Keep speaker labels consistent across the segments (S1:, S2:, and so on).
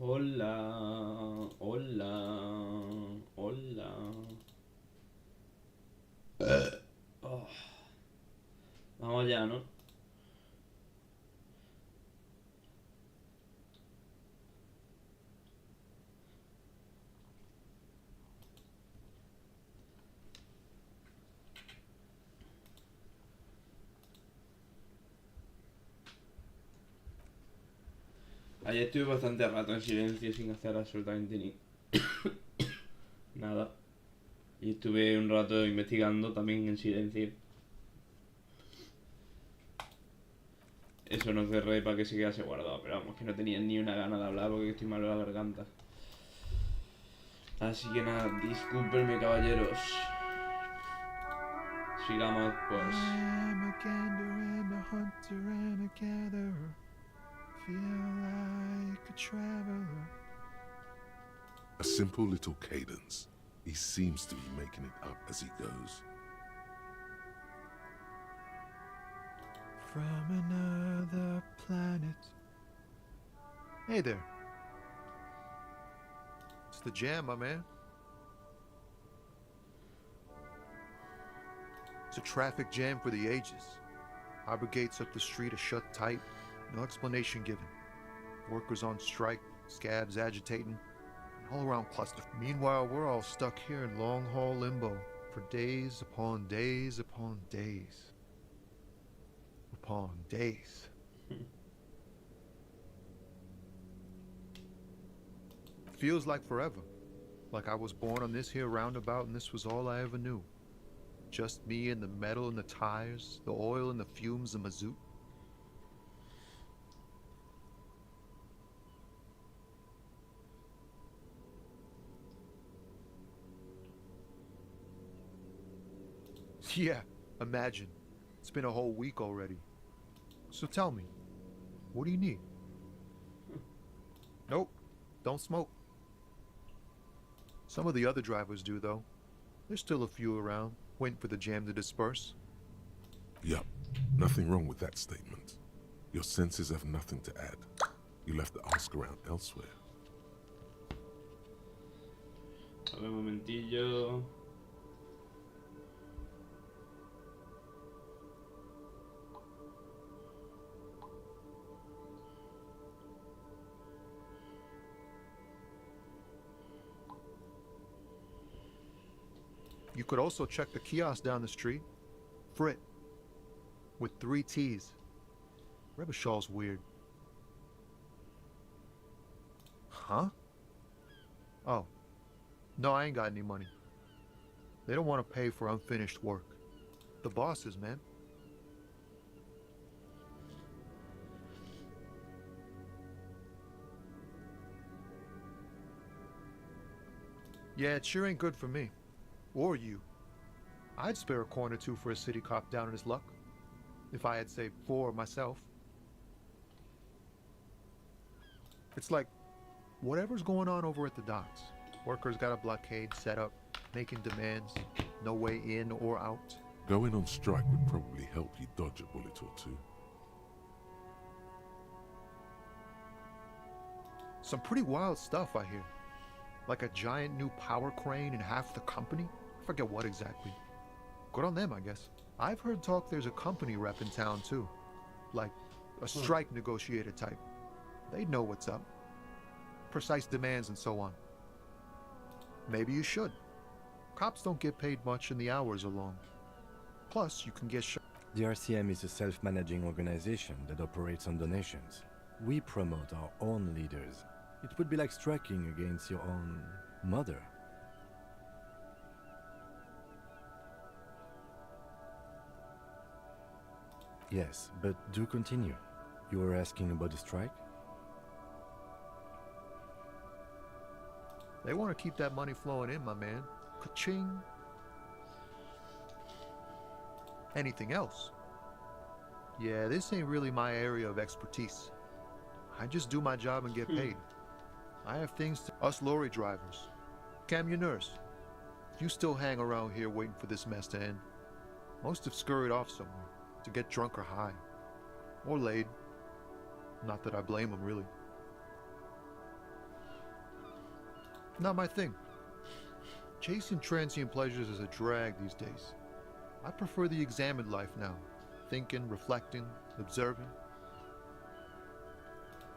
S1: Hola, hola, hola. Oh, vamos ya, ¿no? Ayer estuve bastante rato en silencio sin hacer absolutamente ni nada. Y estuve un rato investigando también en silencio. Eso no cerré para que se quedase guardado, pero vamos, que no tenía ni una gana de hablar porque estoy mal de la garganta. Así que nada, discúlpenme caballeros. Sigamos pues.
S2: I am a gander and a hunter and a gatherer. Feel like a traveler.
S3: A simple little cadence. He seems to be making it up as he goes.
S2: From another planet. Hey there. It's the jam, my man. It's a traffic jam for the ages. Harbor gates up the street are shut tight. No explanation given. Workers on strike, scabs agitating, an all-around cluster. Meanwhile, we're all stuck here in long-haul limbo for days upon days upon days. Upon days. Feels like forever. Like I was born on this here roundabout and this was all I ever knew. Just me and the metal and the tires, the oil and the fumes of mazout. Yeah, imagine. It's been a whole week already. So tell me, what do you need? Nope, don't smoke. Some of the other drivers do, though. There's still a few around, waiting for the jam to disperse.
S3: Yup, nothing wrong with that statement. Your senses have nothing to add. You left the ask around elsewhere.
S1: A ver, un momentillo.
S2: You could also check the kiosk down the street. Frit. With 3 T's. Rebishaw's weird. Huh? Oh. No, I ain't got any money. They don't want to pay for unfinished work. The bosses, man. Yeah, it sure ain't good for me. Or you. I'd spare a coin or two for a city cop down in his luck. If I had saved 4 myself. It's like, whatever's going on over at the docks. Workers got a blockade set up, making demands, no way in or out.
S3: Going on strike would probably help you dodge a bullet or two.
S2: Some pretty wild stuff, I hear. Like a giant new power crane in half the company? I forget what exactly. Good on them, I guess. I've heard talk there's a company rep in town, too. Like, a strike negotiator type. They'd know what's up. Precise demands and so on. Maybe you should. Cops don't get paid much and the hours are long. Plus, you can get
S4: The RCM is a self-managing organization that operates on donations. We promote our own leaders. It would be like striking against your own mother. Yes, but do continue. You were asking about the strike?
S2: They want to keep that money flowing in, my man. Ka-ching. Anything else? Yeah, this ain't really my area of expertise. I just do my job and get paid. I have things to... Us lorry drivers. Camionneurs. You still hang around here waiting for this mess to end. Most have scurried off somewhere. To get drunk or high. Or laid. Not that I blame them, really. Not my thing. Chasing transient pleasures is a drag these days. I prefer the examined life now. Thinking, reflecting, observing.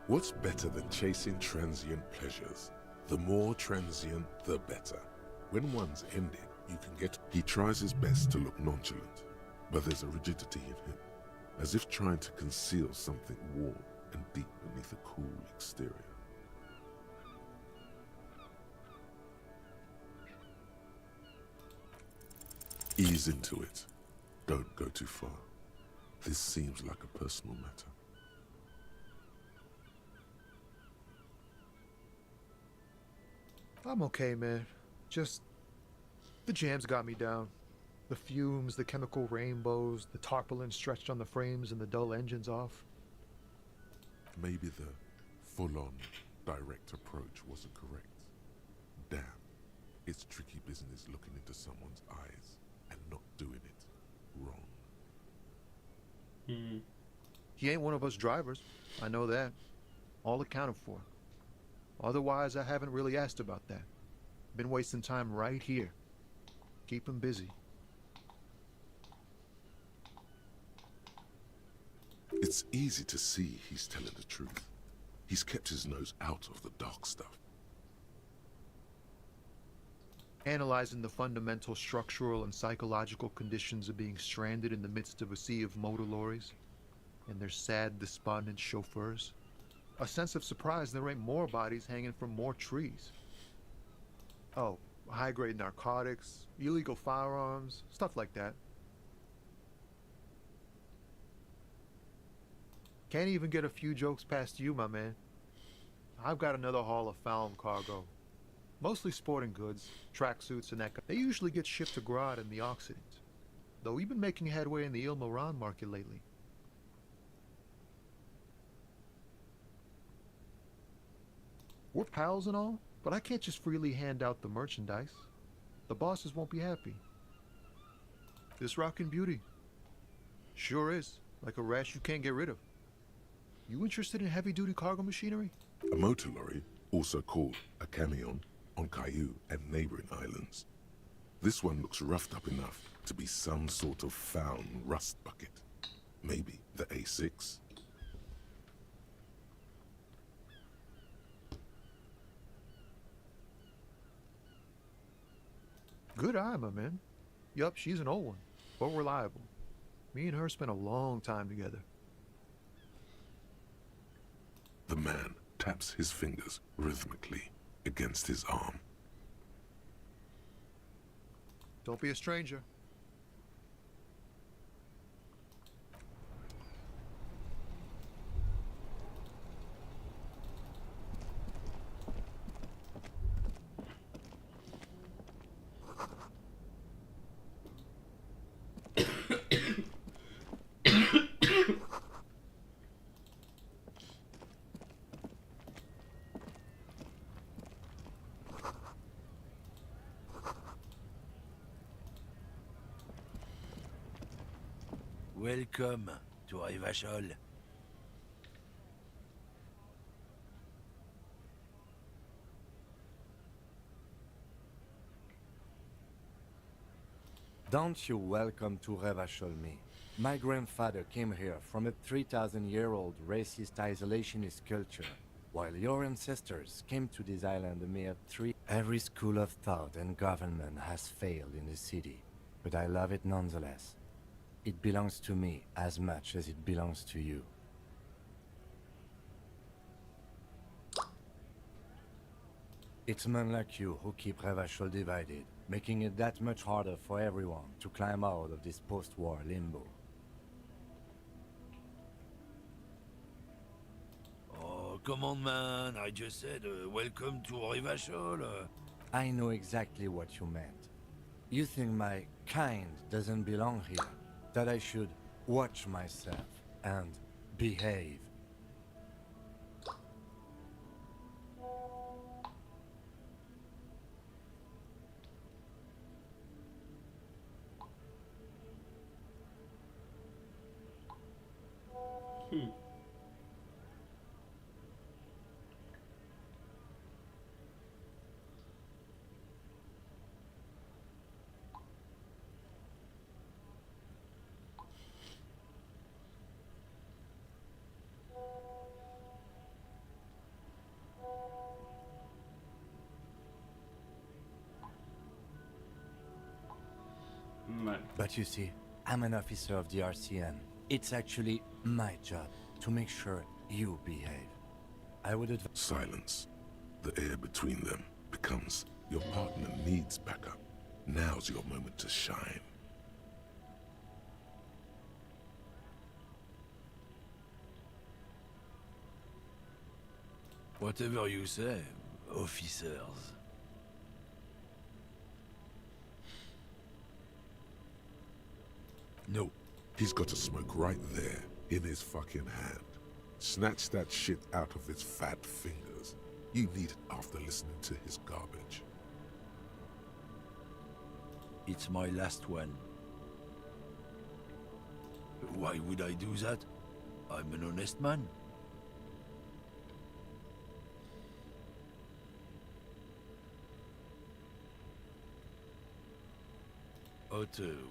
S3: What's better than chasing transient pleasures? The more transient, the better. When one's ended, you can get... He tries his best to look nonchalant, but there's a rigidity in him, as if trying to conceal something warm and deep beneath a cool exterior. Ease into it. Don't go too far. This seems like a personal matter.
S2: I'm okay, man. Just... the jams got me down. The fumes, the chemical rainbows, the tarpaulin stretched on the frames and the dull engines off.
S3: Maybe the full-on, direct approach wasn't correct. Damn, it's tricky business looking into someone's eyes and not doing it wrong.
S2: He ain't one of us drivers. I know that. All accounted for. Otherwise, I haven't really asked about that. Been wasting time right here. Keep him busy.
S3: It's easy to see he's telling the truth. He's kept his nose out of the dark stuff.
S2: Analyzing the fundamental structural and psychological conditions of being stranded in the midst of a sea of motor lorries and their sad, despondent chauffeurs. A sense of surprise there ain't more bodies hanging from more trees. Oh, high-grade narcotics, illegal firearms, stuff like that. Can't even get a few jokes past you, my man. I've got another haul of found cargo. Mostly sporting goods, tracksuits and that. They usually get shipped to Grad in the Occident. Though we've been making headway in the Il Moran market lately. We're pals and all, but I can't just freely hand out the merchandise. The bosses won't be happy. This rockin' beauty. Sure is, like a rash you can't get rid of. You interested in heavy-duty cargo machinery?
S3: A motor lorry, also called a camion, on Caillou and neighboring islands. This one looks roughed up enough to be some sort of found rust bucket. Maybe the A6?
S2: Good eye, my man. Yup, she's an old one, but reliable. Me and her spent a long time together.
S3: The man taps his fingers rhythmically against his arm.
S2: Don't be a stranger.
S5: Welcome to Rivachol.
S4: Don't you welcome to Revachol me. My grandfather came here from a 3,000-year-old racist isolationist culture, while your ancestors came to this island a mere three. Every school of thought and government has failed in the city, but I love it nonetheless. It belongs to me as much as it belongs to you. It's men like you who keep Revachol divided, making it that much harder for everyone to climb out of this post-war limbo.
S5: Oh, come on, man. I just said, welcome to Rivachol.
S4: I know exactly what you meant. You think my kind doesn't belong here, that I should watch myself and behave.
S1: mal.
S4: But you see, I'm an officer of the RCN. It's actually my job to make sure you behave. I would advise...
S3: Silence. The air between them becomes your partner needs backup. Now's your moment to shine.
S5: Whatever you say, officers. No.
S3: He's got a smoke right there, in his fucking hand. Snatch that shit out of his fat fingers. You need it after listening to his garbage.
S5: It's my last one. Why would I do that? I'm an honest man.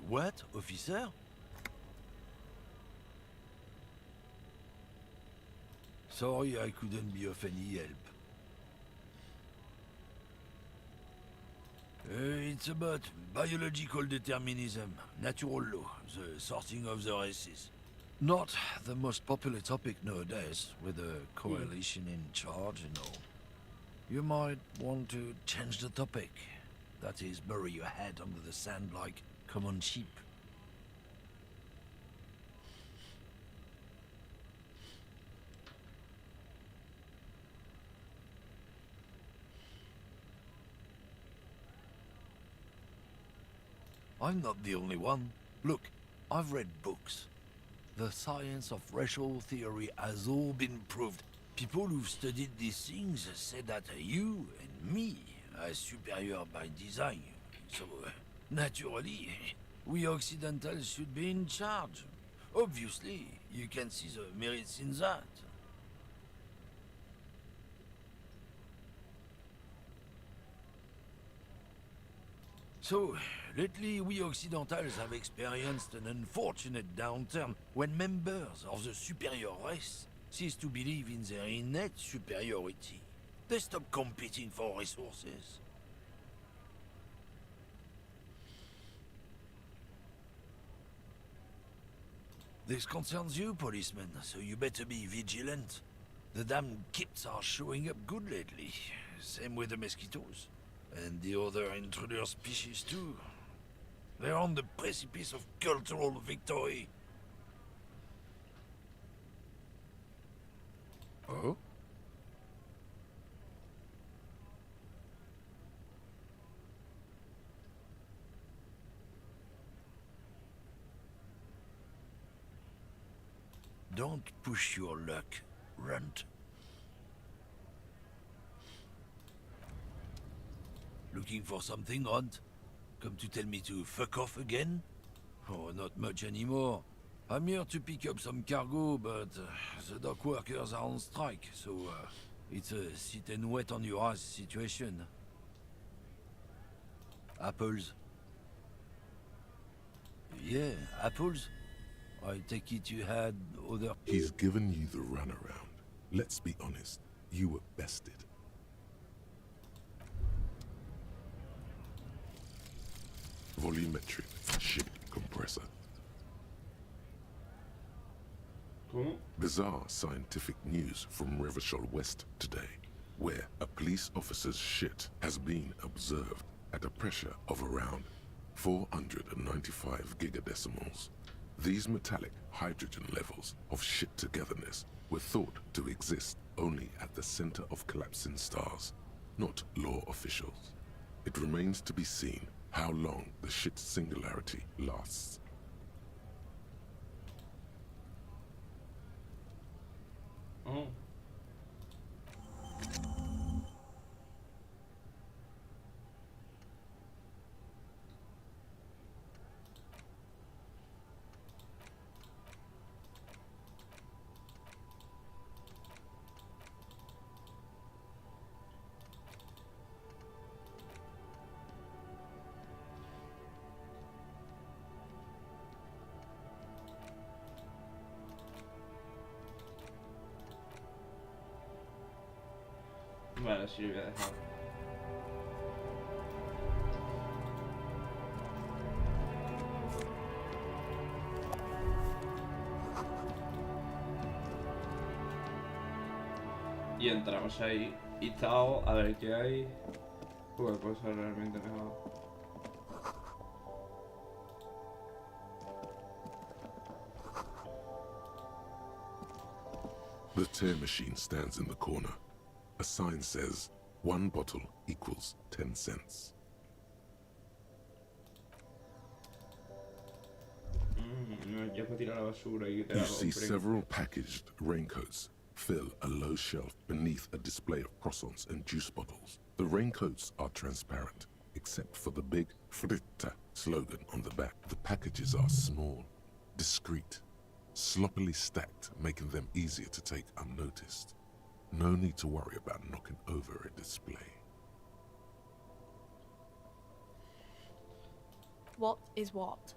S5: What, officer? Sorry I couldn't be of any help. It's about biological determinism, natural law, the sorting of the races. Not the most popular topic nowadays, with a coalition in charge and all. You might want to change the topic. That is, bury your head under the sand like common sheep. I'm not the only one. Look, I've read books. The science of racial theory has all been proved. People who've studied these things say that you and me are superior by design. So, naturally, we Occidentals should be in charge. Obviously, you can see the merits in that. So, lately we Occidentals have experienced an unfortunate downturn when members of the superior race cease to believe in their innate superiority. They stop competing for resources. This concerns you, policeman, so you better be vigilant. The damned kids are showing up good lately. Same with the mosquitoes. And the other intruder species too. They're on the precipice of cultural victory. Oh? Don't push your luck, Runt. Looking for something, Runt? Come to tell me to fuck off again? Oh, not much anymore. I'm here to pick up some cargo, but the dock workers are on strike, so it's a sit and wait on your ass situation. Apples. Yeah, apples? I take it you had other...
S3: He's given you the runaround. Let's be honest, you were bested. Volumetric ship compressor.
S1: ¿Cómo?
S3: Bizarre scientific news from Revachol West today, where a police officer's shit has been observed at a pressure of around 495 gigadecimals. These metallic hydrogen levels of shit togetherness were thought to exist only at the center of collapsing stars, not law officials. It remains to be seen how long the shit singularity lasts.
S1: Oh. Vale, sí lo voy a dejar. entramos ahí y tal, a ver qué hay. Poca cosa realmente mejor.
S3: The tear machine stands in the corner. A sign says, 1 bottle equals 10 cents.
S1: No, ya para tirar a la basura y que te
S3: You
S1: la
S3: see
S1: compren.
S3: several packaged raincoats fill a low shelf beneath a display of croissants and juice bottles. The raincoats are transparent, except for the big Fritta slogan on the back. The packages are small, discreet, sloppily stacked, making them easier to take unnoticed. No need to worry about knocking over a display.
S6: What is what?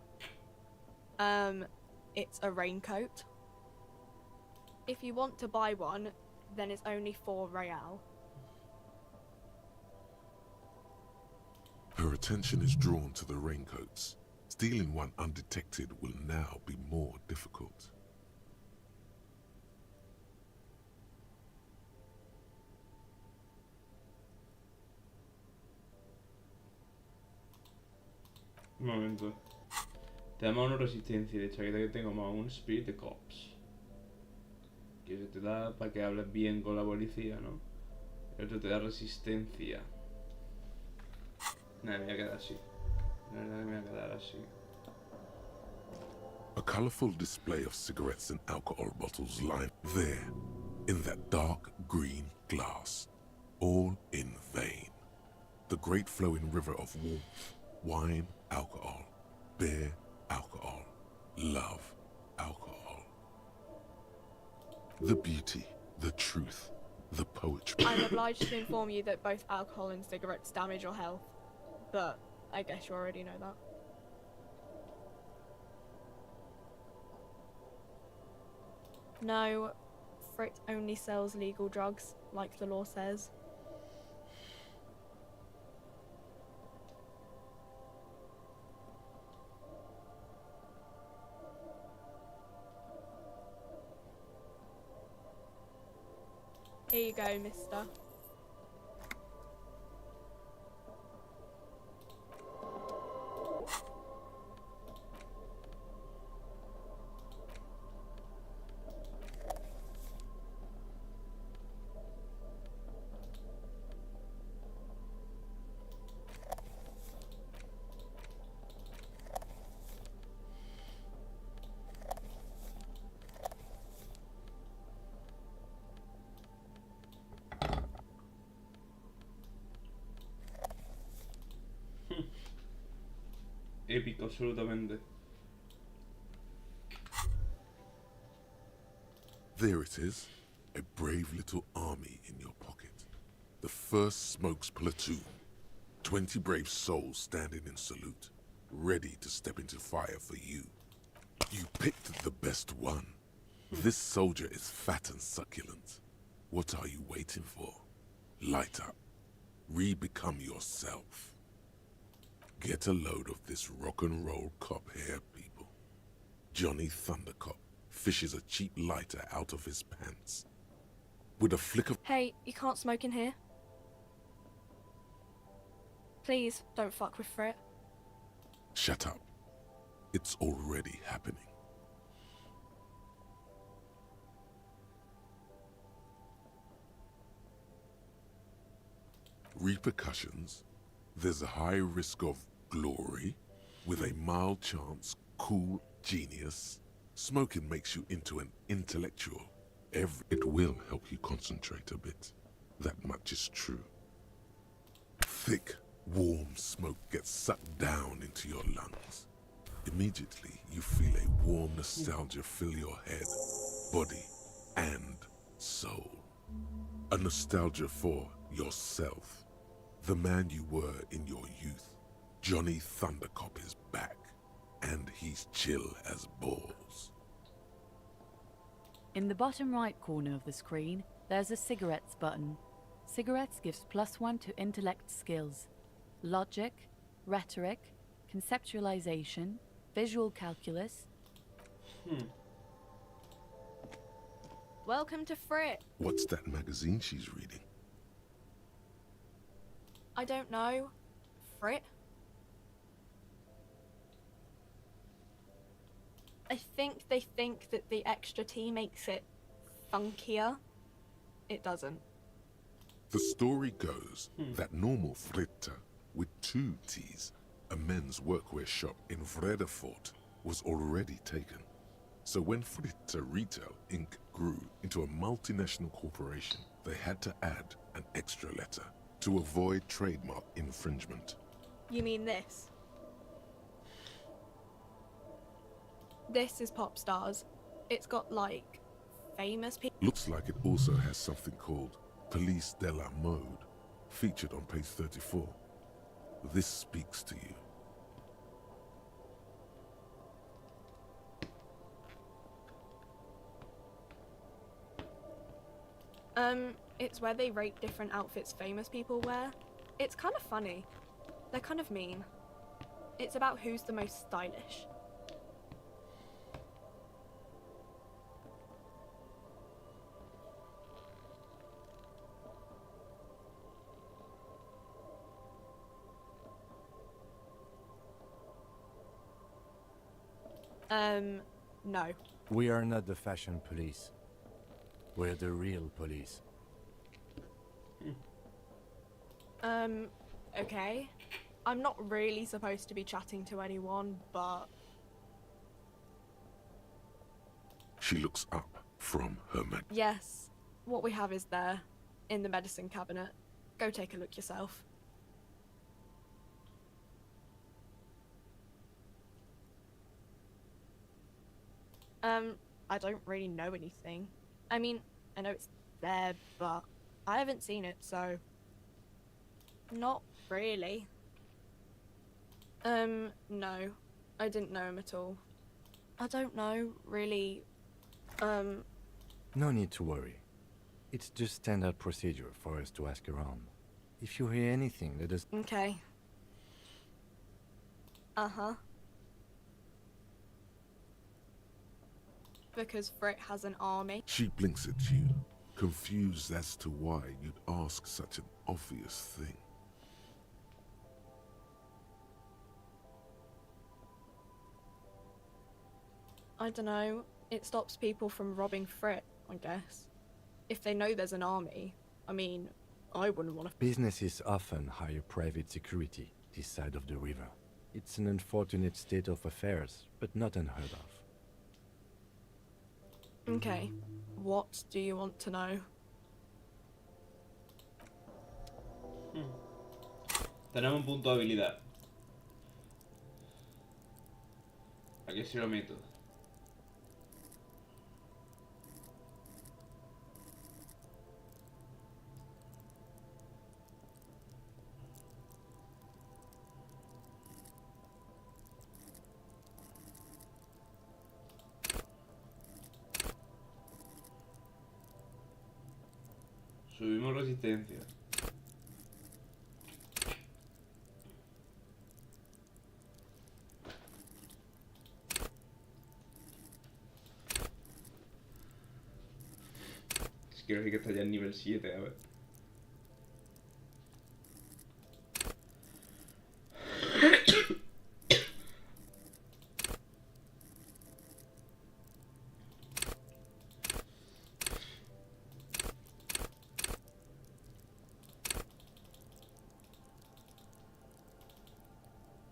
S6: It's a raincoat. If you want to buy one, then it's only 4 real.
S3: Her attention is drawn to the raincoats. Stealing one undetected will now be more difficult.
S1: Un momento. Te da más 1 resistencia de chaqueta que tengo más 1 Spirit de Cops. Que se te da para que hables bien con la policía, ¿no? El otro te da resistencia. Nada, me voy a quedar así. La verdad que me voy a quedar así.
S3: A colorful display of cigarettes and alcohol bottles line there, in that dark green glass, all in vain. The great flowing river of warmth, wine, alcohol, beer, alcohol, love, alcohol. The beauty, the truth, the poetry.
S6: I'm obliged to inform you that both alcohol and cigarettes damage your health. But I guess you already know that. No, Frit only sells legal drugs, like the law says. Here you go, mister.
S1: Épico, absolutamente.
S3: There it is, a brave little army in your pocket. The 1st Smokes Platoon. 20 brave souls standing in salute, ready to step into fire for you. You picked the best one. This soldier is fat and succulent. What are you waiting for? Light up. Re-become yourself. Get a load of this rock and roll cop here, people. Johnny Thundercop fishes a cheap lighter out of his pants. With a flick of...
S6: Hey, you can't smoke in here. Please, don't fuck with Frit.
S3: Shut up. It's already happening. Repercussions. There's a high risk of glory, with a mild chance, cool genius. Smoking makes you into an intellectual. It will help you concentrate a bit. That much is true. Thick, warm smoke gets sucked down into your lungs. Immediately, you feel a warm nostalgia fill your head, body, and soul. A nostalgia for yourself. The man you were in your youth. Johnny Thundercop is back, and he's chill as balls.
S7: In the bottom right corner of the screen, there's a cigarettes button. Cigarettes gives +1 to intellect skills. Logic, rhetoric, conceptualization, visual calculus.
S6: Welcome to Frit.
S3: What's that magazine she's reading?
S6: I don't know. Frit? I think they think that the extra T makes it funkier. It doesn't.
S3: The story goes that normal Fritta, with 2 T's, a men's workwear shop in Vredefort, was already taken. So when Fritta Retail Inc. grew into a multinational corporation, they had to add an extra letter to avoid trademark infringement.
S6: You mean this? This is Pop Stars. It's got, like, famous people.
S3: Looks like it also has something called Police de la Mode, featured on page 34. This speaks to you.
S6: It's where they rate different outfits famous people wear. It's kind of funny. They're kind of mean. It's about who's the most stylish. No.
S4: We are not the fashion police. We're the real police.
S6: Okay. I'm not really supposed to be chatting to anyone, but...
S3: She looks up from her mag.
S6: Yes, what we have is there, in the medicine cabinet. Go take a look yourself. I don't really know anything. I mean, I know it's there, but I haven't seen it, so... Not really. No. I didn't know him at all. I don't know, really.
S4: No need to worry. It's just standard procedure for us to ask around. If you hear anything, let us...
S6: Okay. Uh-huh. Because Frit has an army.
S3: She blinks at you, confused as to why you'd ask such an obvious thing.
S6: I don't know. It stops people from robbing Frit, I guess. If they know there's an army, I mean, I wouldn't want to...
S4: Businesses often hire private security this side of the river. It's an unfortunate state of affairs, but not unheard of.
S6: Okay. What do you want to know?
S1: Tenemos un punto de habilidad. Aquí sí lo meto. Subimos resistencia. Quiero decir que está ya en nivel 7, a ver.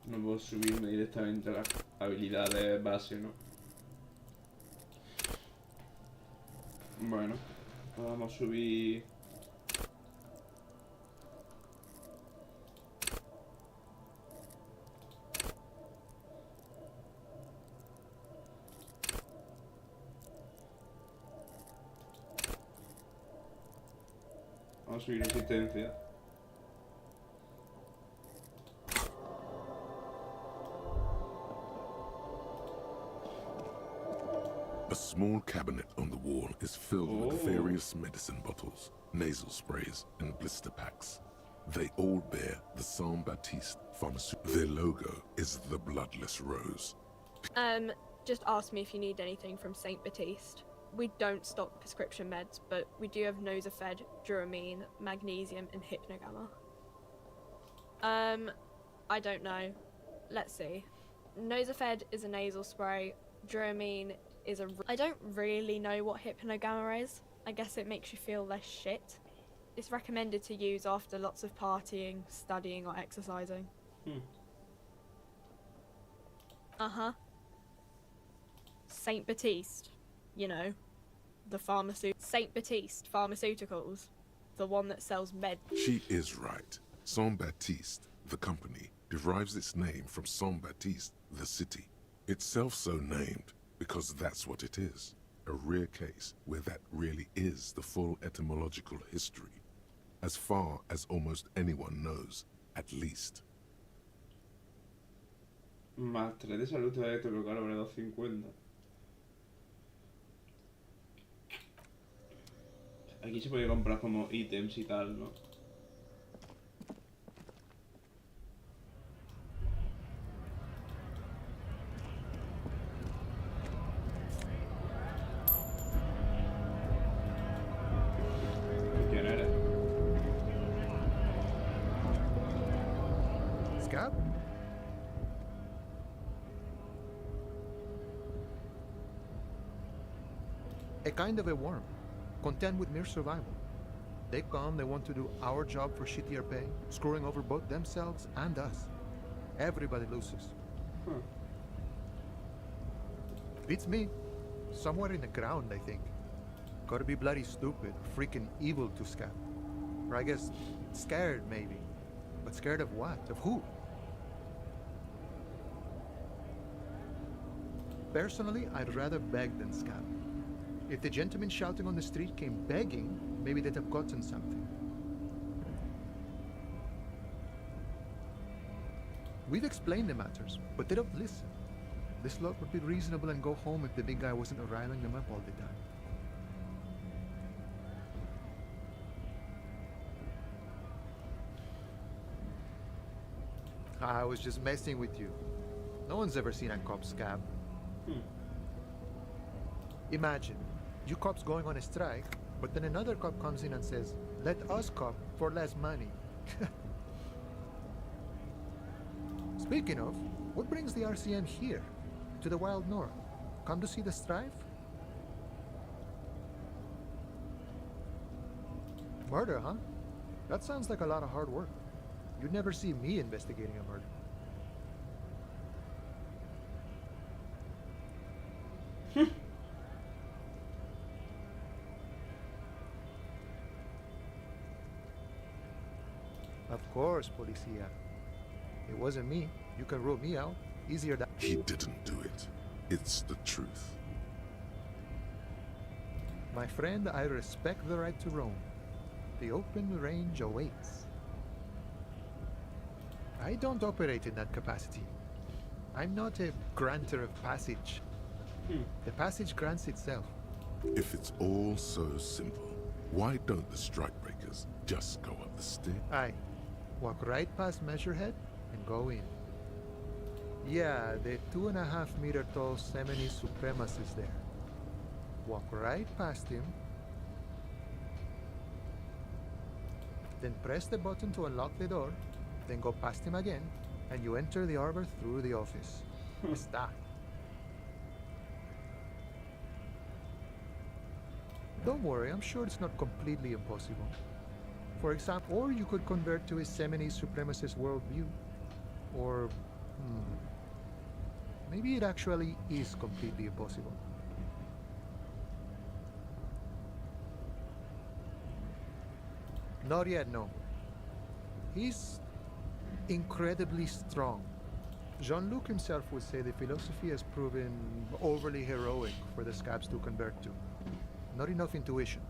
S1: No puedo subirme directamente a las habilidades base, ¿no? Bueno, vamos a subir... Vamos a subir resistencia.
S3: A small cabinet on the wall is filled with various medicine bottles, nasal sprays, and blister packs. They all bear the Saint Baptiste pharmaceutical. Their logo is the bloodless rose.
S6: Just ask me if you need anything from Saint Baptiste. We don't stock prescription meds, but we do have Nosafed, Duramine, Magnesium, and Hypnogamma. I don't know. Let's see. Nosafed is a nasal spray. Duramine is a... I don't really know what Hypnogamma is. I guess it makes you feel less shit. It's recommended to use after lots of partying, studying, or exercising. Uh-huh. Saint Baptiste. You know, the Saint Baptiste Pharmaceuticals. The one that sells med.
S3: She is right. Saint Baptiste, the company, derives its name from Saint Baptiste, the city. Itself so named because that's what it is. A rare case where that really is the full etymological history. As far as almost anyone knows, at least.
S1: Más 3 de salud todavía te bloquea vale 250. Aquí se puede comprar como ítems y tal, ¿no? ¿Quién eres?
S2: Scab? A kind of a worm, content with mere survival. They come, they want to do our job for shittier pay, screwing over both themselves and us. Everybody loses. Beats me. Somewhere in the ground, I think. Gotta be bloody stupid, freaking evil to Scab. Or I guess, scared maybe. But scared of what? Of who? Personally, I'd rather beg than Scab. If the gentleman shouting on the street came begging, maybe they'd have gotten something. We've explained the matters, but they don't listen. This lot would be reasonable and go home if the big guy wasn't riling them up all the time. I was just messing with you. No one's ever seen a cop Scab. Imagine, you cops going on a strike, but then another cop comes in and says, let us cop for less money. Speaking of, what brings the RCM here, to the wild north? Come to see the strife? Murder, huh? That sounds like a lot of hard work. You'd never see me investigating a murder. Of course, Policia. It wasn't me. You can rule me out. Easier that.
S3: He didn't do it. It's the truth.
S2: My friend, I respect the right to roam. The open range awaits. I don't operate in that capacity. I'm not a granter of passage. The passage grants itself.
S3: If it's all so simple, why don't the strikebreakers just go up the stair?
S2: Aye. Walk right past Measurehead and go in. Yeah, the 2.5 meter tall Semini supremacist there. Walk right past him. Then press the button to unlock the door. Then go past him again, and you enter the arbor through the office. Está. Don't worry, I'm sure it's not completely impossible. For example, or you could convert to a Semini supremacist worldview. Or, maybe it actually is completely impossible. Not yet, no. He's incredibly strong. Jean-Luc himself would say the philosophy has proven overly heroic for the scabs to convert to. Not enough intuition.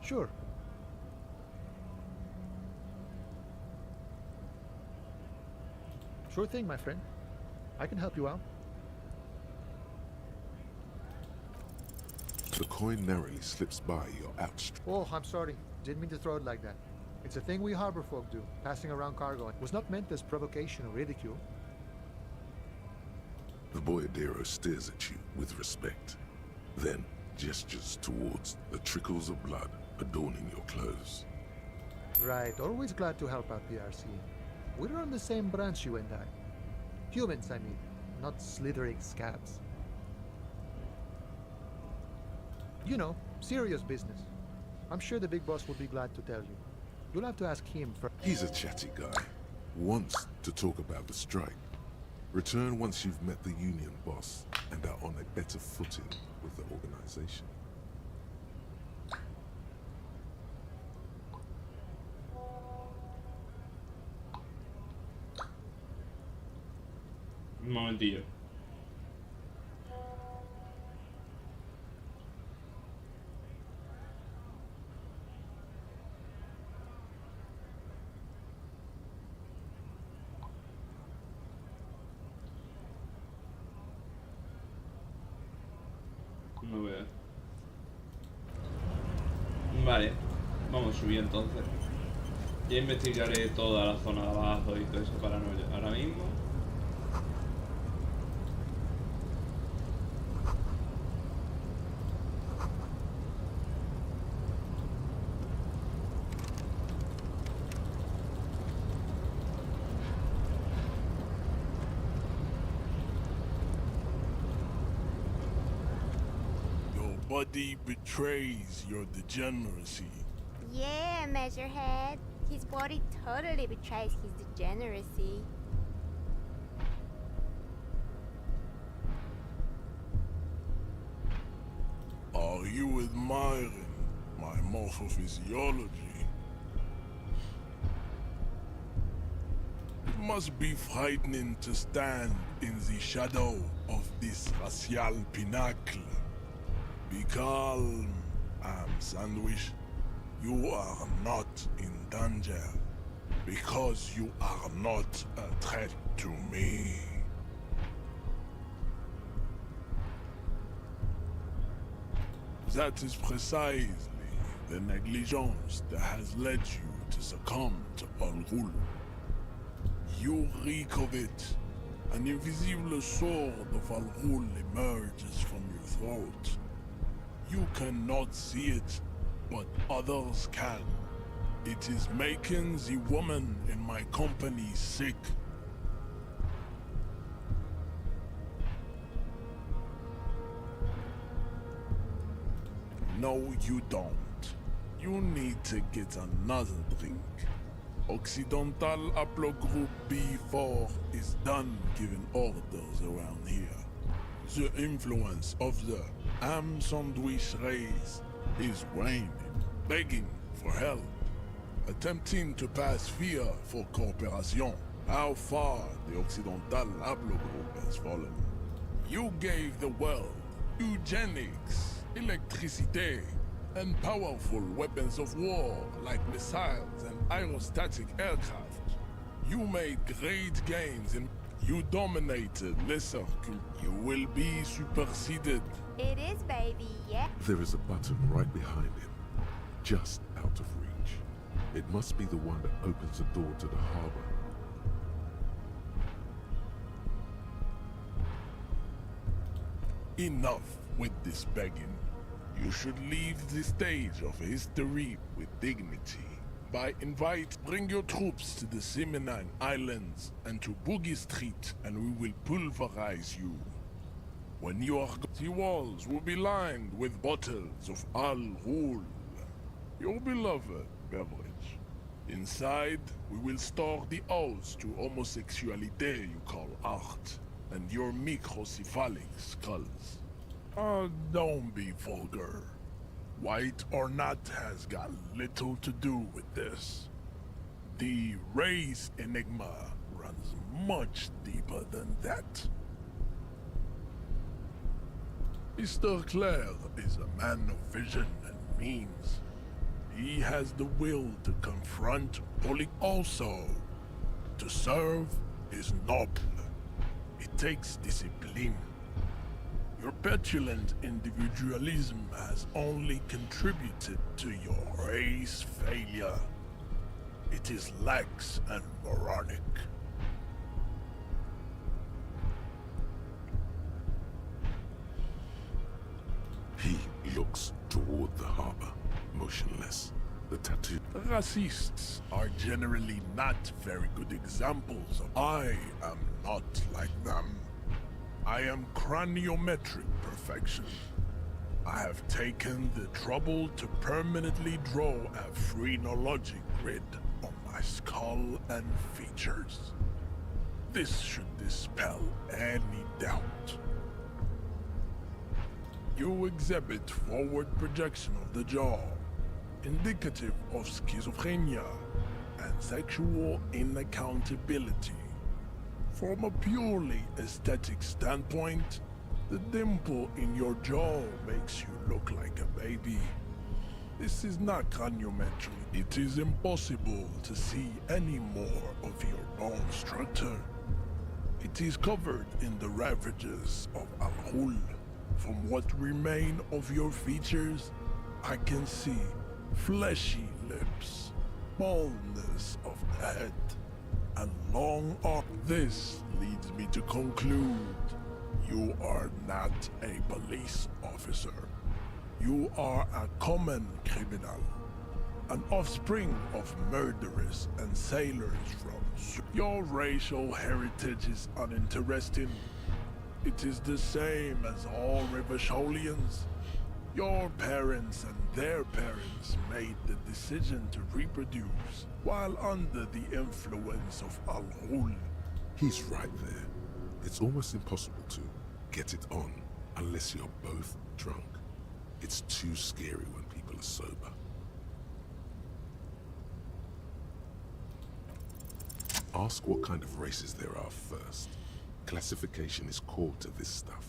S2: Sure. Sure thing, my friend. I can help you out.
S3: The coin narrowly slips by your outstretched.
S2: Oh, I'm sorry. Didn't mean to throw it like that. It's a thing we harbor folk do, passing around cargo. It was not meant as provocation or ridicule.
S3: The boyadero stares at you with respect. Then, gestures towards the trickles of blood adorning your clothes.
S2: Right, always glad to help out PRC. We're on the same branch, you and I. Humans, I mean, not slithering scabs. You know, serious business. I'm sure the big boss will be glad to tell you. You'll have to ask him for.
S3: He's a chatty guy. Wants to talk about the strike. Return once you've met the union boss and are on a better footing with the organization.
S1: Un momentillo. No veo. Vale, vamos a subir entonces. Ya investigaré toda la zona de abajo y todo eso para no ahora mismo.
S5: Your body betrays your degeneracy.
S8: Yeah, Measurehead. His body totally betrays his degeneracy.
S5: Are you admiring my morphophysiology? It must be frightening to stand in the shadow of this racial pinnacle. Be calm, Sandwich. You are not in danger because you are not a threat to me. That is precisely the negligence that has led you to succumb to Al Ghul. You reek of it. An invisible sword of Al Ghul emerges from your throat. You cannot see it, but others can. It is making the woman in my company sick. No, you don't. You need to get another drink. Occidental Haplogroup B4 is done giving orders around here. The influence of the Ham Sandwich race is waning, begging for help, attempting to pass fear for cooperation. How far the Occidental Haplogroup has fallen. You gave the world eugenics, electricity, and powerful weapons of war like missiles and aerostatic aircraft. You made great gains in. You dominated lesser. You will be superseded.
S8: It is, baby, yeah.
S3: There is a button right behind him, just out of reach. It must be the one that opens the door to the harbor.
S5: Enough with this begging. You should leave the stage of history with dignity. Bring your troops to the Seminine Islands and to Boogie Street, and we will pulverize you. When you are the walls will be lined with bottles of Al Ghul, your beloved beverage. Inside, we will store the odes to homosexuality you call art, and your microcephalic skulls. Don't be vulgar. White or not has got little to do with this. The race enigma runs much deeper than that. Mr. Clare is a man of vision and means. He has the will to confront bullying. Also, to serve is noble. It takes discipline. Your petulant individualism has only contributed to your race failure. It is lax and moronic.
S3: He toward the harbor, motionless. The tattoo.
S9: Racists are generally not very good examples. I am not like them. I am craniometric perfection. I have taken the trouble to permanently draw a phrenologic grid on my skull and features. This should dispel any doubt. You exhibit forward projection of the jaw, indicative of schizophrenia and sexual inaccountability. From a purely aesthetic standpoint, the dimple in your jaw makes you look like a baby. This is not craniometry. It is impossible to see any more of your bone structure. It is covered in the ravages of Al-Hul. From what remain of your features, I can see fleshy lips, baldness of the head, and long arms. This leads me to conclude you are not a police officer. You are a common criminal, an offspring of murderers and sailors from your racial heritage is uninteresting. It is the same as all Rivasholians. Your parents and their parents made the decision to reproduce while under the influence of Al-Hul.
S3: He's right there. It's almost impossible to get it on unless you're both drunk. It's too scary when people are sober. Ask what kind of races there are first. Classification is core to this stuff.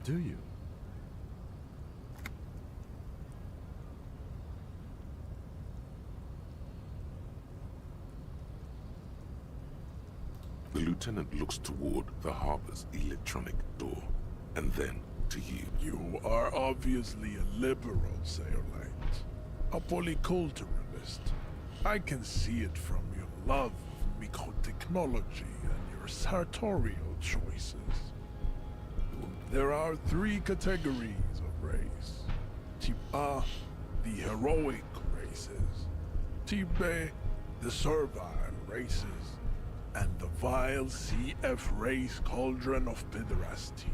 S2: Do you?
S3: The lieutenant looks toward the harbor's electronic door, and then to you.
S9: You are obviously a liberal, Sayolite. A polyculturalist. I can see it from your love of microtechnology and your sartorial choices. There are 3 categories of race. Type A, the heroic races. Type B, the servile races. And the vile CF race cauldron of pederasty.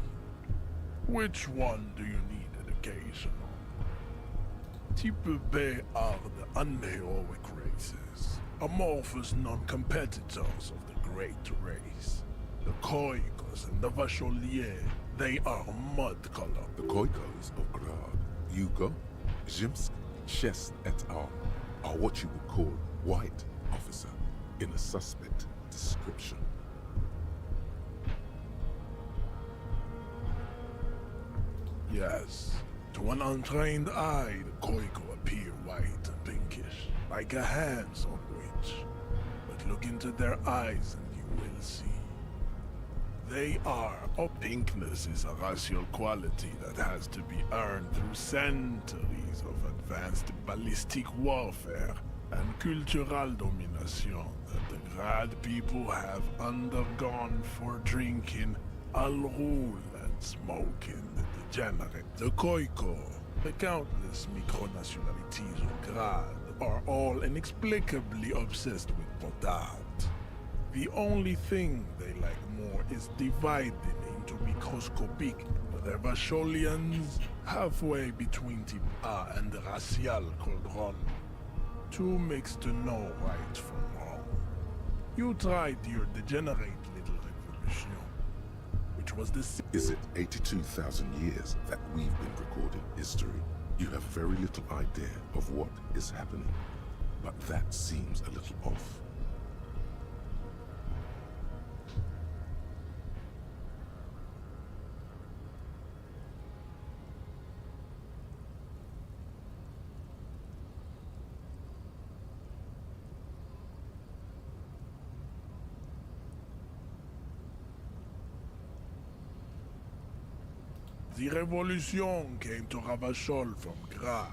S9: Which one do you need an occasion on? Type B are the unheroic races, amorphous non-competitors of the great race. The Koikos and the Vacholier, they are mud-colored.
S3: The Koikos of Grad, Yugo, Zhimsk, Chest et al. Are what you would call white officer in a suspect description.
S9: Yes, to an untrained eye, the Koiko appear white and pinkish, like a hands-on witch. But look into their eyes and you will see. They are. Oh, pinkness is a racial quality that has to be earned through centuries of advanced ballistic warfare and cultural domination that the Grad people have undergone for drinking Al-Rul and smoking the degenerate. The Koiko, the countless micronationalities of Grad, are all inexplicably obsessed with Potat. The only thing they like more is dividing into microscopic Revacholians halfway between Type A and the racial cauldron. Too mixed to know right from wrong. You tried your degenerate little revolution, which was the...
S3: Is it 82,000 years that we've been recording history? You have very little idea of what is happening, but that seems a little off.
S9: The revolution came to Ravachol from Grad,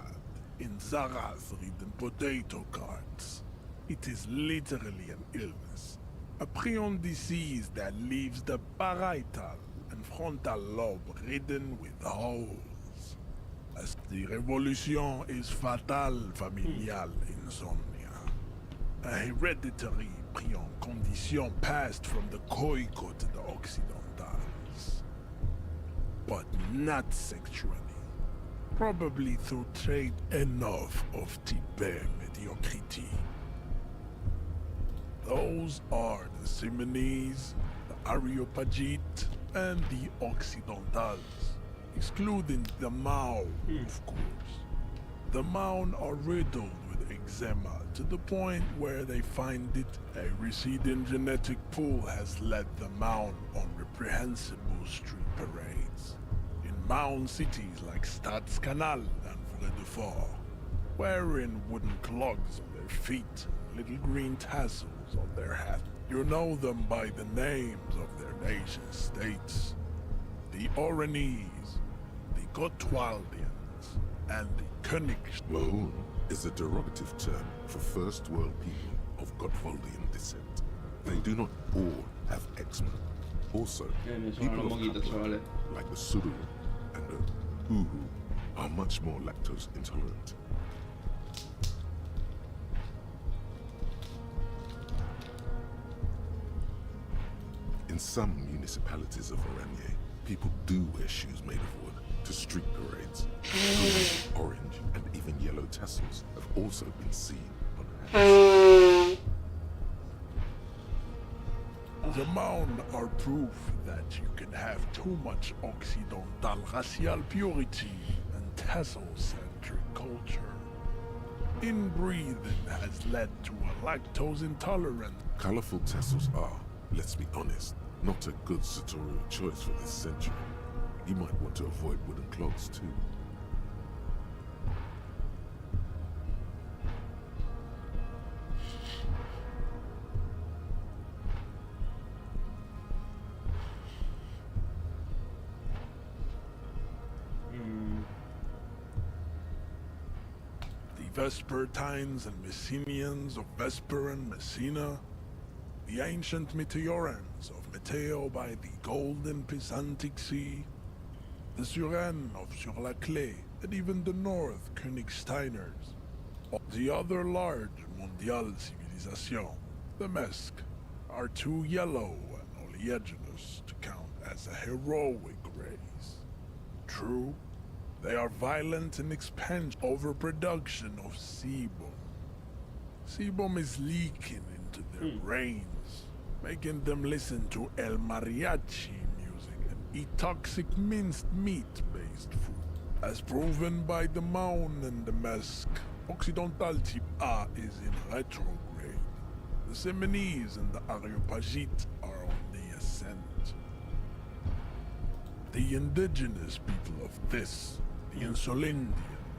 S9: in Zarath ridden potato carts. It is literally an illness, A prion disease that leaves the parietal and frontal lobe ridden with holes. As the revolution is fatal familial insomnia. A hereditary prion condition passed from the coico to the occidentals. But not sexually. Probably through trade enough of Tibet mediocrity. Those are the Simonese, the Areopagite, and the Occidentals, excluding the Mao, of course. The Mao are riddled with eczema to the point where they find it a receding genetic pool has led the Mao on reprehensible street parades. In Mao cities like Stadskanal and Vredefort, wearing wooden clogs on their feet and little green tassels on their hat. You know them by the names of their nation states. The Oranese, the Gotwaldians, and the König.
S3: Mahun is a derogative term for first world people of Gotwaldian descent. They do not all have eczema. Also,
S1: Me suenan
S3: people
S1: los
S3: of
S1: moquitos,
S3: Kaplan,
S1: chavales.
S3: like the Suru and the Uhu, are much more lactose intolerant. In some municipalities of Oranje, people do wear shoes made of wood to street parades. Green, orange, and even yellow tassels have also been seen on hats.
S9: The Maun are proof that you can have too much Occidental racial purity and tassel-centric culture. Inbreeding has led to a lactose-intolerant.
S3: Colorful tassels are, let's be honest, not a good sartorial choice for this century. You might want to avoid wooden clogs too.
S9: The Vespertines and Messenians of Vesper and Messina, the ancient Meteorans of Meteo by the golden Pisantic Sea, the Suren of Sur-la-Clé, and even the North Königsteiners. The other large Mondial civilization, the Mesk, are too yellow and oleaginous to count as a heroic race. True, they are violent in expansion overproduction of sebum. Sebum is leaking into their brains, making them listen to El Mariachi music and eat toxic minced meat-based food. As proven by the Maun and the Mesk, Occidental type A is in retrograde. The Simonese and the Areopagite are on the ascent. The indigenous people of this, the Insulindian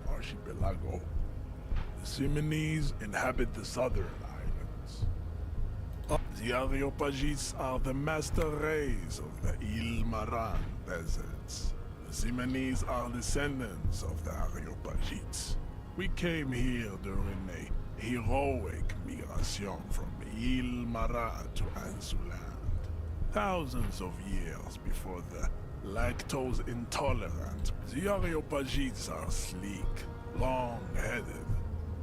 S9: archipelago, the Simonese inhabit the southern islands. The Areopagites are the master race of the Ile-Maran deserts. The Simonese are descendants of the Areopagites. We came here during a heroic migration from Ile-Maran to Ansuland, thousands of years before the lactose intolerant. The Areopagites are sleek, long-headed.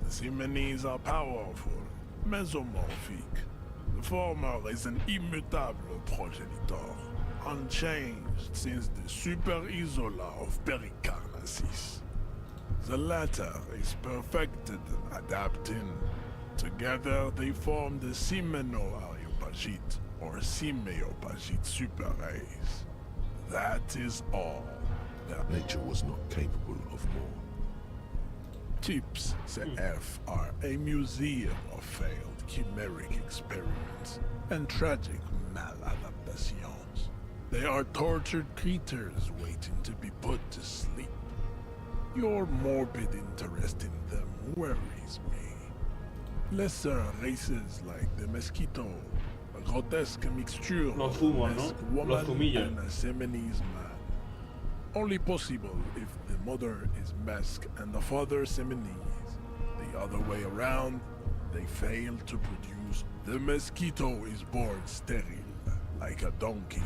S9: The Simonese are powerful, mesomorphic. The former is an immutable progenitor, unchanged since the Super Isola of Pericarnassus. The latter is perfected and adapting. Together they form the Simeno-Areopagite, or Simeopagite super race. That is all.
S3: Nature was not capable of more.
S9: Tips CF are a museum of failed chimeric experiments and tragic maladaptations. They are tortured creatures waiting to be put to sleep. Your morbid interest in them worries me. Lesser races like the Mosquito, a grotesque mixture
S1: Los
S9: of
S1: fumos,
S9: Mesk
S1: ¿no? Los
S9: woman
S1: fumillos.
S9: and a Semenese man. Only possible if the mother is Mesk and the father Semenese. The other way around, they fail to produce. The mosquito is born sterile, like a donkey.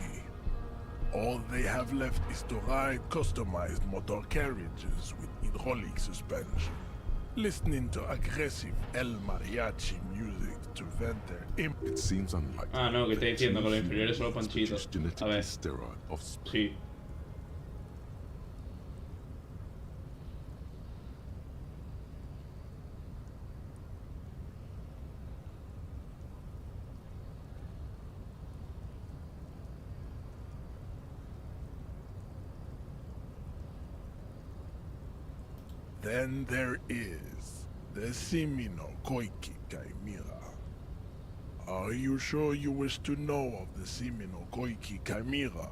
S9: All they have left is to ride customized motor carriages with hydraulic suspension, listening to aggressive El Mariachi music to vent their
S3: It seems unlikely.
S1: Ah, no, que
S3: that
S1: estoy diciendo que
S3: two
S1: los inferiores son los
S3: humans
S1: panchitos.
S3: produce
S1: A
S3: genetically
S1: ver.
S3: sterile offspring.
S1: Sí.
S9: Then there is the Simino Koiki Chimera. Are you sure you wish to know of the Simino Koiki Chimera?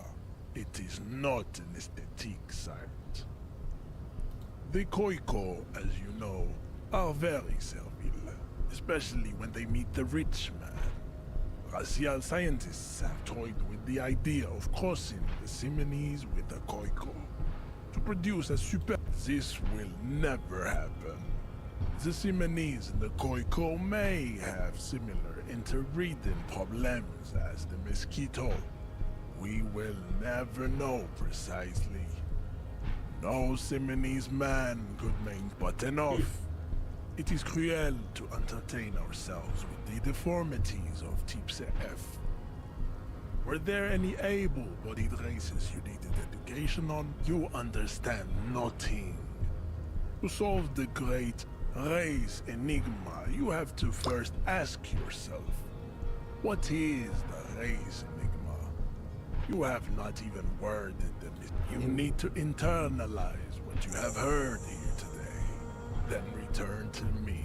S9: It is not an aesthetic site. The Koiko, as you know, are very servile, especially when they meet the rich man. Racial scientists have toyed with the idea of crossing the Simonese with the Koiko to produce a super. This will never happen. The Simonese and the Koiko may have similar interbreeding problems as the mosquito. We will never know precisely. No Simonese man could make but enough. It is cruel to entertain ourselves with the deformities of Type F. Were there any able-bodied races you needed education on? You understand nothing. To solve the great race enigma, you have to first ask yourself, what is the race enigma? You have not even worded them. You need to internalize what you have heard here today, then return to me.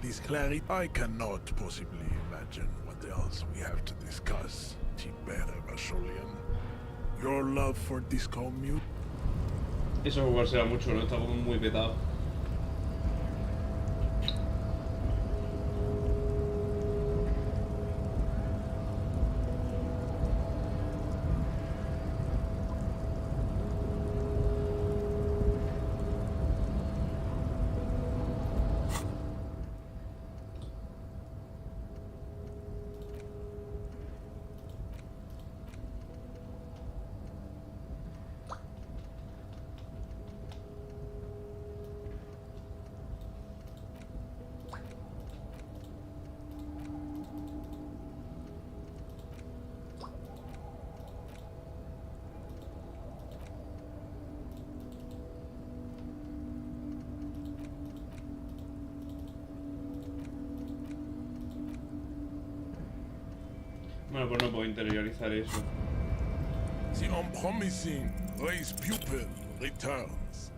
S9: This clarity, I cannot possibly imagine what else we have to discuss. Your love for disco mute.
S1: Eso jugar será mucho, ¿no? Está como muy petado. Bueno, pues no puedo interiorizar eso.
S9: The unpromising race pupil returns.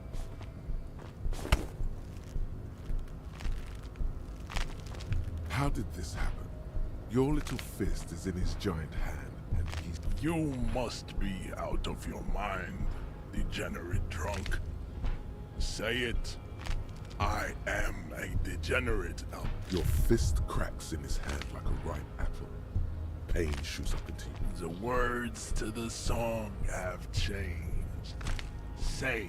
S3: How did this happen? Your little fist is in his giant hand, and he's...
S9: You must be out of your mind, degenerate drunk. Say it. I am a degenerate.
S3: Your fist cracks in his hand like a ripe apple. Pain shoots up into you.
S9: The words to the song have changed. Say,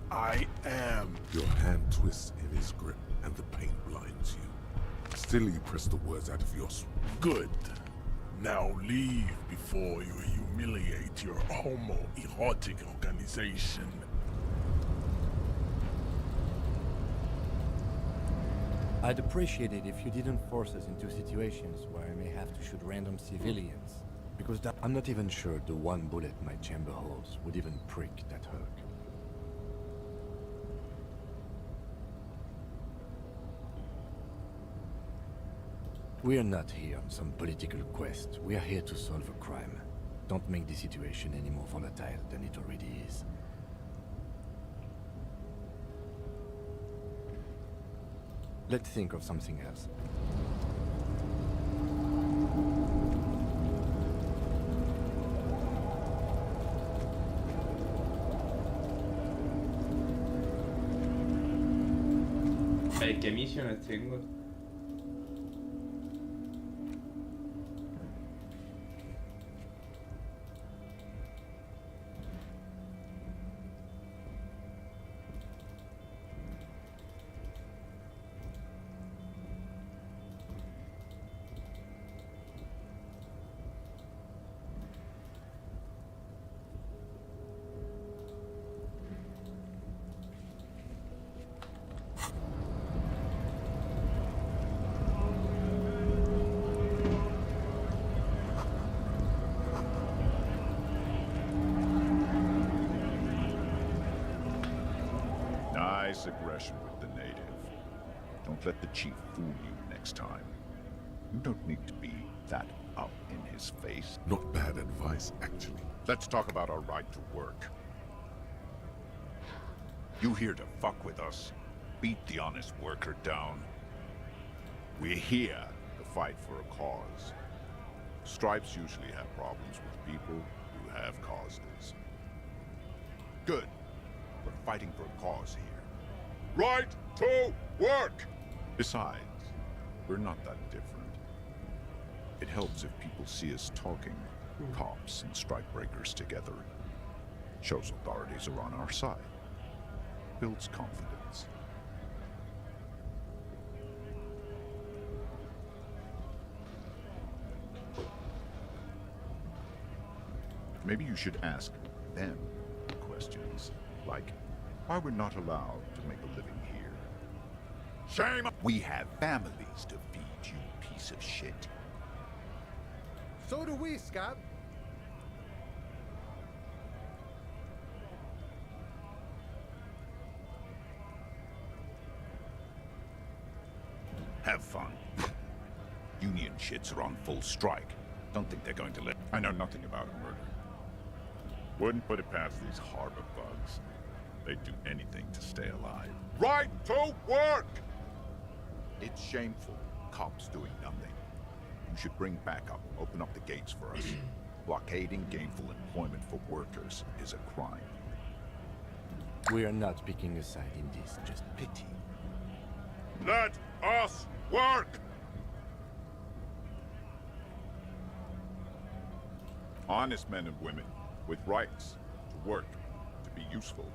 S9: I am.
S3: Your hand twists in his grip, and the pain blinds you. Still, you press the words out of your...
S9: Good. Now leave before you humiliate your homoerotic organization.
S4: I'd appreciate it if you didn't force us into situations where I may have to shoot random civilians. Because I'm not even sure the one bullet my chamber holds would even prick that hurt. We are not here on some political quest. We are here to solve a crime. Don't make the situation any more volatile than it already is. Let's think of something else.
S1: ¿Qué misiones tengo?
S10: Nice aggression with the native. Don't let the chief fool you next time. You don't need to be that up in his face.
S3: Not bad advice, actually.
S10: Let's talk about our right to work. You here to fuck with us? Beat the honest worker down? We're here to fight for a cause. Stripes usually have problems with people who have causes. Good. We're fighting for a cause here. Right to work! Besides, we're not that different. It helps if people see us talking, cops and strikebreakers together. Shows authorities are on our side. Builds confidence. Maybe you should ask them questions, like why we're not allowed to make a living here. Shame! We have families to feed, you piece of shit.
S2: So do we, Scab.
S10: Have fun. Union shits are on full strike. Don't think they're going to let... I know nothing about a murder. Wouldn't put it past these harbor bugs. They'd do anything to stay alive. Right to work! It's shameful. Cops doing nothing. You should bring backup. Open up the gates for us. Blockading gainful employment for workers is a crime.
S4: We are not picking a side in this, just pity.
S10: Let us work! Honest men and women with rights to work, to be useful,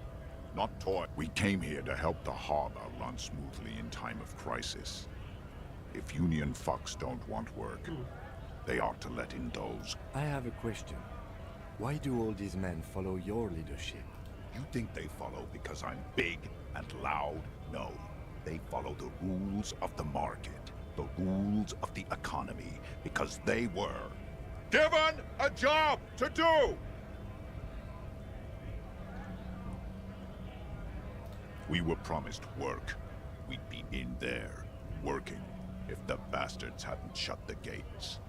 S10: not toy. We came here to help the harbor run smoothly in time of crisis. If union fucks don't want work, they ought to let in those.
S4: I have a question. Why do all these men follow your leadership?
S10: You think they follow because I'm big and loud? No. They follow the rules of the market, the rules of the economy, because they were given a job to do! We were promised work. We'd be in there, working, if the bastards hadn't shut the gates.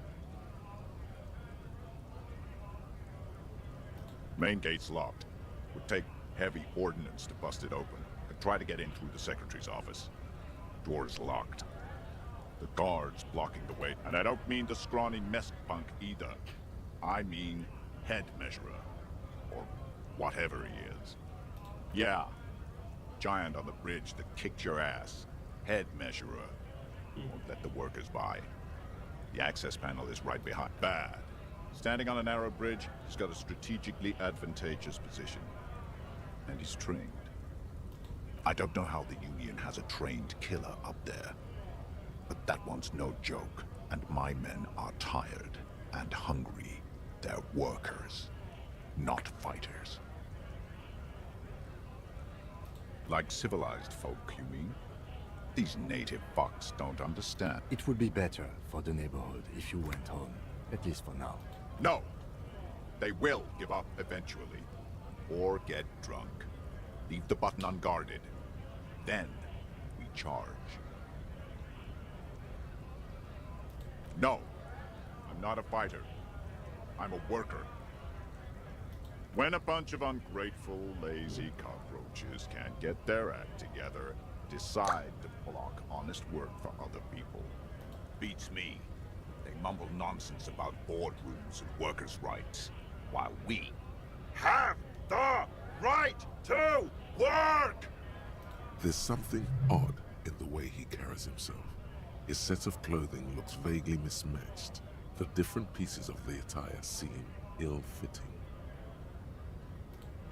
S10: Main gate's locked. Would take heavy ordnance to bust it open. Could try to get in through the secretary's office. Door's locked. The guard's blocking the way. And I don't mean the scrawny mess punk either. I mean head measurer. Or whatever he is. Yeah. Giant on the bridge that kicked your ass. Head measurer. Won't let the workers by. The access panel is right behind. Bad. Standing on a narrow bridge, he's got a strategically advantageous position. And he's trained. I don't know how the Union has a trained killer up there. But that one's no joke. And my men are tired and hungry. They're workers, not fighters. Like civilized folk, you mean? These native fucks don't understand.
S4: It would be better for the neighborhood if you went home, at least for now.
S10: No! They will give up eventually. Or get drunk. Leave the button unguarded. Then, we charge. No! I'm not a fighter. I'm a worker. When a bunch of ungrateful, lazy cockroaches can't get their act together, decide to block honest work for other people. Beats me. They mumble nonsense about boardrooms and workers' rights, while we have the right to work!
S3: There's something odd in the way he carries himself. His set of clothing looks vaguely mismatched. The different pieces of the attire seem ill-fitting.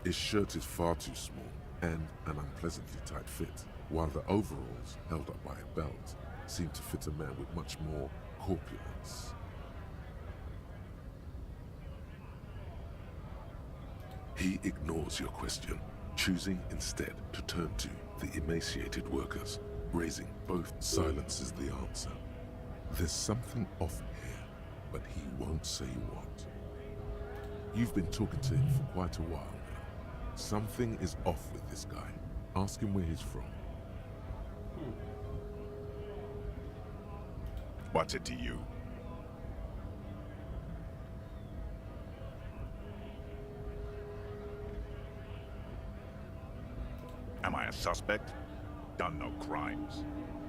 S3: His shirt is far too small and an unpleasantly tight fit, while the overalls, held up by a belt, seem to fit a man with much more corpulence. He ignores your question, choosing instead to turn to the emaciated workers, raising both silences the answer. There's something off here, but he won't say what. You've been talking to him for quite a while now. Something is off with this guy. Ask him where he's from.
S10: What's it to you? Am I a suspect? Done no crimes.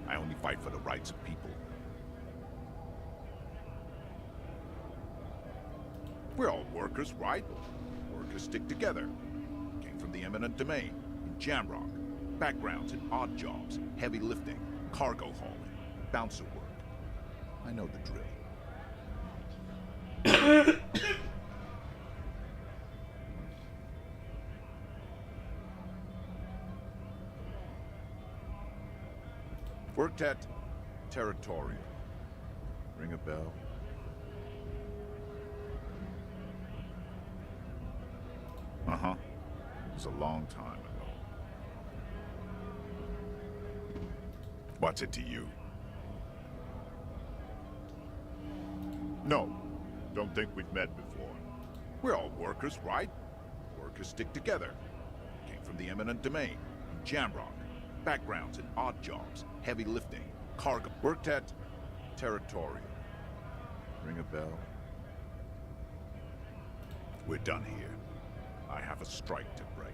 S10: I only fight for the rights of people. We're all workers, right? Workers stick together. Came from the eminent domain, in Jamrock. Backgrounds in odd jobs, heavy lifting, cargo hauling, bouncer work. I know the drill. Worked at Territorial. Ring a bell? Uh-huh. It was a long time ago. What's it to you? No. Don't think we've met before. We're all workers, right? Workers stick together. Came from the eminent domain, in Jamrock. Backgrounds in odd jobs, heavy lifting, cargo. Worked at Territorial. Ring a bell? We're done here. I have a strike to break.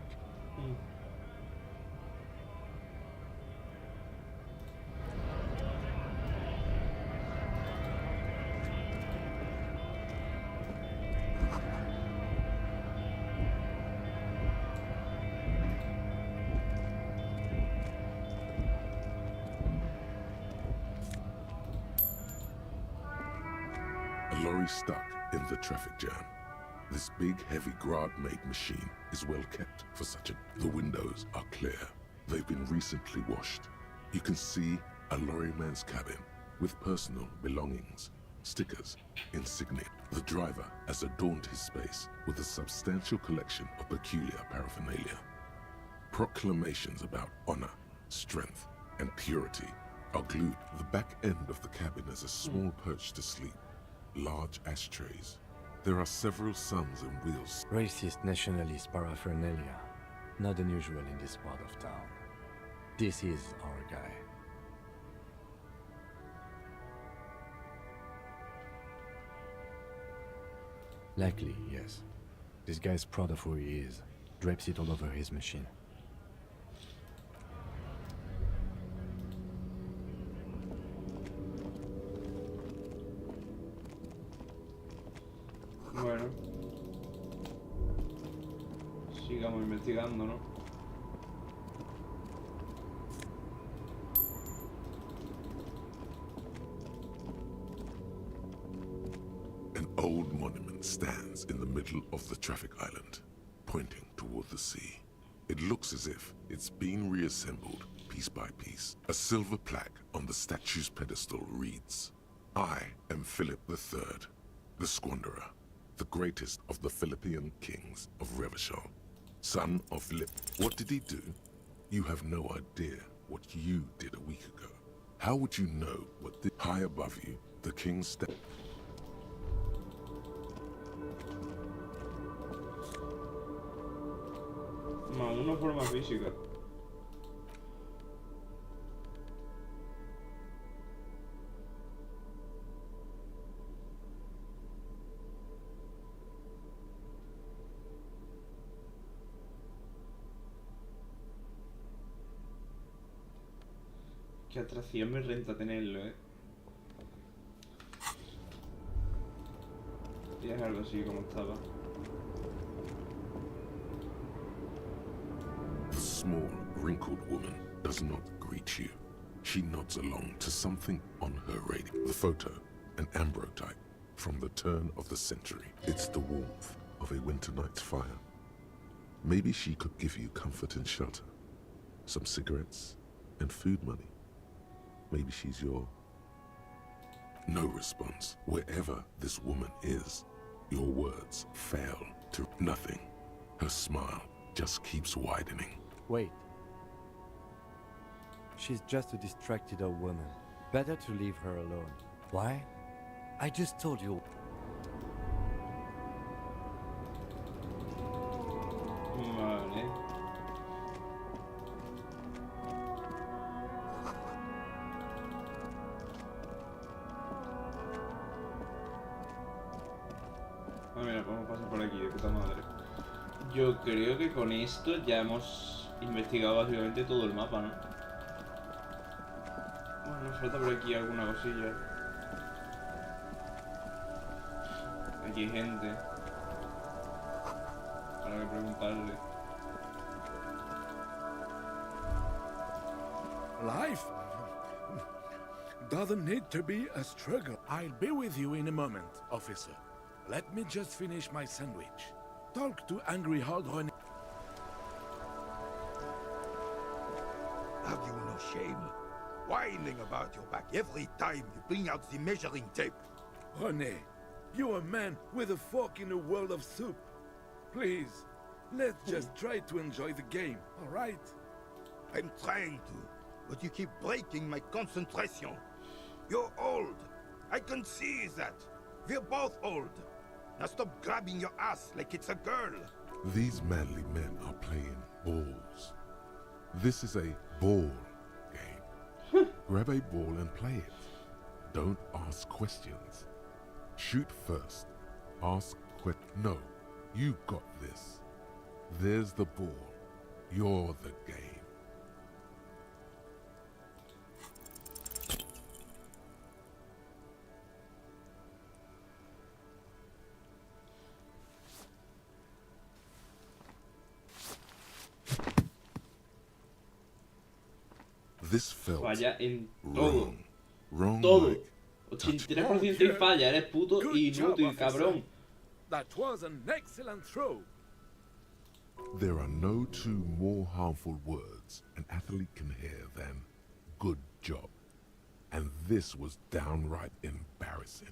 S3: A lorry stuck in the traffic jam. This big, heavy Grad-made machine is well kept for such a... The windows are clear. They've been recently washed. You can see a lorryman's cabin with personal belongings, stickers, insignia. The driver has adorned his space with a substantial collection of peculiar paraphernalia. Proclamations about honor, strength, and purity are glued. The back end of the cabin is a small perch to sleep. Large ashtrays. There are several suns and wheels.
S4: Racist nationalist paraphernalia. Not unusual in this part of town. This is our guy. Likely, yes. This guy's proud of who he is. Drapes it all over his machine.
S1: Bueno. Sigamos investigando, ¿no?
S3: An old monument stands in the middle of the traffic island, pointing toward the sea. It looks as if it's been reassembled piece by piece. A silver plaque on the statue's pedestal reads, "I am Philip III, the Squanderer, the greatest of the Philippian kings of Revachol, son of Lip." What did he do? You have no idea what you did a week ago. How would you know what high above you, the king's step?
S1: Más una forma física. Qué atracción me renta tenerlo, Y es algo así como estaba.
S3: The small, wrinkled woman does not greet you. She nods along to something on her radio. The photo, an ambrotype from the turn of the century. It's the warmth of a winter night's fire. Maybe she could give you comfort and shelter, some cigarettes and food money. Maybe she's your... No response. Wherever this woman is, your words fail to nothing. Her smile just keeps widening.
S4: Wait. She's just a distracted old woman. Better to leave her alone. Why? I just told you.
S1: Vale. Yo creo que con esto ya hemos investigado básicamente todo el mapa, ¿no? Bueno, nos falta por aquí alguna cosilla. Aquí hay gente. Para que preguntarle.
S9: Life doesn't need to be a struggle. I'll be with you in a moment, officer. Let me just finish my sandwich. Talk to Angry Hog René.
S11: Have you no shame? Whining about your back every time you bring out the measuring tape.
S9: René, you're a man with a fork in a world of soup. Please, let's just try to enjoy the game, all right?
S11: I'm trying to, but you keep breaking my concentration. You're old. I can see that. We're both old. Now stop grabbing your ass like it's a girl.
S3: These manly men are playing balls. This is a ball game. Grab a ball and play it. Don't ask questions. Shoot first. Ask no, you got this. There's the ball. You're the game. This felt
S1: Falla en todo.
S3: wrong. Wrong
S1: Todo.
S3: like
S1: 83% y falla, eres puto
S9: Good
S1: inútil,
S9: job, officer.
S1: cabrón.
S9: That was an excellent throw.
S3: there are no two more harmful words an athlete can hear than good job. And this was downright embarrassing.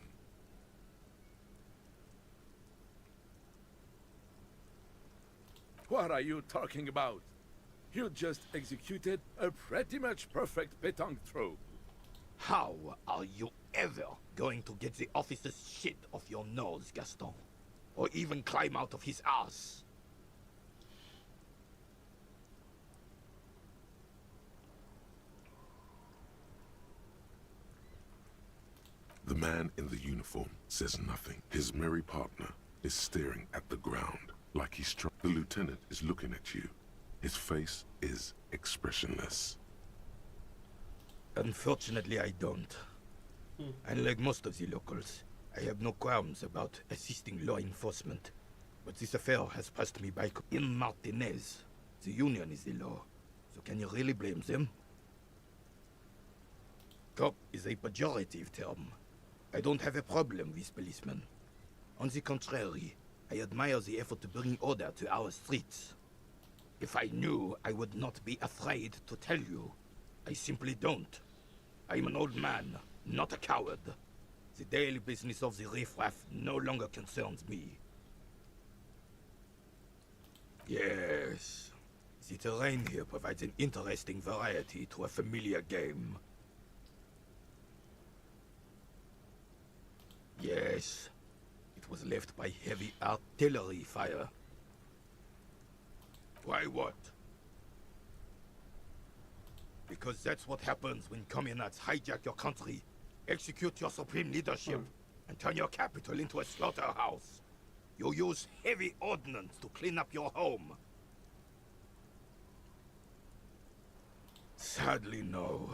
S9: What are you talking about? You just executed a pretty much perfect pétanque throw.
S11: How are you ever going to get the officer's shit off your nose, Gaston? Or even climb out of his ass?
S3: The man in the uniform says nothing. His merry partner is staring at the ground like he's struck. The lieutenant is looking at you. His face is expressionless.
S11: Unfortunately, I don't. Unlike most of the locals, I have no qualms about assisting law enforcement. But this affair has passed me by. In Martinez, the union is the law. So can you really blame them? Cop is a pejorative term. I don't have a problem with policemen. On the contrary, I admire the effort to bring order to our streets. If I knew, I would not be afraid to tell you. I simply don't. I'm an old man, not a coward. The daily business of the riffraff no longer concerns me. Yes, the terrain here provides an interesting variety to a familiar game. Yes, it was left by heavy artillery fire. Why what? Because that's what happens when communards hijack your country, execute your supreme leadership, and turn your capital into a slaughterhouse. You use heavy ordnance to clean up your home. Sadly, no.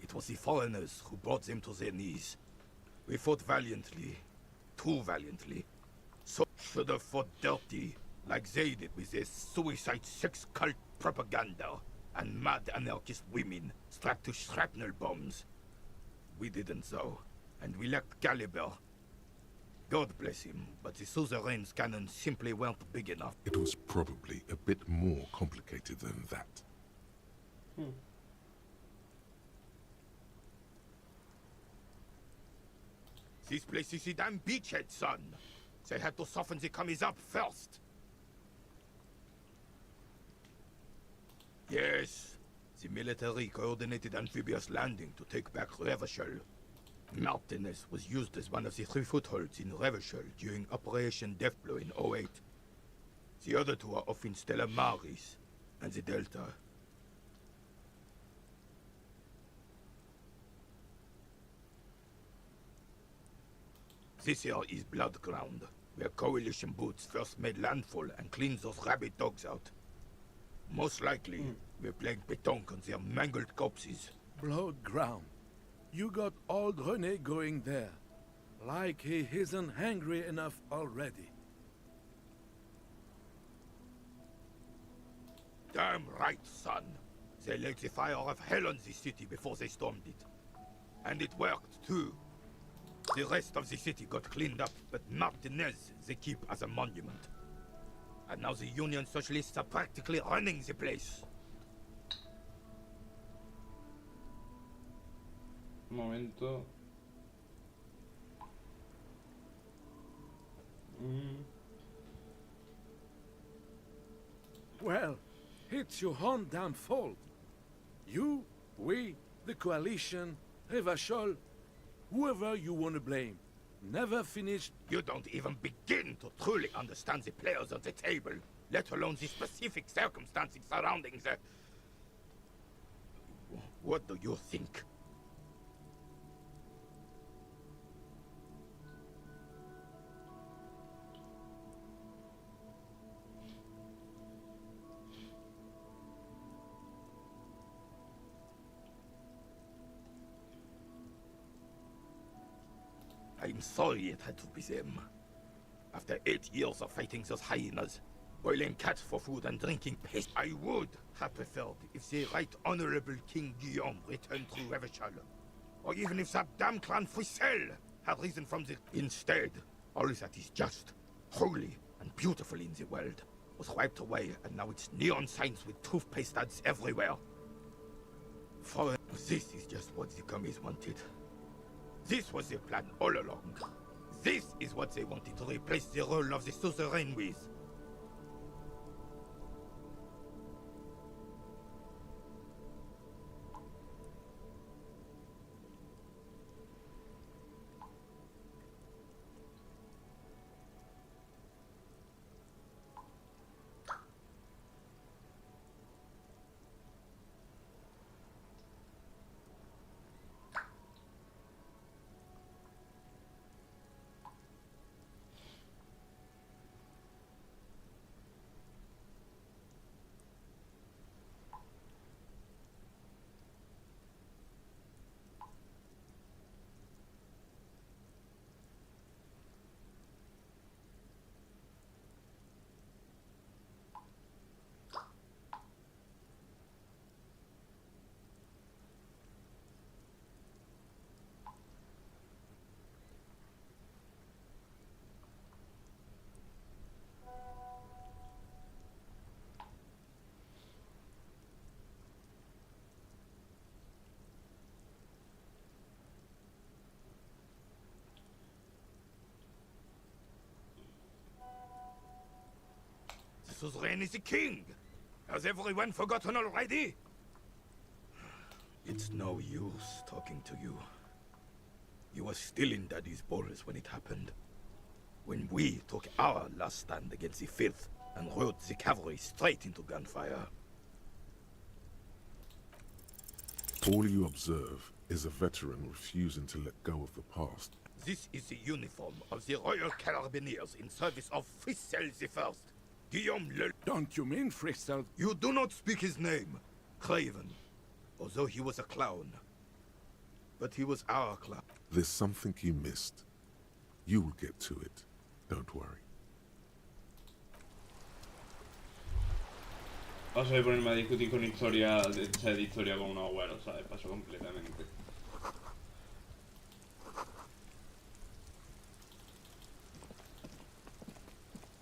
S11: It was the foreigners who brought them to their knees. We fought valiantly, too valiantly. So should have fought dirty, like they did with their suicide sex cult propaganda and mad anarchist women strapped to shrapnel bombs. We didn't though, and we lacked caliber. God bless him, but the suzerain's cannons simply weren't big enough.
S3: It was probably a bit more complicated than that.
S11: This place is a damn beachhead, son. They had to soften the commies up first. Yes, the military coordinated amphibious landing to take back Revachol. Martinez was used as one of the 3 footholds in Revachol during Operation Deathblow in '08. The other 2 are off in Stella Maris and the Delta. This here is blood ground. where coalition boots first made landfall and cleaned those rabid dogs out. Most likely, we're playing pétanque on their mangled corpses.
S5: Blood ground. You got old René going there. Like he isn't hungry enough already.
S11: Damn right, son. They lit the fire of hell on the city before they stormed it. And it worked, too. The rest of the city got cleaned up, but Martinez they keep as a monument. And now the Union Socialists are practically running the place.
S1: Un momento.
S5: Well, it's your own damn fault. You, we, the coalition, Revachol, whoever you want to blame, never finished.
S11: You don't even begin to truly understand the players on the table, let alone the specific circumstances surrounding the... What do you think? I'm sorry it had to be them. After 8 years of fighting those hyenas, boiling cats for food and drinking piss, I would have preferred if the Right Honorable King Guillaume returned through Revachol. Or even if that damn clan Frisel had risen from the... Instead, all that is just, holy, and beautiful in the world was wiped away, and now it's neon signs with toothpaste ads everywhere. For this is just what the commies wanted. This was their plan all along. This is what they wanted to replace the role of the suzerain with. The suzerain is the king! Has everyone forgotten already? It's no use talking to you. You were still in Daddy's balls when it happened. When we took our last stand against the filth and rode the cavalry straight into gunfire.
S3: All you observe is a veteran refusing to let go of the past.
S11: This is the uniform of the Royal Carabineers in service of Frisel the First. Guillaume Le...
S5: Don't you mean Frisel?
S11: You do not speak his name, Craven, although he was a clown. But he was our clown.
S3: There's something you missed. You will get to it. Don't worry.
S1: Paso de ponerme a discutir con historia, de historia con un abuelo, ¿sabes? Paso completamente.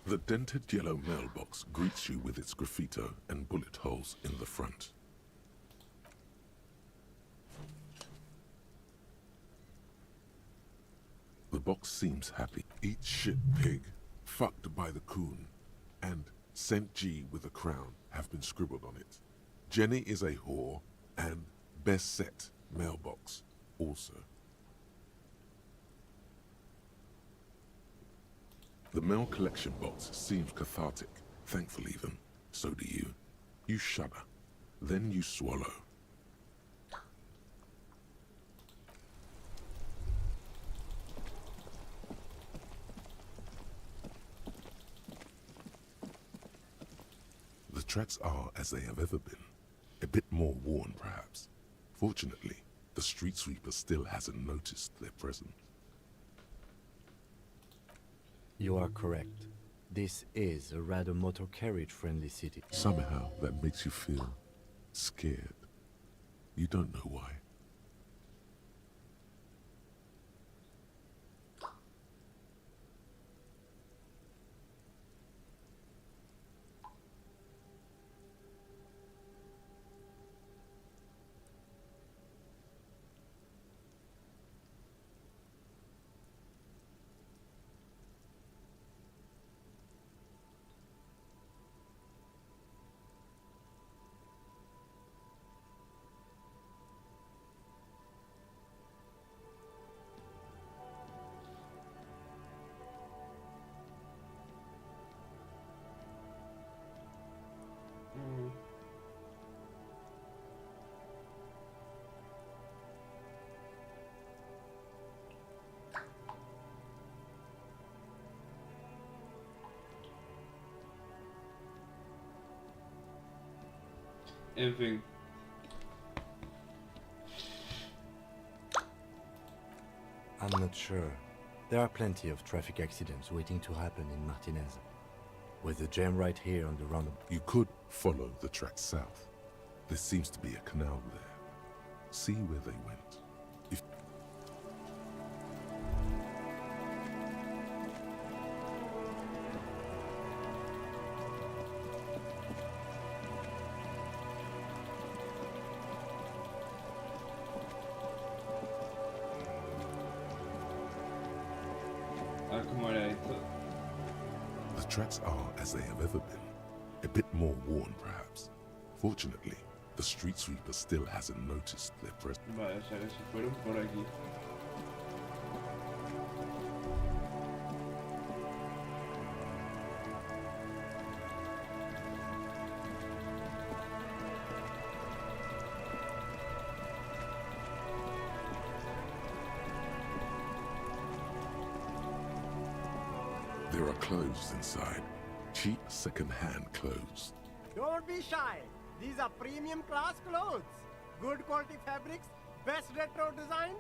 S3: The dented yellow mailbox greets you with its graffito and bullet holes in the front. The box seems happy. Eat shit, pig, fucked by the coon, and St. G with a crown have been scribbled on it. Jenny is a whore, and best set mailbox also. The mail collection box seems cathartic, thankful even. So do you. You shudder. Then you swallow. tracks are as they have ever been. A bit more worn, perhaps. Fortunately, the street sweeper still hasn't noticed their presence.
S4: You are correct. This is a rather motor carriage-friendly city.
S3: Somehow that makes you feel scared. You don't know why.
S1: En fin.
S4: I'm not sure. There are plenty of traffic accidents waiting to happen in Martinez. With the jam right here on the roundabout.
S3: You could follow the track south. There seems to be a canal there. See where they went. If
S1: ¿Cómo era esto?
S3: the tracks are as they have ever been. A bit more worn, perhaps. Fortunately, the street sweeper still hasn't noticed their presence.
S1: Vale, o sea que se fueron por aquí.
S3: There are clothes inside. Cheap second-hand clothes.
S12: Don't be shy. These are premium class clothes. Good quality fabrics, best retro design.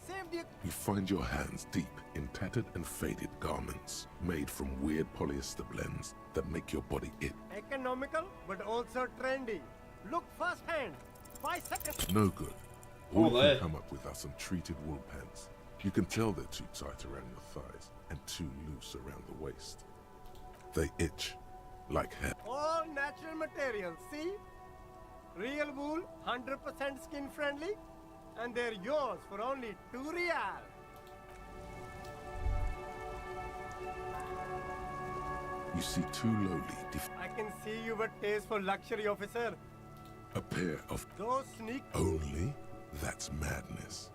S12: Save the...
S3: You find your hands deep in tattered and faded garments made from weird polyester blends that make your body itch.
S12: Economical, but also trendy. Look firsthand. 5 seconds.
S3: No good. All you
S1: Olé.
S3: can come up with are some treated wool pants. You can tell they're too tight around your thighs and too loose around the waist. They itch like hair.
S12: All natural materials, see? Real wool, 100% skin friendly, and they're yours for only 2 real.
S3: You see two lowly,
S12: I can see you've a taste for luxury, officer.
S3: a pair of
S12: Those sneak...
S3: only? That's madness.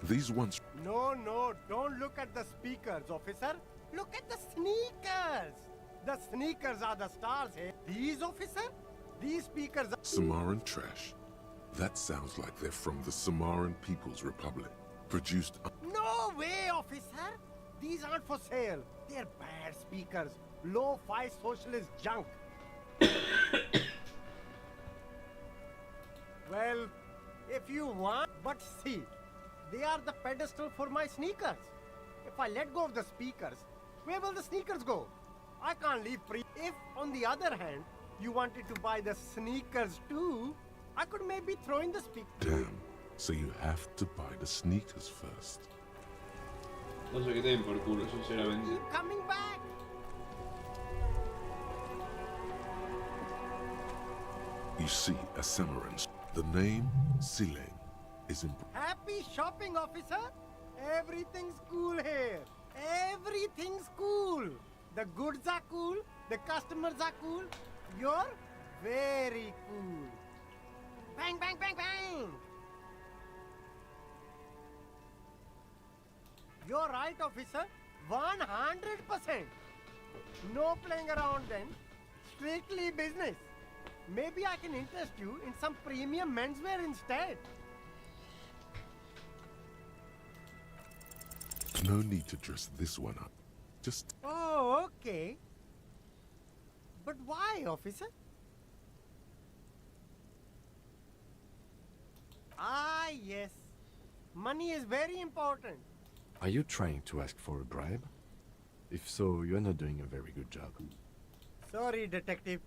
S3: These ones...
S12: No, don't look at the speakers, officer. Look at the sneakers. The sneakers are the stars here. These, officer? These speakers are...
S3: Samaran trash. That sounds like they're from the Samaran People's Republic. Produced...
S12: No way, officer. These aren't for sale. They're bad speakers. Low-fi socialist junk. Well, if you want... But see, they are the pedestal for my sneakers. If I let go of the speakers, where will the sneakers go? I can't leave free. If, on the other hand, you wanted to buy the sneakers too, I could maybe throw in the speaker.
S3: Damn. So you have to buy the sneakers first.
S1: No sé qué te den por culo, sinceramente.
S12: Keep coming back.
S3: You see a Samaran. The name Sileng is in...
S12: Happy shopping, officer. Everything's cool here. Everything's cool. The goods are cool. The customers are cool. You're very cool. Bang, bang, bang, bang. You're right, officer. 100%. No playing around then. Strictly business. Maybe I can interest you in some premium menswear instead.
S3: No need to dress this one up. Just
S12: Oh, okay. But why, officer? Ah, yes. Money is very important.
S4: Are you trying to ask for a bribe? If so, you're not doing a very good job.
S12: Sorry, detective.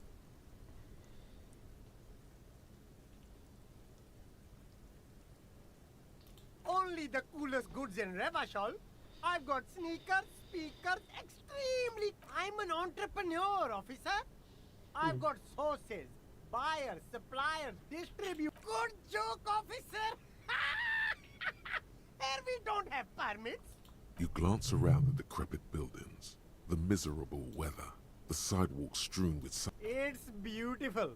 S12: Only the coolest goods in Revachol. I've got sneakers, speakers, extremely. I'm an entrepreneur, officer. I've got sources, buyers, suppliers, distribute. Good joke, officer. Here we don't have permits.
S3: you glance around the decrepit buildings, the miserable weather, the sidewalks strewn with
S12: It's beautiful.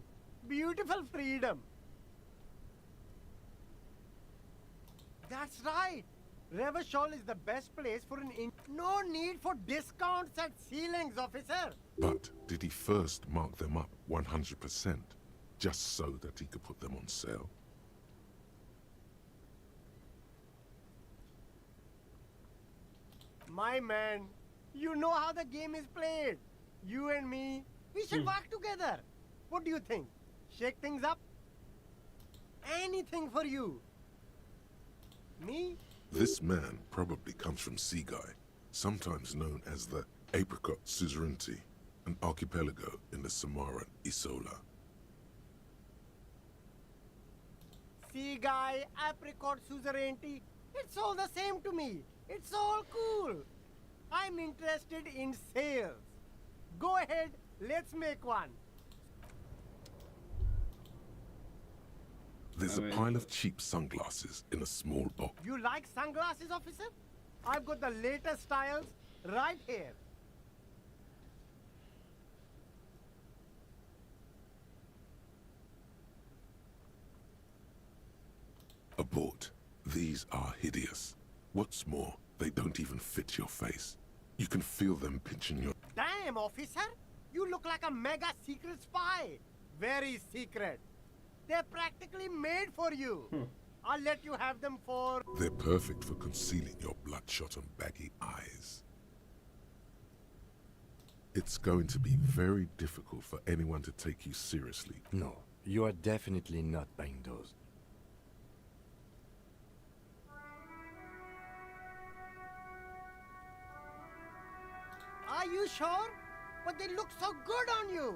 S12: Beautiful freedom. That's right. Revachol is the best place for an no need for discounts at ceilings, officer.
S3: But did he first mark them up 100%, just so that he could put them on sale?
S12: My man, you know how the game is played. You and me, we should work together. What do you think? Shake things up? Anything for you. Me?
S3: This man probably comes from Seaguy, sometimes known as the Apricot Suzerainty, an archipelago in the Samaran Isola.
S12: See, guy, apricot suzerainty, it's all the same to me. It's all cool. I'm interested in sales. Go ahead, let's make one.
S3: There's a pile of cheap sunglasses in a small box.
S12: You like sunglasses, officer? I've got the latest styles right here.
S3: Abort. These are hideous. What's more, they don't even fit your face. You can feel them pinching your...
S12: Damn, officer! You look like a mega secret spy. Very secret. They're practically made for you. I'll let you have them for...
S3: They're perfect for concealing your bloodshot and baggy eyes. It's going to be very difficult for anyone to take you seriously.
S4: No, you are definitely not buying those.
S12: Are you sure? But they look so good on you.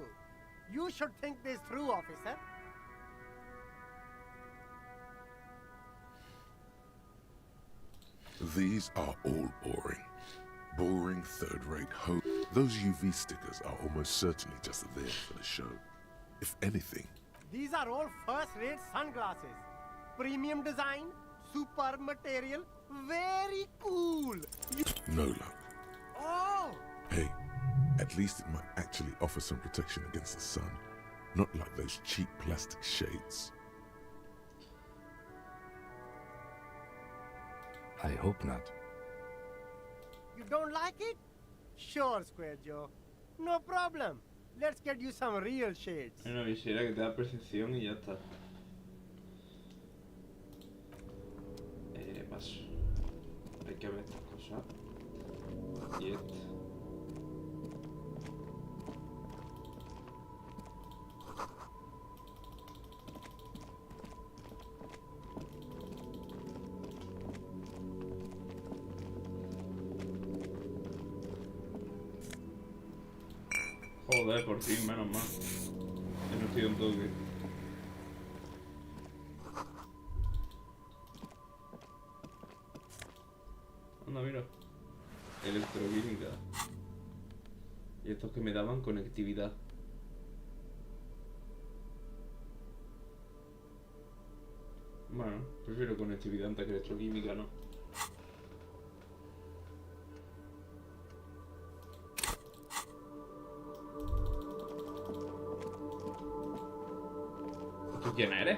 S12: You should think this through, officer.
S3: These are all boring. Boring third-rate hope. Those UV stickers are almost certainly just there for the show. If anything...
S12: These are all first-rate sunglasses. Premium design, superb material, very cool.
S3: No luck.
S12: Oh!
S3: Hey, at least it might actually offer some protection against the sun. Not like those cheap plastic shades.
S4: I hope not.
S12: You don't like it? Sure, Square Joe. No problem. Let's get you some real shades.
S1: Hay una visera que te da percepción y ya está. Paso. Hay que ver estas cosas. Y Joder, por fin, menos mal. Que no estoy un toque. Anda, mira. Electroquímica. Y estos que me daban conectividad. Bueno, prefiero conectividad antes que electroquímica, ¿no? ¿Tú quién eres?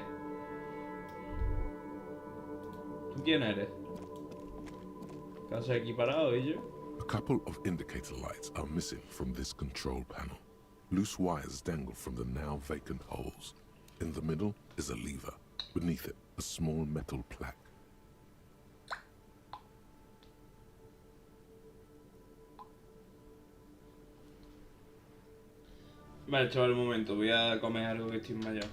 S1: ¿Tú quién eres? ¿Casa equiparado y yo?
S3: A couple of indicator lights are missing from this control panel. Loose wires dangle from the now vacant holes. In the middle is a lever. Beneath it, a small metal plaque.
S1: Vale, chaval, un momento. Voy a comer algo que estoy mayor.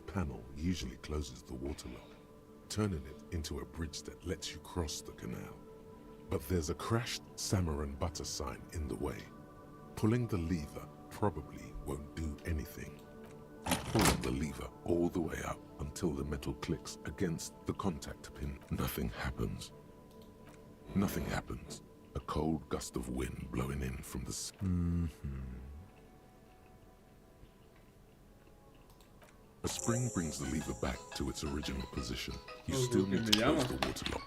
S3: This panel usually closes the waterlock, turning it into a bridge that lets you cross the canal. But there's a crashed salmon and butter sign in the way. Pulling the lever probably won't do anything. You pull the lever all the way up until the metal clicks against the contact pin. Nothing happens. Nothing happens. A cold gust of wind blowing in from the A spring brings the lever back to its original position. You still need to close the waterlock.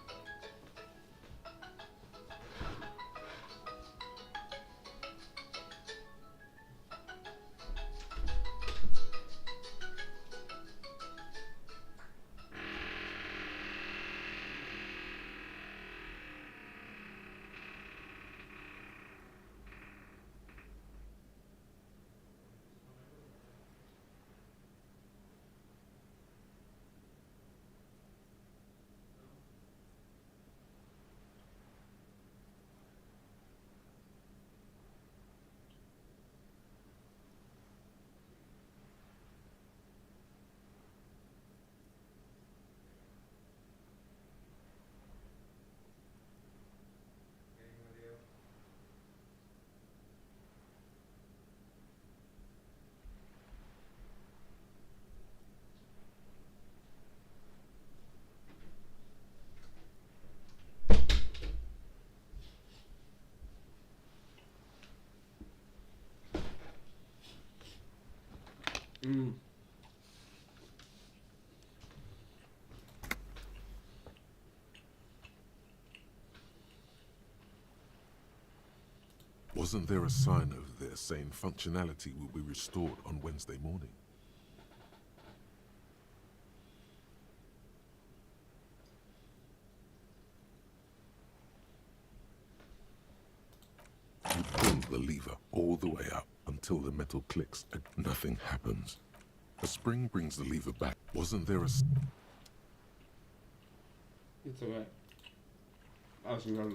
S3: Wasn't there a sign over there saying functionality will be restored on Wednesday morning? You pull the lever all the way up until the metal clicks and nothing happens. A spring brings the lever back. Wasn't there a...
S1: It's okay. I'll see how.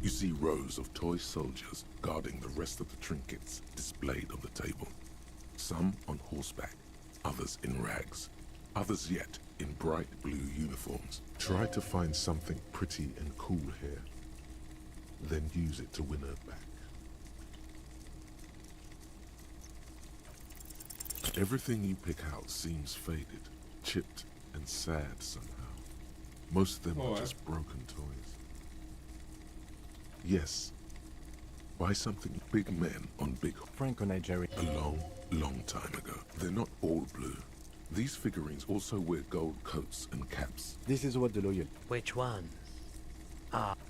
S3: You see rows of toy soldiers guarding the rest of the trinkets displayed on the table. Some on horseback, others in rags, others yet in bright blue uniforms. Try to find something pretty and cool here, then use it to win her back. Everything you pick out seems faded, chipped, and sad somehow. Most of them are just broken toys. Yes, buy something big men on big
S4: Franco-Nigerian.
S3: A long, long time ago. They're not all blue. These figurines also wear gold coats and caps.
S4: This is what the lawyer...
S13: Which ones?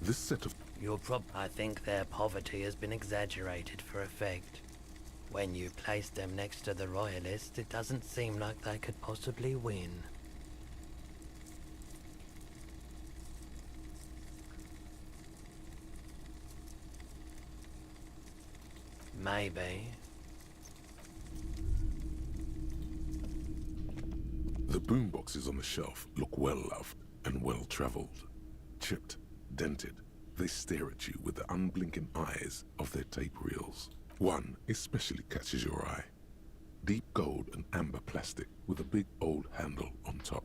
S3: This set of...
S13: I think their poverty has been exaggerated for effect. When you place them next to the royalists, it doesn't seem like they could possibly win. Maybe.
S3: The boomboxes on the shelf look well-loved and well-traveled. Chipped, dented, they stare at you with the unblinking eyes of their tape reels. One especially catches your eye. Deep gold and amber plastic with a big old handle on top.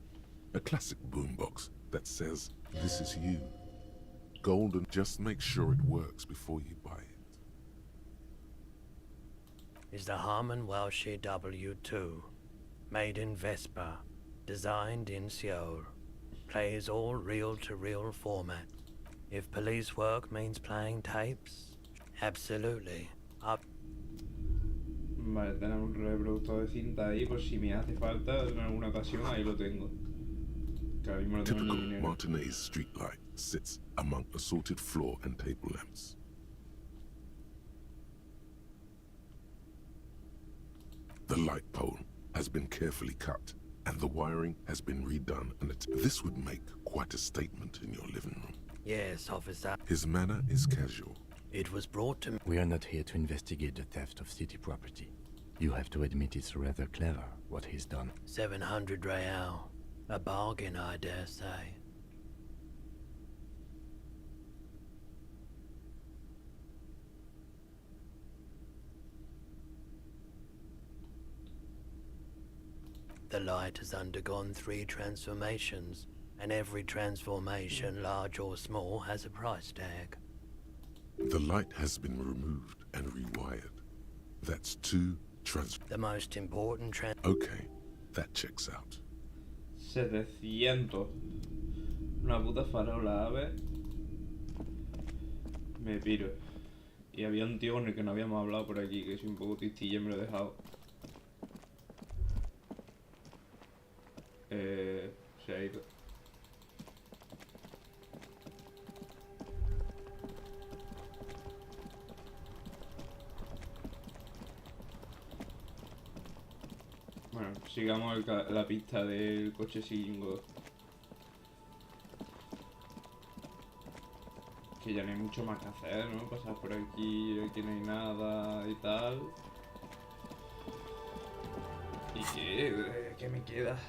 S3: A classic boombox that says, "This is you." Gold, and just make sure it works before you buy it.
S13: Is the Harman Welshie W2. Made in Vespa. Designed in Seoul. Plays all reel-to-reel format. If police work means playing tapes, absolutely.
S1: Vale, tenemos un reproductor de cinta ahí por si me hace falta en alguna ocasión, ahí lo tengo. Que ahora mismo no tengo ni
S3: Typical
S1: dinero.
S3: Martinez streetlight sits among assorted floor and table lamps. The light pole has been carefully cut And the wiring has been redone, and this would make quite a statement in your living room.
S13: Yes, officer.
S3: His manner is casual.
S13: It was brought to me.
S4: We are not here to investigate the theft of city property. You have to admit it's rather clever what he's done.
S13: 700 real. A bargain, I dare say. The light has undergone 3 transformations, and every transformation, large or small, has a price tag.
S3: The light has been removed and rewired. That's 2
S13: The most important
S3: Okay, that checks out.
S1: 700. Una puta farola, ¿ves? Me piro. Y había un tío con el que no habíamos hablado por aquí, que soy un poco tistilla y me lo he dejado. Se ha ido. Bueno, sigamos la pista del coche singo. Que ya no hay mucho más que hacer, ¿no? Pasar por aquí no hay nada y tal. ¿Y qué? ¿Qué me queda?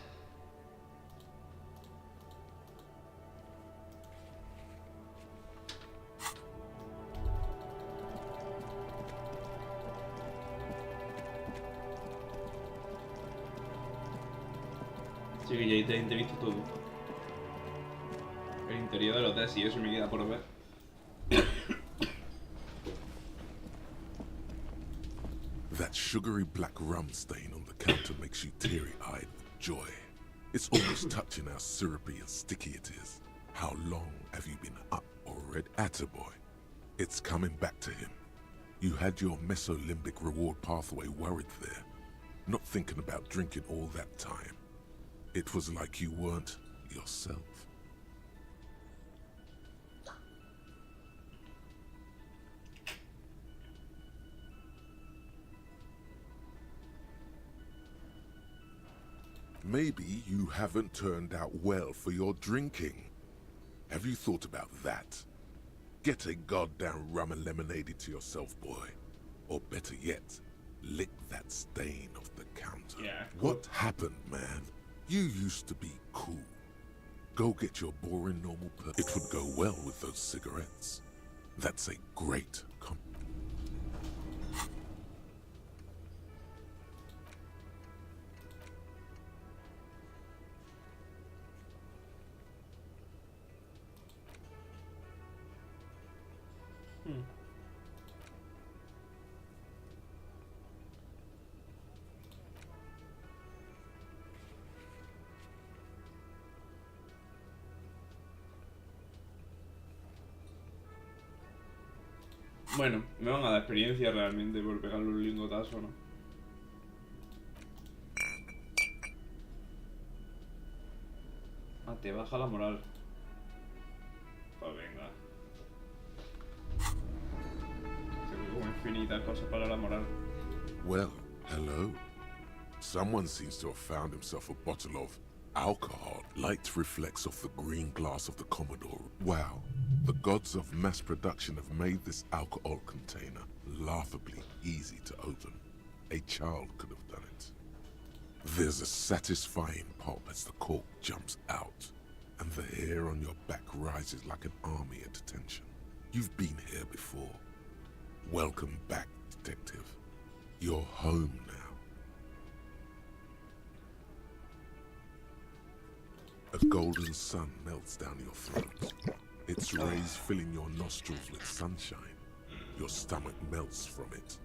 S1: Sí, que ya te he visto todo. El interior del hotel, sí, eso me queda por ver.
S3: That sugary black rum stain on the counter makes you teary-eyed with joy. It's almost touching how syrupy and sticky it is. How long have you been up already? Attaboy. It's coming back to him. You had your mesolimbic reward pathway worried there, not thinking about drinking all that time. It was like you weren't yourself. Maybe you haven't turned out well for your drinking. Have you thought about that? Get a goddamn rum and lemonade to yourself, boy. Or better yet, lick that stain off the counter.
S1: Yeah.
S3: What happened, man? You used to be cool. Go get your boring normal It would go well with those cigarettes. That's a great
S1: Bueno, me van a dar experiencia realmente por pegarle un lingotazo, ¿no? Ah, te baja la moral. Pues venga. Tengo como infinitas cosas para la moral.
S3: Well, hello. Someone seems to have found himself a bottle of alcohol. Light reflects off the green glass of the Commodore. Wow. The gods of mass production have made this alcohol container laughably easy to open. A child could have done it. There's a satisfying pop as the cork jumps out, and the hair on your back rises like an army at attention. You've been here before. Welcome back, detective. You're home now. A golden sun melts down your throat. Its rays filling your nostrils with sunshine. Your stomach melts from it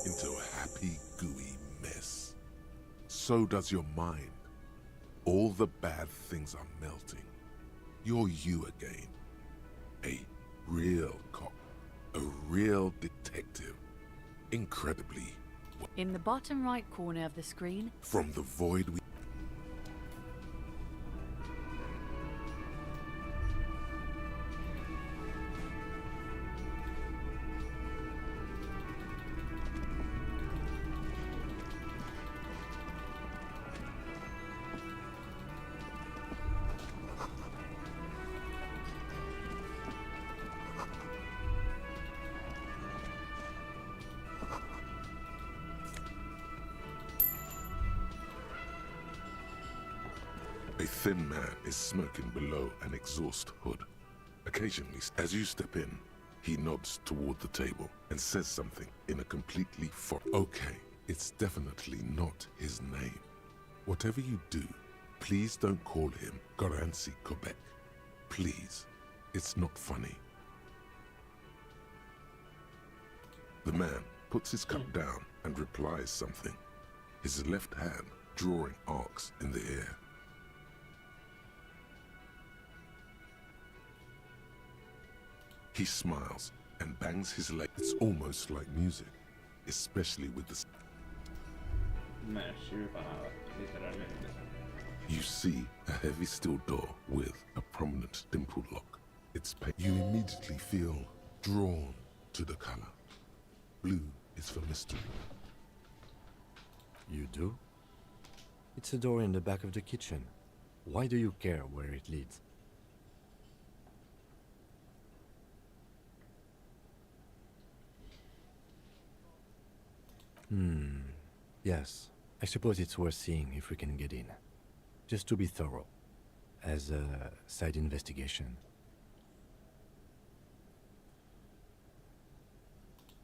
S3: into a happy, gooey mess. So does your mind. All the bad things are melting. You're you again. A real cop. A real detective. Incredibly.
S7: In the bottom right corner of the screen,
S3: From the void we... A thin man is smoking below an exhaust hood. Occasionally, as you step in, he nods toward the table and says something in a completely Okay, it's definitely not his name. Whatever you do, please don't call him Garancy Quebec. Please, it's not funny. The man puts his cup down and replies something, his left hand drawing arcs in the air. He smiles and bangs his leg. It's almost like music, especially with the...
S1: No sirve para nada, literalmente.
S3: You see a heavy steel door with a prominent dimple lock. You immediately feel drawn to the color. Blue is for mystery.
S4: You do? It's a door in the back of the kitchen. Why do you care where it leads? Yes. I suppose it's worth seeing if we can get in. Just to be thorough. As a side investigation.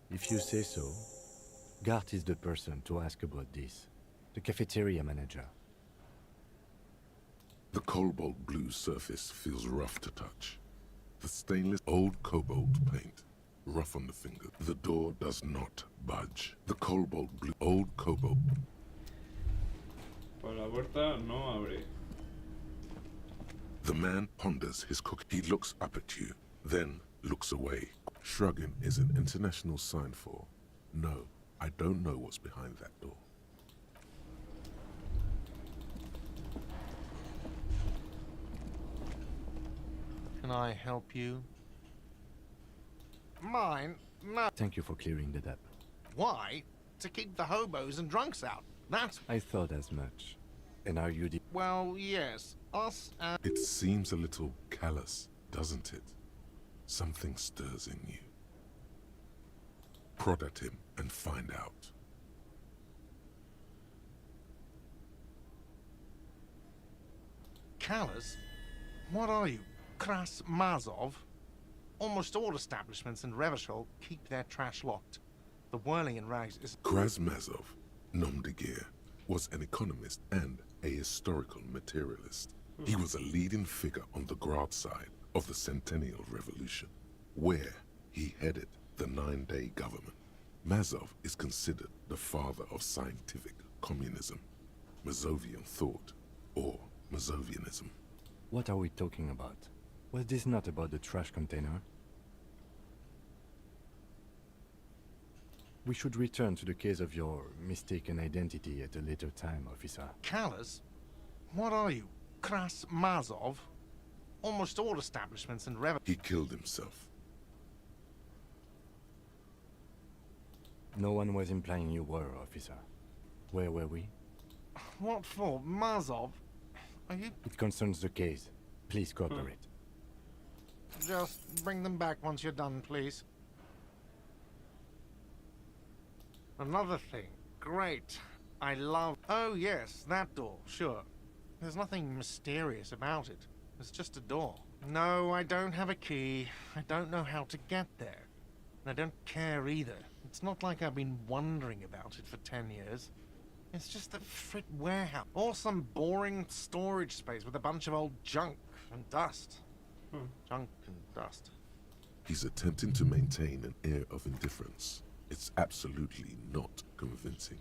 S4: If you say so, Gart is the person to ask about this. The cafeteria manager.
S3: The cobalt blue surface feels rough to touch. The stainless old cobalt paint, rough on the finger. The door does not budge. The cobalt blue, old cobalt.
S1: Pues la puerta no abre.
S3: The man ponders his cook. He looks up at you, then looks away. Shrugging is an international sign for, no, I don't know what's behind that door.
S14: Can I help you? Mine? No.
S4: Thank you for clearing that up.
S14: Why? To keep the hobos and drunks out. That's...
S4: I thought as much. And are you the...
S14: Well, yes. Us and...
S3: It seems a little callous, doesn't it? Something stirs in you. Prod at him and find out.
S14: Callous? What are you? Kras Mazov? Almost all establishments in Revachol keep their trash locked. The whirling in rags is...
S3: Krasmazov, nom de guerre, was an economist and a historical materialist. He was a leading figure on the Grad side of the Centennial Revolution, where he headed the 9-day government. Mazov is considered the father of scientific communism, Mazovian thought, or Mazovianism.
S4: What are we talking about? Was this not about the trash container? We should return to the case of your mistaken identity at a later time, officer.
S14: Callous? What are you? Kras Mazov? Almost all establishments in Revachol...
S3: He killed himself.
S4: No one was implying you were, officer. Where were we?
S14: What for? Mazov? Are you...
S4: It concerns the case. Please cooperate.
S14: Just bring them back once you're done, please. Another thing. Great. I love... Oh, yes, that door. Sure. There's nothing mysterious about it. It's just a door. No, I don't have a key. I don't know how to get there. And I don't care either. It's not like I've been wondering about it for 10 years. It's just a frit warehouse. Or some boring storage space with a bunch of old junk and dust. Junk and dust.
S3: He's attempting to maintain an air of indifference. It's absolutely not convincing.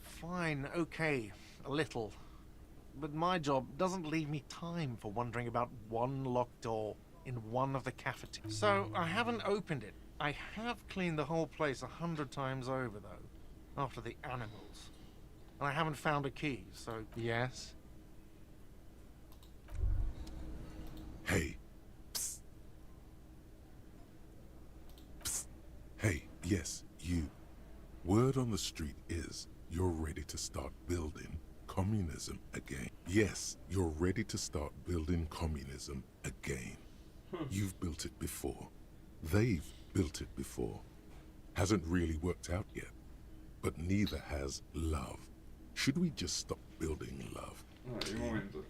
S14: Fine, okay, a little. But my job doesn't leave me time for wondering about one locked door in one of the cafeterias. So I haven't opened it. I have cleaned the whole place 100 times over, though, after the animals. And I haven't found a key, so yes?
S3: Hey. Psst. Psst. Hey, yes, you. Word on the street is you're ready to start building communism again. Yes, you're ready to start building communism again. You've built it before. They've built it before. Hasn't really worked out yet. But neither has love. Should we just stop building love.
S1: Hay un momento.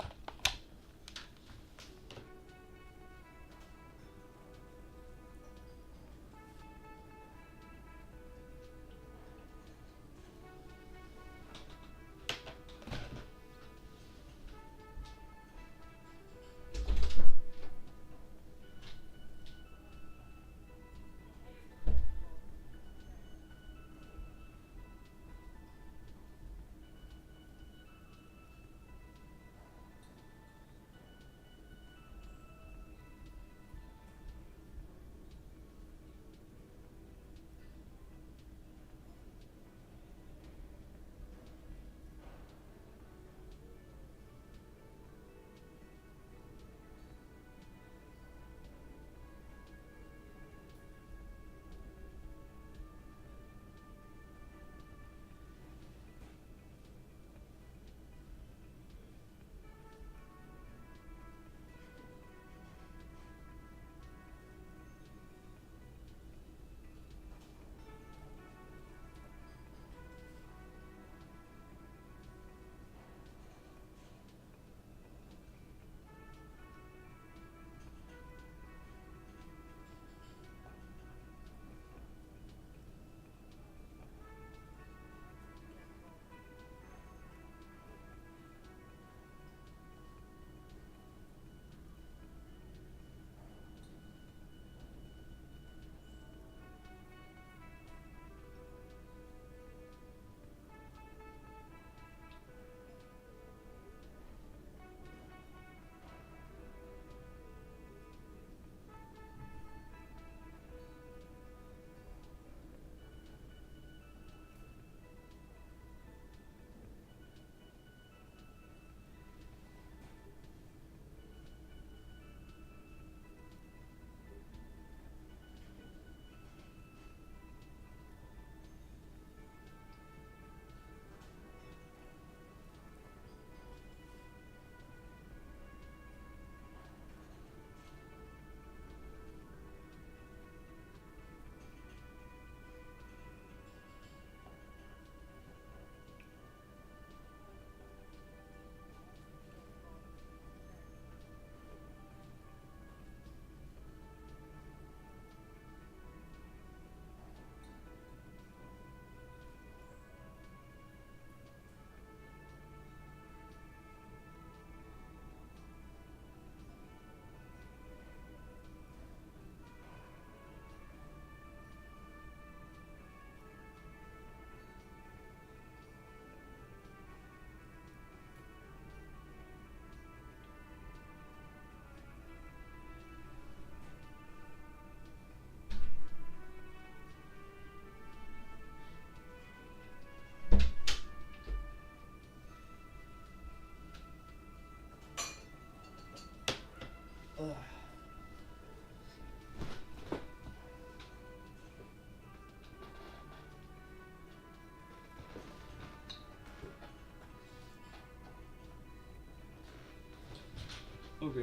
S1: Ok.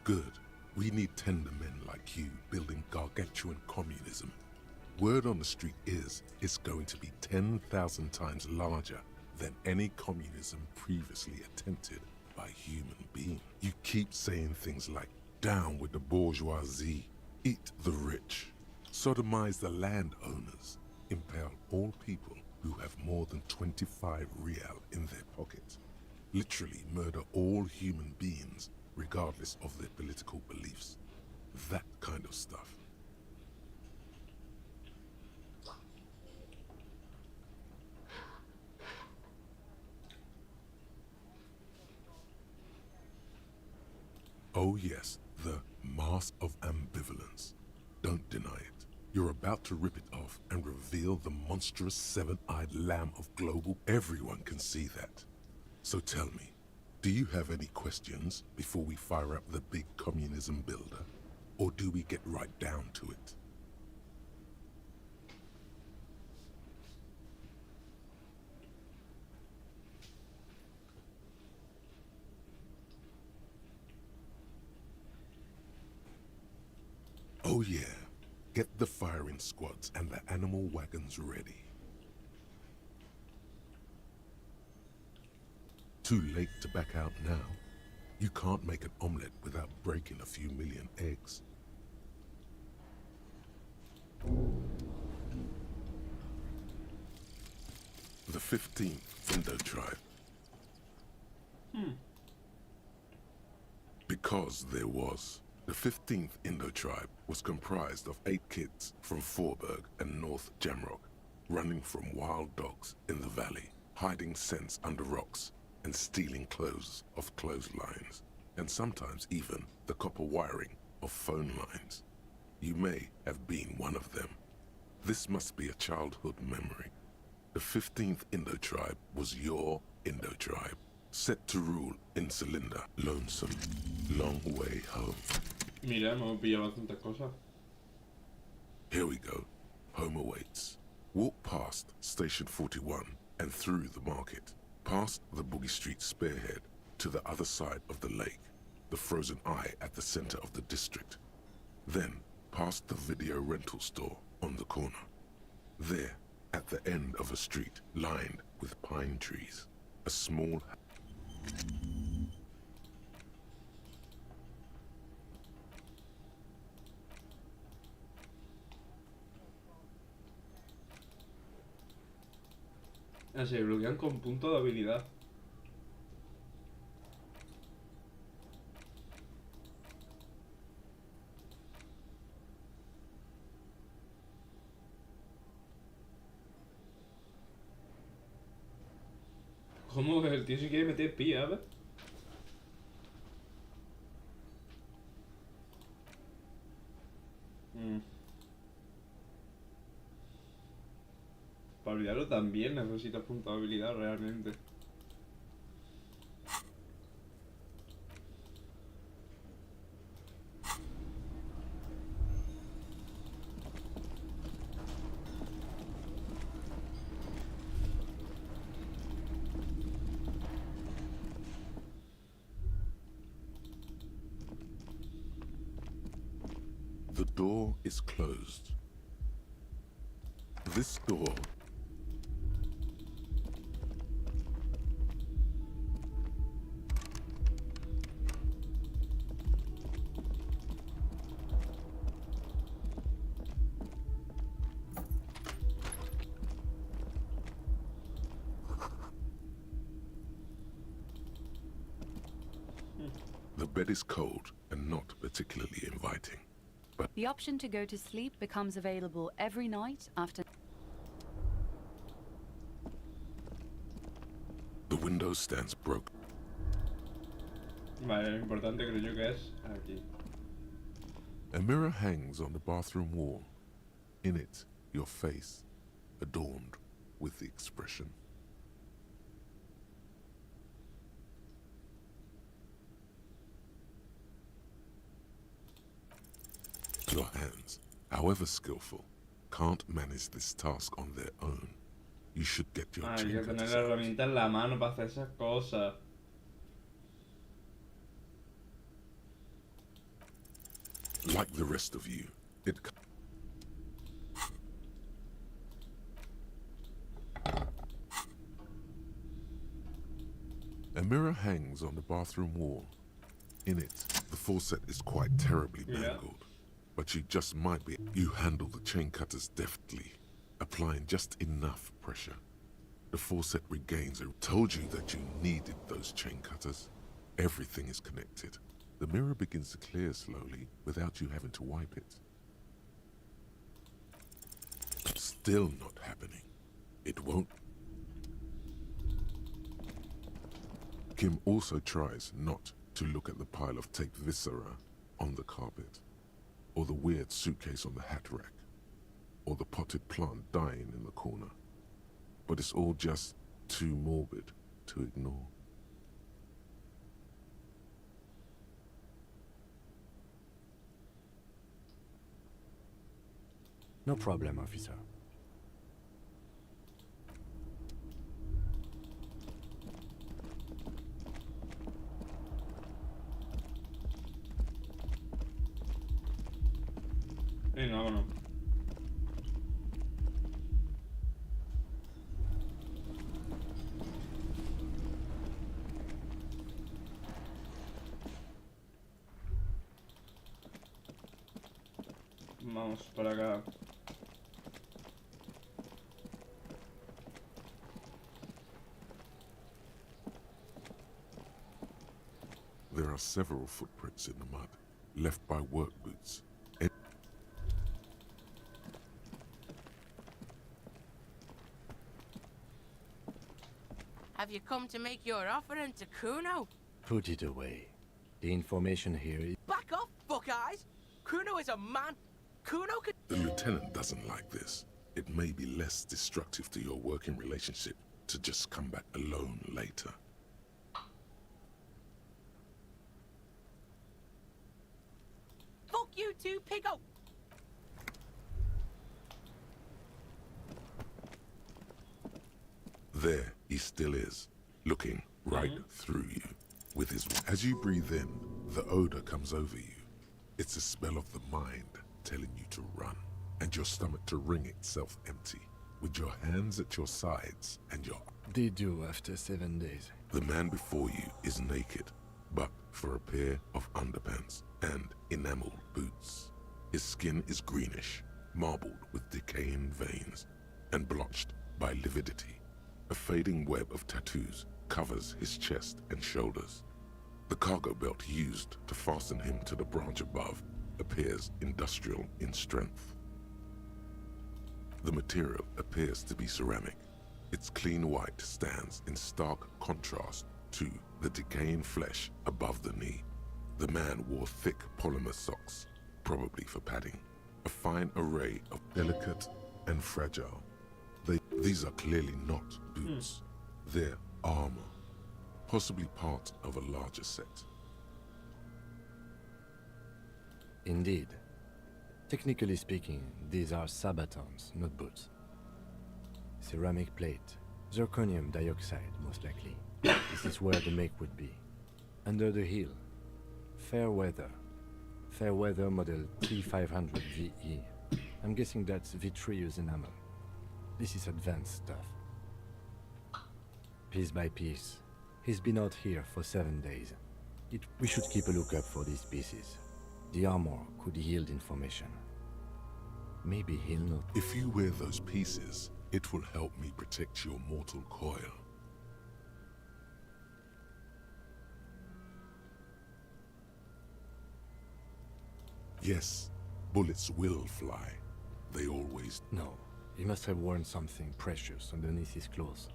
S3: Good. We need tender men like you building gargantuan communism. Word on the street is it's going to be 10,000 times larger than any communism previously attempted by human beings. You keep saying things like, down with the bourgeoisie, eat the rich, sodomize the landowners, impale all people who have more than 25 real in their pockets, literally murder all human beings regardless of their political beliefs. That kind of stuff. Oh yes, the mask of ambivalence. Don't deny it. You're about to rip it off and reveal the monstrous seven-eyed lamb of global. Everyone can see that. So tell me, do you have any questions before we fire up the big communism builder? Or do we get right down to it? Oh yeah, get the firing squads and the animal wagons ready. Too late to back out now. You can't make an omelette without breaking a few million eggs. The 15th Indo tribe. Because there was. The 15th Indo tribe was comprised of 8 kids from Forberg and North Jamrock, running from wild dogs in the valley, hiding scents under rocks, and stealing clothes off clotheslines, and sometimes even the copper wiring of phone lines. You may have been one of them. This must be a childhood memory. The 15th Indo tribe was your Indo tribe, set to rule in Cylinder, lonesome, long way home.
S1: Mira, hemos pillado bastantes cosas.
S3: Here we go. Home awaits. Walk past Station 41 and through the market, past the Boogie Street spearhead to the other side of the lake, the frozen eye at the center of the district. Then past the video rental store on the corner. There, at the end of a street lined with pine trees, a small...
S1: Se bloquean con punto de habilidad. ¿Cómo el tío se quiere meter pía, ¿ves? Para olvidarlo también necesitas punto de habilidad realmente.
S3: The door is closed. This door... The bed is cold and not particularly inviting. But
S7: The option to go to sleep becomes available every night after...
S3: the window stands broken.
S1: Vale, lo importante creo yo que es aquí.
S3: A mirror hangs on the bathroom wall. In it, your face, adorned with the expression. Your hands, however skillful, can't manage this task on their own. You should get your
S1: Hay que
S3: chain
S1: tener
S3: cutters
S1: la
S3: out.
S1: herramienta en la mano para hacer esas cosas.
S3: Like the rest of you, it... A mirror hangs on the bathroom wall. In it, the faucet is quite terribly mangled, but you just might be... You handle the chain cutters deftly, applying just enough pressure. The faucet regains. I told you that you needed those chain cutters. Everything is connected. The mirror begins to clear slowly without you having to wipe it. Still not happening. It won't. Kim also tries not to look at the pile of taped viscera on the carpet, or the weird suitcase on the hat rack, or the potted plant dying in the corner. But it's all just too morbid to ignore.
S4: No problem, officer.
S1: Venga, vámonos. Vamos para acá.
S3: There are several footprints in the mud, left by work boots.
S15: Have you come to make your offering to Kuno?
S4: Put it away. The information here is...
S15: Back off, fuck eyes! Kuno is a man! Kuno could...
S3: The lieutenant doesn't like this. It may be less destructive to your working relationship to just come back alone later.
S15: Fuck you too, Pigo!
S3: There he still is, looking right through you. With his... As you breathe in, the odor comes over you. It's a smell of the mind telling you to run, and your stomach to wring itself empty, with your hands at your sides and your...
S4: They do after 7 days.
S3: The man before you is naked, but for a pair of underpants and enamel boots. His skin is greenish, marbled with decaying veins, and blotched by lividity. A fading web of tattoos covers his chest and shoulders. The cargo belt used to fasten him to the branch above appears industrial in strength. The material appears to be ceramic. Its clean white stands in stark contrast to the decaying flesh above the knee. The man wore thick polymer socks, probably for padding. A fine array of delicate and fragile. These are clearly not boots. They're armor, possibly part of a larger set.
S4: Indeed. Technically speaking, these are sabatons, not boots. Ceramic plate, zirconium dioxide, most likely. This is where the make would be. Under the heel, fair weather. Fair weather model T500 VE. I'm guessing that's vitreous enamel. This is advanced stuff. Piece by piece. He's been out here for 7 days. We should keep a lookout for these pieces. The armor could yield information. Maybe he'll know.
S3: If you wear those pieces, it will help me protect your mortal coil. Yes, bullets will fly. They always...
S4: No, he must have worn something precious underneath his clothes.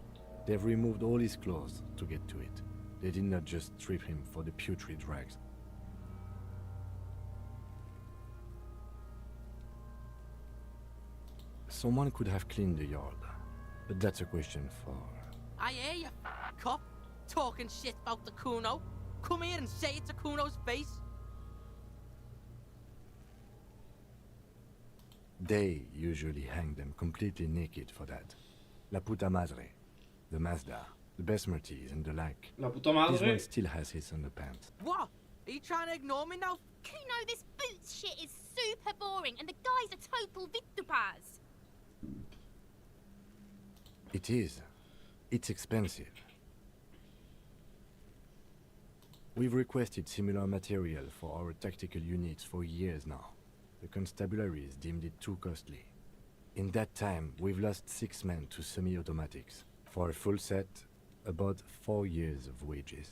S4: They've removed all his clothes to get to it. They did not just strip him for the putrid rags. Someone could have cleaned the yard, but that's a question for...
S15: I hear you, cop, talking shit about the Kuno. Come here and say it to Kuno's face.
S4: They usually hang them completely naked for that. La puta madre, the Mazda, the Besmerties and the like.
S1: La puta madre?
S4: This one still has his underpants.
S15: What? Are you trying to ignore me now?
S16: Kuno, this boots shit is super boring and the guy's a total vitupaz.
S4: It is. It's expensive. We've requested similar material for our tactical units for years now. The constabularies deemed it too costly. In that time, we've lost 6 men to semi-automatics. For a full set, about 4 years of wages.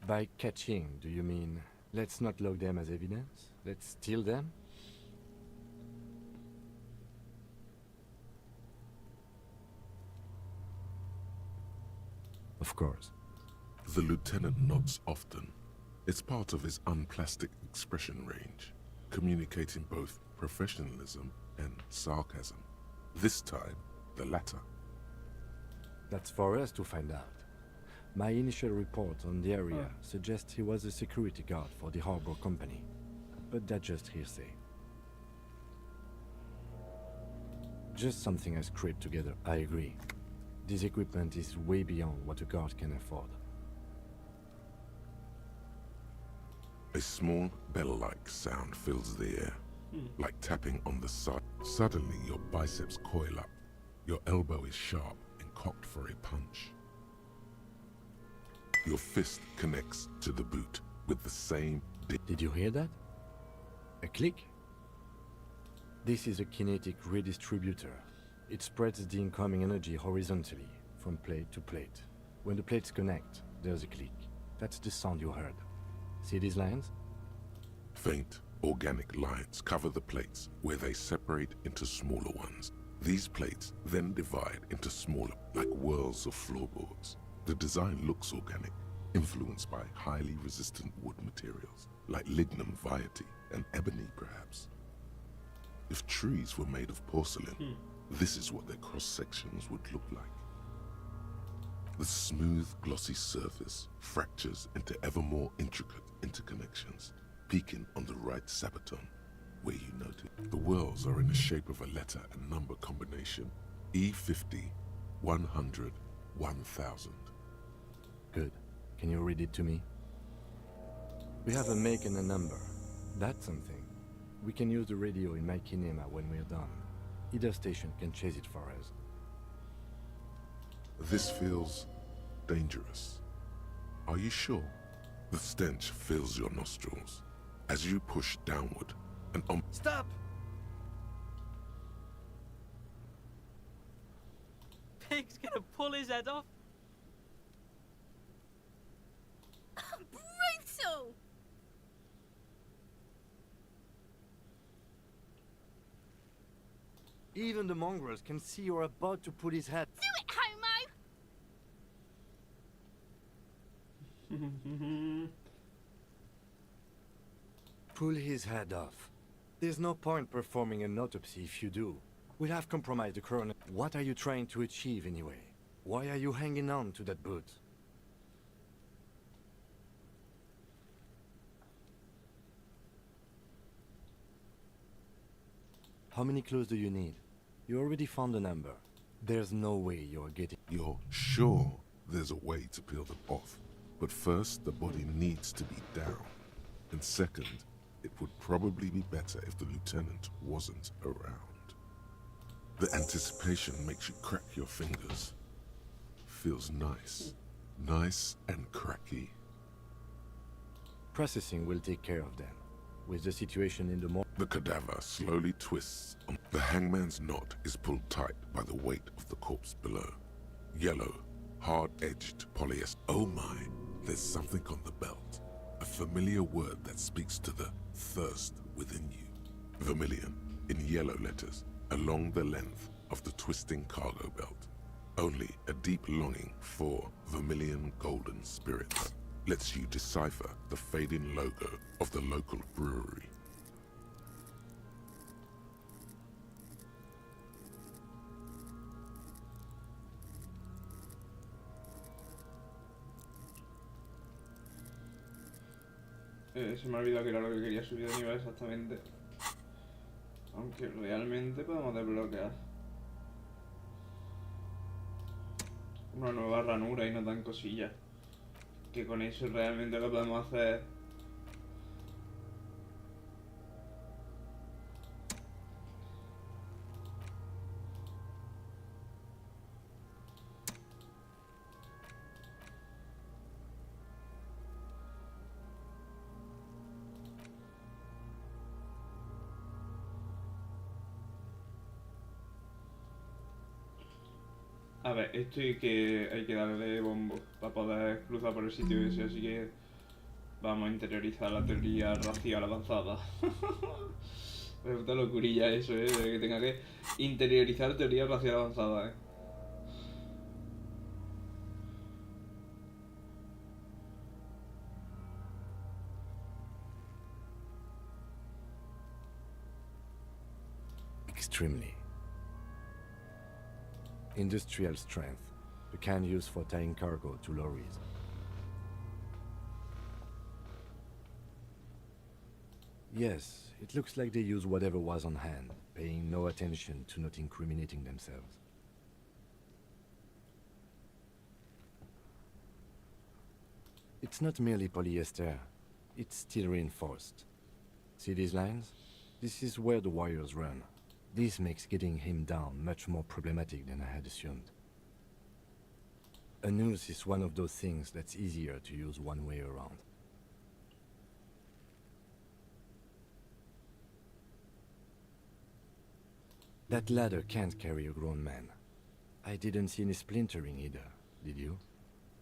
S4: By catching, do you mean, let's not log them as evidence? Let's steal them? Of course.
S3: The lieutenant nods often. It's part of his unplastic expression range, communicating both professionalism and sarcasm. This time, the latter.
S4: That's for us to find out. My initial report on the area suggests he was a security guard for the harbor company, but that's just hearsay. Just something I scraped together, I agree. This equipment is way beyond what a guard can afford.
S3: A small bell-like sound fills the air, like tapping on the side. Suddenly, your biceps coil up. Your elbow is sharp and cocked for a punch. Your fist connects to the boot with the same
S4: Did you hear that? A click? This is a kinetic redistributor. It spreads the incoming energy horizontally, from plate to plate. When the plates connect, there's a click. That's the sound you heard. See these lines?
S3: Faint, organic lines cover the plates where they separate into smaller ones. These plates then divide into smaller, like whirls of floorboards. The design looks organic, influenced by highly resistant wood materials, like lignum vitae and ebony perhaps. If trees were made of porcelain, this is what their cross-sections would look like. The smooth, glossy surface fractures into ever more intricate interconnections, peaking on the right sabaton, where you noted. The whirls are in the shape of a letter and number combination, E50, 100, 1000.
S4: Good. Can you read it to me? We have a make and a number. That's something. We can use the radio in my kinema when we're done. Either station can chase it for us.
S3: This feels dangerous. Are you sure? The stench fills your nostrils. As you push downward, an
S15: Stop! Pig's gonna pull his head off.
S16: Brutal!
S4: Even the mongrels can see you're about to put his head.
S16: Do it, homo!
S4: Pull his head off. There's no point performing an autopsy if you do. We'll have compromised the coroner. What are you trying to achieve anyway? Why are you hanging on to that boot? How many clues do you need? You already found a number. There's no way you're getting...
S3: You're sure there's a way to peel them off. But first, the body needs to be down. And second, it would probably be better if the lieutenant wasn't around. The anticipation makes you crack your fingers. Feels nice. Nice and cracky.
S4: Processing will take care of them. With the situation in the
S3: The cadaver slowly twists. The hangman's knot is pulled tight by the weight of the corpse below. Yellow, hard-edged polyester. Oh my, there's something on the belt. A familiar word that speaks to the thirst within you. Vermilion, in yellow letters, along the length of the twisting cargo belt. Only a deep longing for vermilion golden spirits lets you decipher the fading logo of the local brewery.
S1: Se me ha olvidado que era lo que quería subir de nivel exactamente. Aunque realmente podemos desbloquear una nueva ranura y no tan cosillas. Que con eso realmente lo podemos hacer. A ver, esto hay que darle bombo para poder cruzar por el sitio ese, así que vamos a interiorizar la teoría racial avanzada. Me gusta locurilla eso, de que tenga que interiorizar teoría racial avanzada,
S4: Extremely. Industrial strength. the kind used for tying cargo to lorries. Yes, it looks like they use whatever was on hand, paying no attention to not incriminating themselves. It's not merely polyester, it's steel reinforced. See these lines? This is where the wires run. This makes getting him down much more problematic than I had assumed. A noose is one of those things that's easier to use one way around. That ladder can't carry a grown man. I didn't see any splintering either, did you?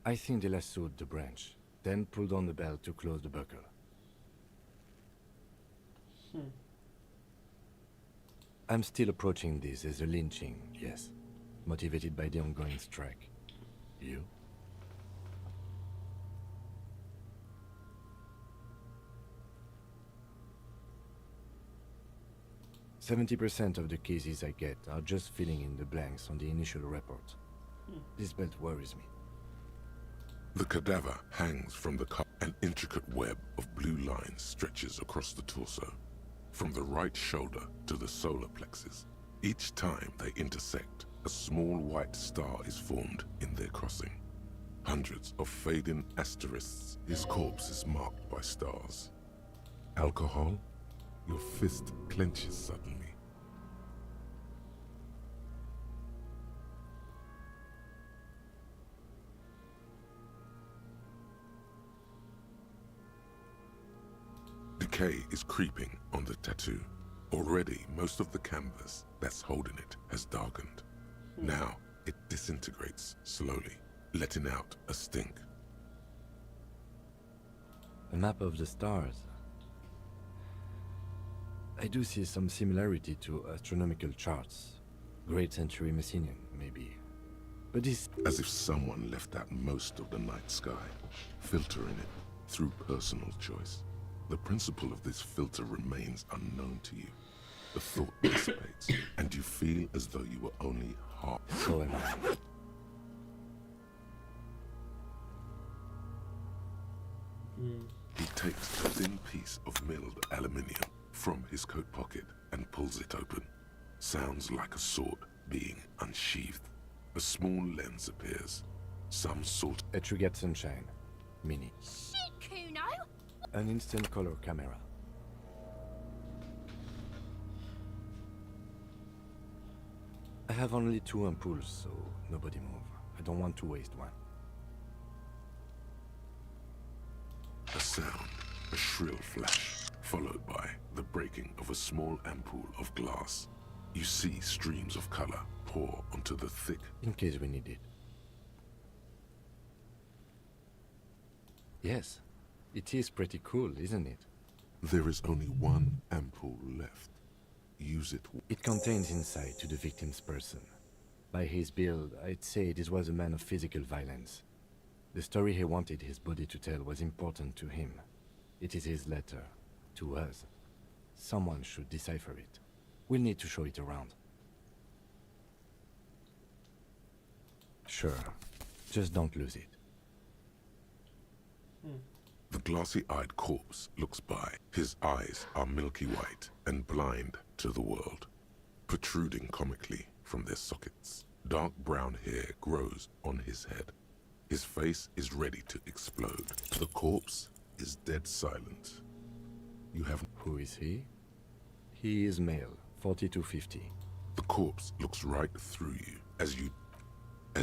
S4: I think they lassoed the branch, then pulled on the belt to close the buckle. I'm still approaching this as a lynching, yes. Motivated by the ongoing strike. You? %70 of the cases I get are just filling in the blanks on the initial report. This belt worries me.
S3: The cadaver hangs from the car. An intricate web of blue lines stretches across the torso, from the right shoulder to the solar plexus. Each time they intersect, a small white star is formed in their crossing. Hundreds of fading asterisks. His corpse is marked by stars. Alcohol? Your fist clenches suddenly. Decay is creeping on the tattoo. Already, most of the canvas that's holding it has darkened. Now, it disintegrates slowly, letting out a stink.
S4: A map of the stars. I do see some similarity to astronomical charts. Great century Messinian, maybe. But this...
S3: As if someone left out most of the night sky, filtering it through personal choice. The principle of this filter remains unknown to you. The thought dissipates, and you feel as though you were only half.
S4: So am I.
S3: He takes a thin piece of milled aluminium from his coat pocket and pulls it open. Sounds like a sword being unsheathed. A small lens appears. Some sort...
S4: A Truget Sunshine. Mini.
S16: Shit, Kuno!
S4: An instant color camera. I have only 2 ampoules, so nobody move. I don't want to waste one.
S3: A sound, a shrill flash, followed by the breaking of a small ampoule of glass. You see streams of color pour onto the thick...
S4: In case we need it. Yes, it is pretty cool, isn't it?
S3: There is only one ampoule left. Use it.
S4: It contains insight to the victim's person. By his build, I'd say this was a man of physical violence. The story he wanted his body to tell was important to him. It is his letter. To us. Someone should decipher it. We'll need to show it around. Sure. Just don't lose it.
S3: The glossy-eyed corpse looks by. His eyes are milky white and blind to the world, protruding comically from their sockets. Dark brown hair grows on his head. His face is ready to explode. The corpse is dead silent. You have...
S4: Who is he? He is male, 40 to 50.
S3: The corpse looks right through you. As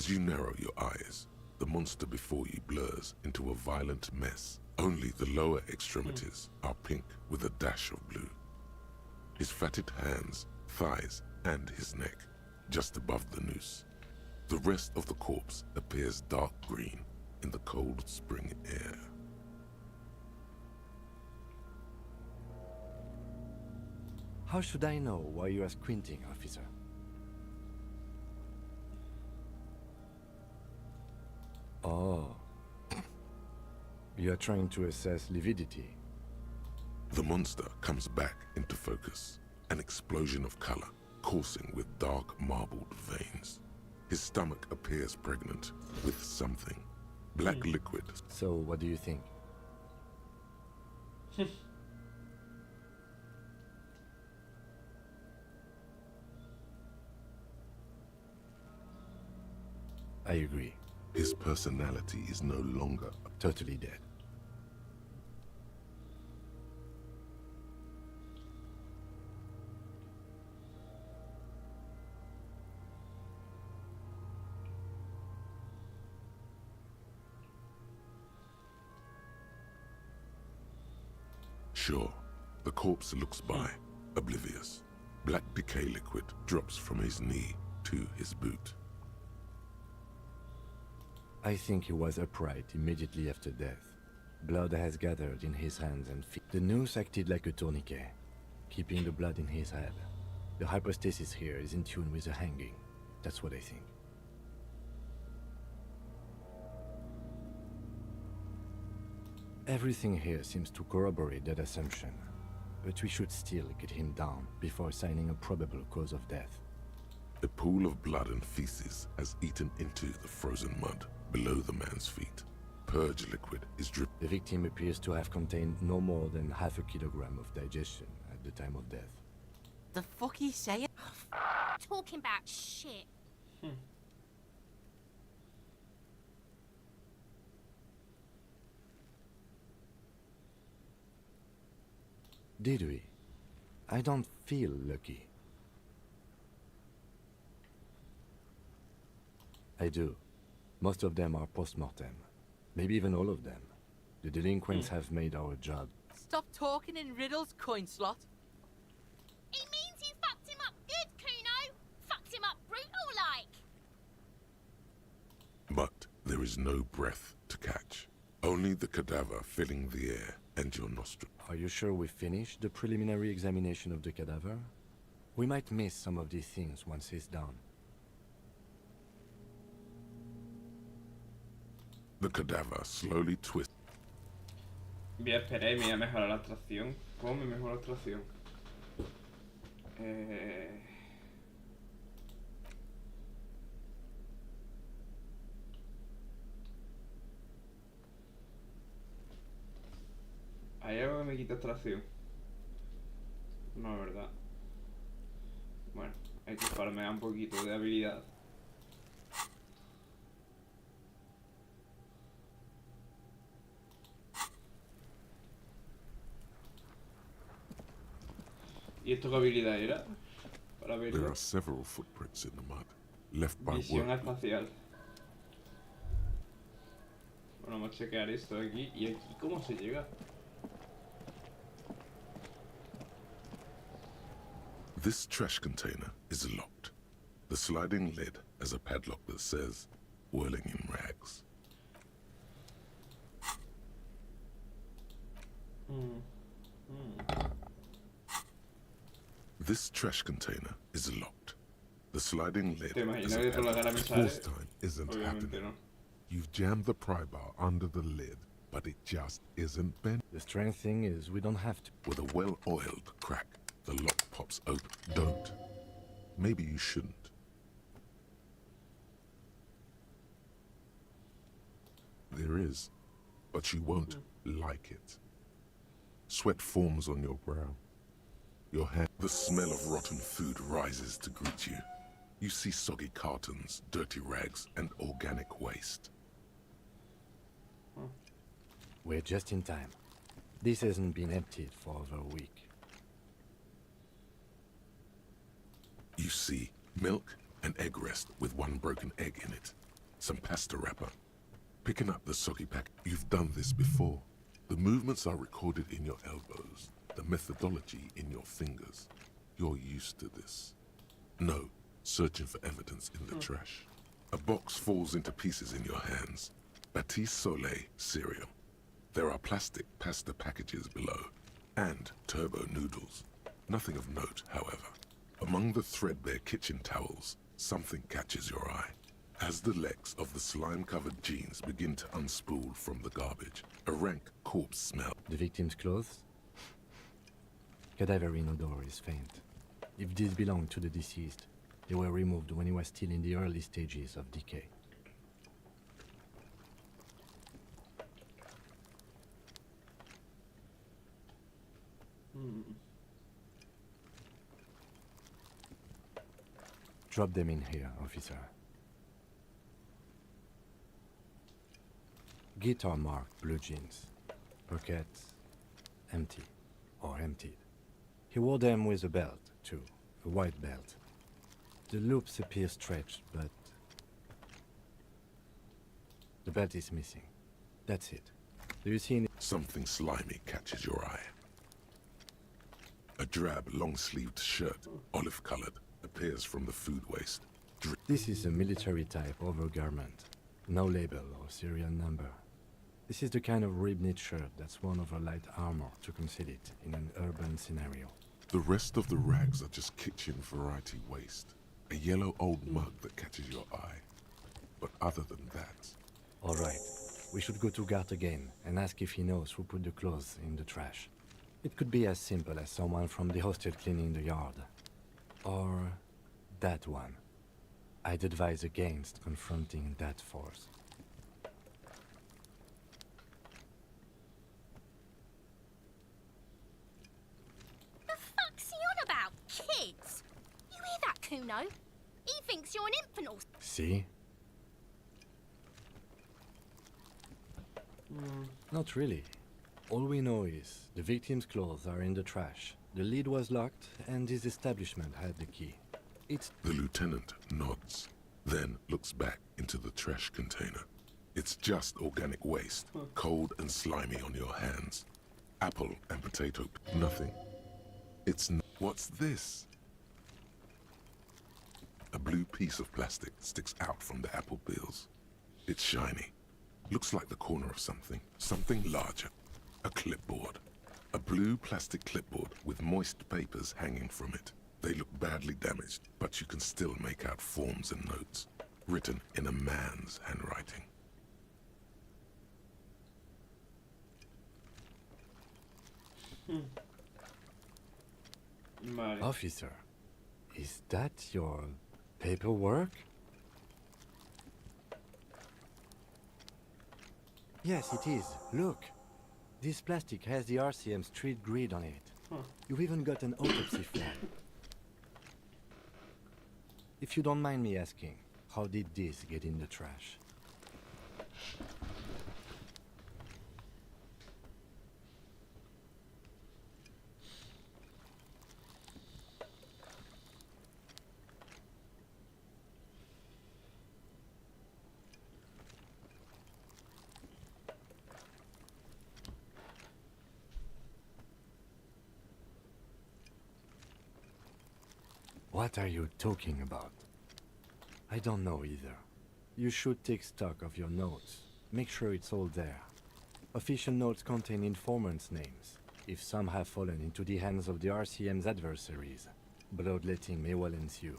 S3: you narrow your eyes, the monster before you blurs into a violent mess. Only the lower extremities are pink with a dash of blue. His fatted hands, thighs, and his neck, just above the noose. The rest of the corpse appears dark green in the cold spring air.
S4: How should I know why you are squinting, officer? Oh. You are trying to assess lividity.
S3: The monster comes back into focus, an explosion of color, coursing with dark marbled veins. His stomach appears pregnant with something. Black liquid.
S4: So, what do you think? I agree.
S3: His personality is no longer
S4: totally dead.
S3: Sure, the corpse looks by, oblivious. Black decay liquid drops from his knee to his boot.
S4: I think he was upright immediately after death. Blood has gathered in his hands and feet. The noose acted like a tourniquet, keeping the blood in his head. The hypostasis here is in tune with the hanging. That's what I think. Everything here seems to corroborate that assumption, but we should still get him down before assigning a probable cause of death.
S3: A pool of blood and feces has eaten into the frozen mud below the man's feet. Purge liquid is dripping.
S4: The victim appears to have contained no more than half a kilogram of digestion at the time of death.
S15: The fuck he saying?
S16: Talking about shit.
S4: Did we? I don't feel lucky. I do. Most of them are post-mortem. Maybe even all of them. The delinquents have made our job.
S15: Stop talking in riddles, coin slot.
S16: He means you fucked him up good, Kuno. Fucked him up brutal like.
S3: But there is no breath to catch. Only the cadaver filling the air and your nostril.
S4: Are you sure we finished the preliminary examination of the cadaver? We might miss some of these things once he's done.
S3: The cadaver slowly twists.
S1: Voy a esperar y me voy a mejorar la atracción. ¿Cómo me mejora la atracción? ¿Hay algo que me quita atracción? No, ¿verdad? Bueno, hay que farmear un poquito de habilidad. ¿Y esto qué habilidad era? Para verlo.
S3: There are several footprints in the mud, left by
S1: Visión
S3: work.
S1: espacial. Bueno, vamos a chequear esto de aquí. ¿Y aquí cómo se llega?
S3: This trash container is locked. The sliding lid has a padlock that says, whirling in rags. This trash container is locked. The sliding lid has a padlock. Force time isn't happening.
S1: No.
S3: You've jammed the pry bar under the lid, but it just isn't bent.
S4: The strange thing is we don't have to.
S3: With a well-oiled crack, the lock pops open. Don't. Maybe you shouldn't. There is, but you won't like it. Sweat forms on your brow. Your hand. The smell of rotten food rises to greet you. You see soggy cartons, dirty rags, and organic waste.
S4: We're just in time. This hasn't been emptied for over a week.
S3: You see milk and egg rest with one broken egg in it. Some pasta wrapper. Picking up the soggy pack. You've done this before. The movements are recorded in your elbows. The methodology in your fingers. You're used to this. No, searching for evidence in the trash. A box falls into pieces in your hands. Batiste Soleil cereal. There are plastic pasta packages below, and turbo noodles. Nothing of note, however. Among the threadbare kitchen towels, something catches your eye. As the legs of the slime-covered jeans begin to unspool from the garbage, a rank corpse smell.
S4: The victim's clothes? Cadaverine odor is faint. If these belong to the deceased, They were removed when he was still in the early stages of decay. Drop them in here, officer. Guitar marked blue jeans. Pockets empty or emptied. He wore them with a belt, too. A white belt. The loops appear stretched, but the belt is missing. That's it. Do you see any?
S3: Something slimy catches your eye. A drab, long-sleeved shirt, olive-colored, appears from the food waste.
S4: This is a military-type overgarment. No label or serial number. This is the kind of rib-knit shirt that's worn over light armor to conceal it in an urban scenario.
S3: The rest of the rags are just kitchen variety waste. A yellow old mug that catches your eye. But other than that...
S4: All right. We should go to Gart again and ask if he knows who put the clothes in the trash. It could be as simple as someone from the hostel cleaning the yard. Or that one. I'd advise against confronting that force.
S16: The fuck's he on about? Kids? You hear that, Kuno? He thinks you're an infant or...
S4: See? Not really. All we know is the victim's clothes are in the trash. The lid was locked, and his establishment had the key. It's...
S3: The lieutenant nods, then looks back into the trash container. It's just organic waste, cold and slimy on your hands. Apple and potato, nothing. What's this? A blue piece of plastic sticks out from the apple peels. It's shiny. Looks like the corner of something. Something larger. A clipboard. A blue plastic clipboard with moist papers hanging from it. They look badly damaged, but you can still make out forms and notes, written in a man's handwriting.
S4: Officer, is that your paperwork? Yes, it is. Look. This plastic has the RCM street grid on it. You've even got an autopsy form. If you don't mind me asking, how did this get in the trash? What are you talking about? I don't know either. You should take stock of your notes. Make sure it's all there. Official notes contain informants' names. If some have fallen into the hands of the RCM's adversaries, bloodletting may well ensue.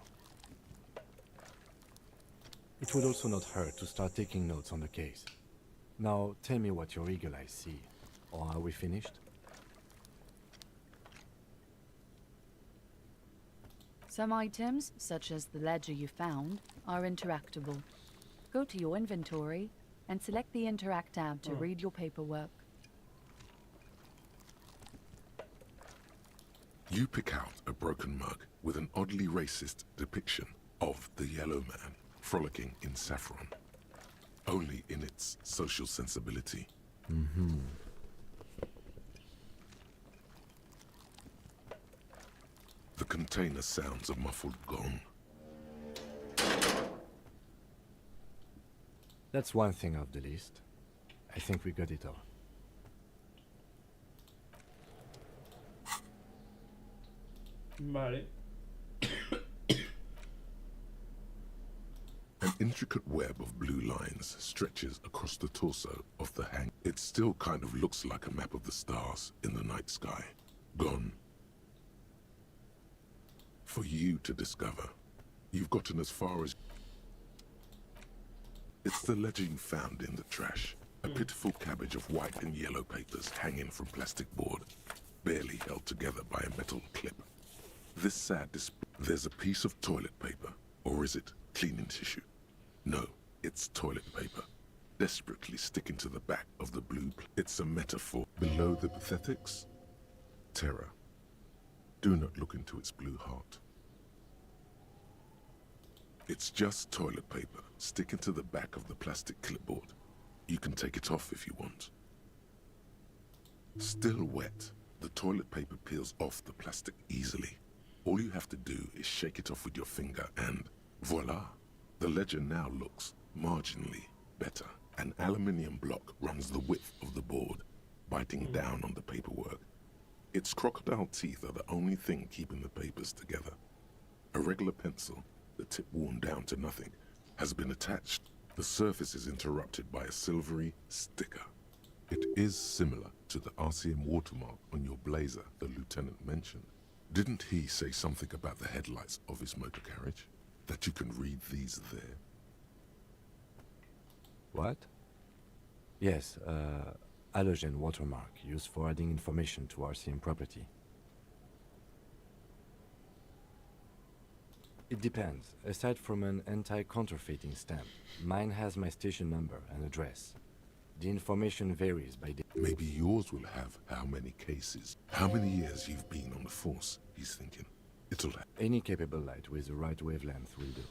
S4: It would also not hurt to start taking notes on the case. Now, tell me what your eagle eyes see. Or are we finished?
S7: Some items, such as the ledger you found, are interactable. Go to your inventory and select the Interact tab to read your paperwork.
S3: You pick out a broken mug with an oddly racist depiction of the yellow man frolicking in saffron, only in its social sensibility. The container sounds a muffled gong.
S4: That's one thing off the list. I think we got it all.
S1: Vale.
S3: An intricate web of blue lines stretches across the torso of the hang. It still kind of looks like a map of the stars in the night sky. Gone. For you to discover. You've gotten as far as... It's the ledger you found in the trash. A pitiful cabbage of white and yellow papers hanging from plastic board, barely held together by a metal clip. This sad display. There's a piece of toilet paper Or is it cleaning tissue? No, it's toilet paper. Desperately sticking to the back of the blue it's a metaphor. Below the pathetics, terror. Do not look into its blue heart. It's just toilet paper sticking to the back of the plastic clipboard. You can take it off if you want. Still wet, the toilet paper peels off the plastic easily. All you have to do is shake it off with your finger and voila! The ledger now looks marginally better. An aluminium block runs the width of the board, biting down on the paperwork. Its crocodile teeth are the only thing keeping the papers together. A regular pencil, the tip worn down to nothing, has been attached. The surface is interrupted by a silvery sticker. It is similar to the RCM watermark on your blazer the lieutenant mentioned. Didn't he say something about the headlights of his motor carriage? That you can read these there?
S4: What? Yes, halogen watermark used for adding information to RCM property. It depends. Aside from an anti-counterfeiting stamp, mine has my station number and address. The information varies by day.
S3: Maybe yours will have how many cases, how many years you've been on the force, he's thinking. It'll have
S4: any capable light with the right wavelength will do.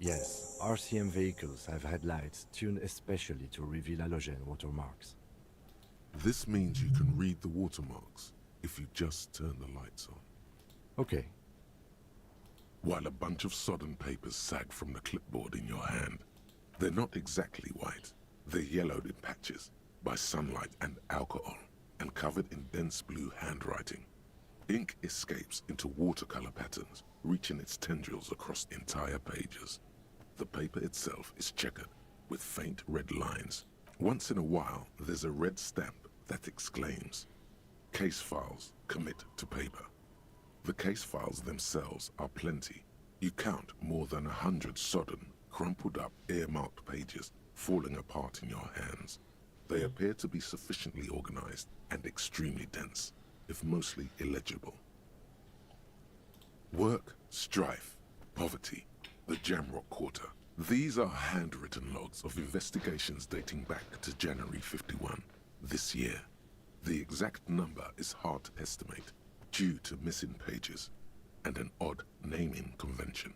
S4: Yes, RCM vehicles have had lights tuned especially to reveal halogen watermarks.
S3: This means you can read the watermarks if you just turn the lights on.
S4: Okay.
S3: While a bunch of sodden papers sag from the clipboard in your hand. They're not exactly white. They're yellowed in patches by sunlight and alcohol, and covered in dense blue handwriting. Ink escapes into watercolor patterns, reaching its tendrils across entire pages. The paper itself is checkered with faint red lines. Once in a while, there's a red stamp that exclaims, "Case files commit to paper." The case files themselves are plenty. You count more than 100 sodden, crumpled up, earmarked pages falling apart in your hands. They appear to be sufficiently organized and extremely dense, if mostly illegible. Work, strife, poverty, the Jamrock Quarter. These are handwritten logs of investigations dating back to January 51, this year. The exact number is hard to estimate, due to missing pages and an odd naming convention.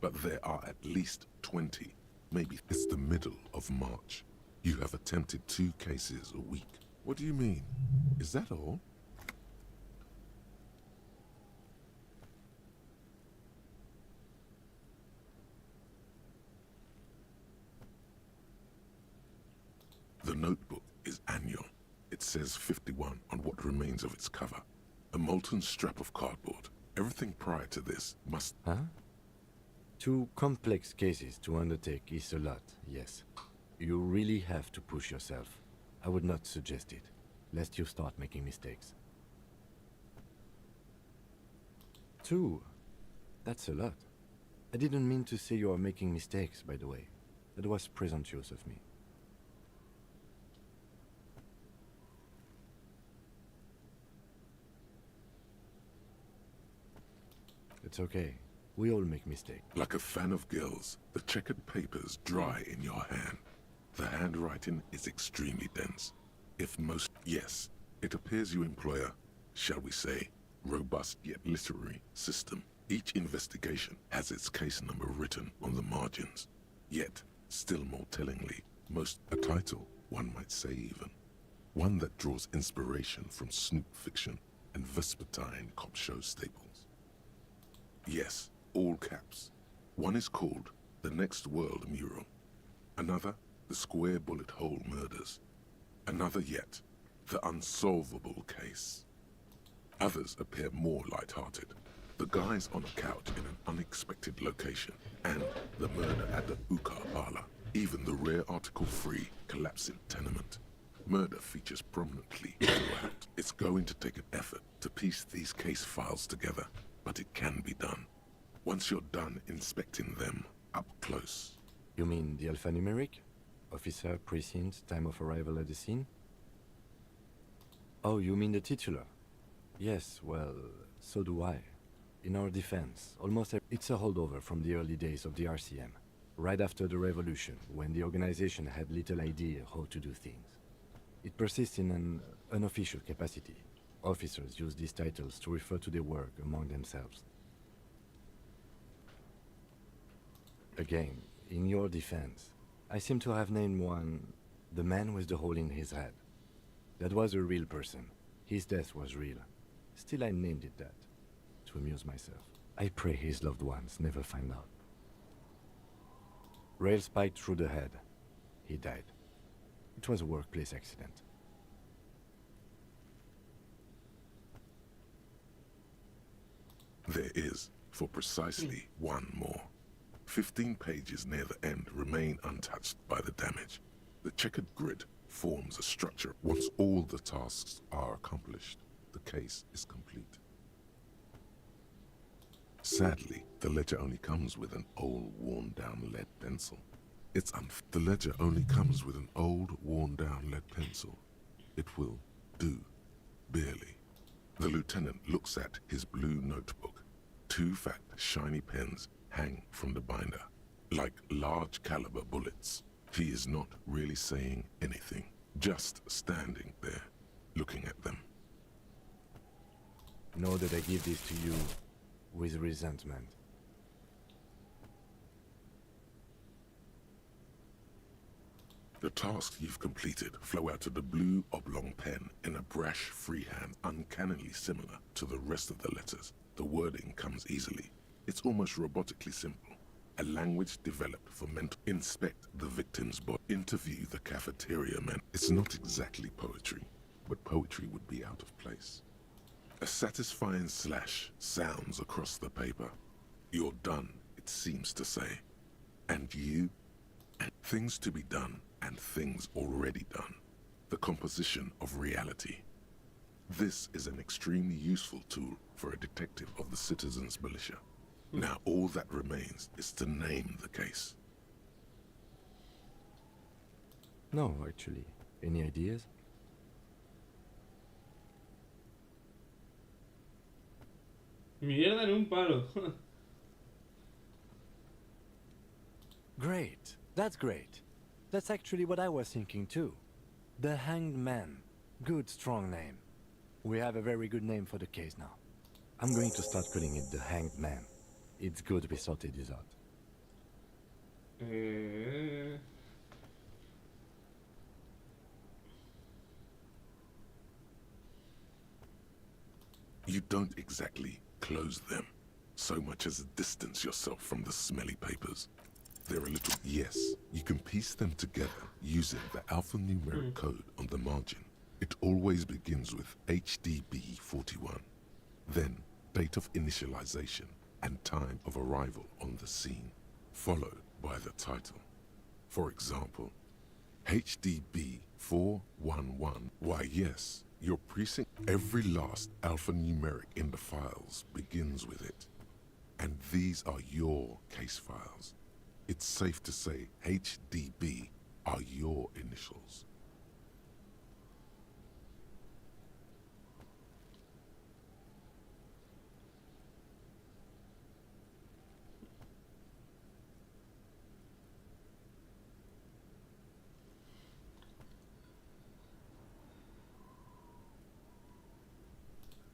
S3: But there are at least 20, maybe. It's the middle of March. You have attempted 2 cases a week. What do you mean? Is that all? The notebook is annual. It says 51 on what remains of its cover. A molten strap of cardboard. Everything prior to this must...
S4: Huh? 2 complex cases to undertake is a lot, yes. You really have to push yourself. I would not suggest it, lest you start making mistakes. 2? That's a lot. I didn't mean to say you are making mistakes, by the way. That was presumptuous of me. It's okay. We all make mistakes.
S3: Like a fan of gills, the checkered papers dry in your hand. The handwriting is extremely dense. If most... Yes, it appears you employ a, shall we say, robust yet literary system. Each investigation has its case number written on the margins. Yet, still more tellingly, most a title, one might say even. One that draws inspiration from snoop fiction and vespertine cop show staples. Yes, all caps. One is called The Next World Mural. Another, The Square Bullet Hole Murders. Another yet, The Unsolvable Case. Others appear more light-hearted. The guys on a couch in an unexpected location, and the murder at the hookah parlor. Even the rare article-free collapsing tenement. Murder features prominently throughout. It's going to take an effort to piece these case files together, but it can be done. Once you're done inspecting them up close.
S4: You mean the alphanumeric? Officer, precinct, time of arrival at the scene? Oh, you mean the titular? Yes, well, so do I. In our defense, it's a holdover from the early days of the RCM, right after the revolution, when the organization had little idea how to do things. It persists in an unofficial capacity. Officers use these titles to refer to their work among themselves. Again, in your defense, I seem to have named one the man with the hole in his head. That was a real person. His death was real. Still, I named it that, to amuse myself. I pray his loved ones never find out. Rail spiked through the head. He died. It was a workplace accident.
S3: There is, for precisely one more. 15 pages near the end remain untouched by the damage. The checkered grid forms a structure. Once all the tasks are accomplished, the case is complete. Sadly, the ledger only comes with an old, worn-down lead pencil. The ledger only comes with an old, worn-down lead pencil. It will do, barely. The lieutenant looks at his blue notebook. 2 fat, shiny pens hang from the binder, like large caliber bullets. He is not really saying anything, just standing there, looking at them.
S4: Know that I give this to you with resentment.
S3: The tasks you've completed flow out of the blue oblong pen in a brash freehand uncannily similar to the rest of the letters. The wording comes easily. It's almost robotically simple. A language developed for mental. Inspect the victim's body. Interview the cafeteria men. It's not exactly poetry, but poetry would be out of place. A satisfying slash sounds across the paper. You're done, it seems to say. And you? And things to be done and things already done. The composition of reality. This is an extremely useful tool for a detective of the citizens' militia. Now all that remains is to name the case.
S4: No, actually. Any ideas?
S1: Mierda en un palo.
S4: Great. That's great. That's actually what I was thinking too. The Hanged Man. Good, strong name. We have a very good name for the case now. I'm going to start calling it the Hanged Man. It's good we sorted this out.
S3: You don't exactly close them, so much as distance yourself from the smelly papers. They're a little... Yes, you can piece them together using the alphanumeric code on the margin. It always begins with HDB 41, then date of initialization and time of arrival on the scene, followed by the title. For example, HDB 411. Why yes, your precinct. Every last alphanumeric in the files begins with it. And these are your case files. It's safe to say HDB are your initials.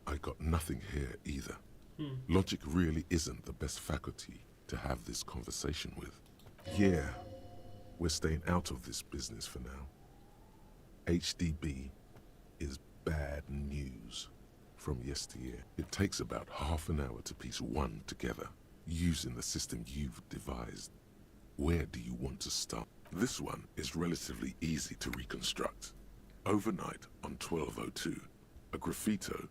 S3: I got nothing here either. Logic really isn't the best faculty to have this conversation with. Yeah, we're staying out of this business for now. HDB is bad news from yesteryear. It takes about half an hour to piece one together using the system you've devised. Where do you want to start? This one is relatively easy to reconstruct. Overnight on 1202, a graffito,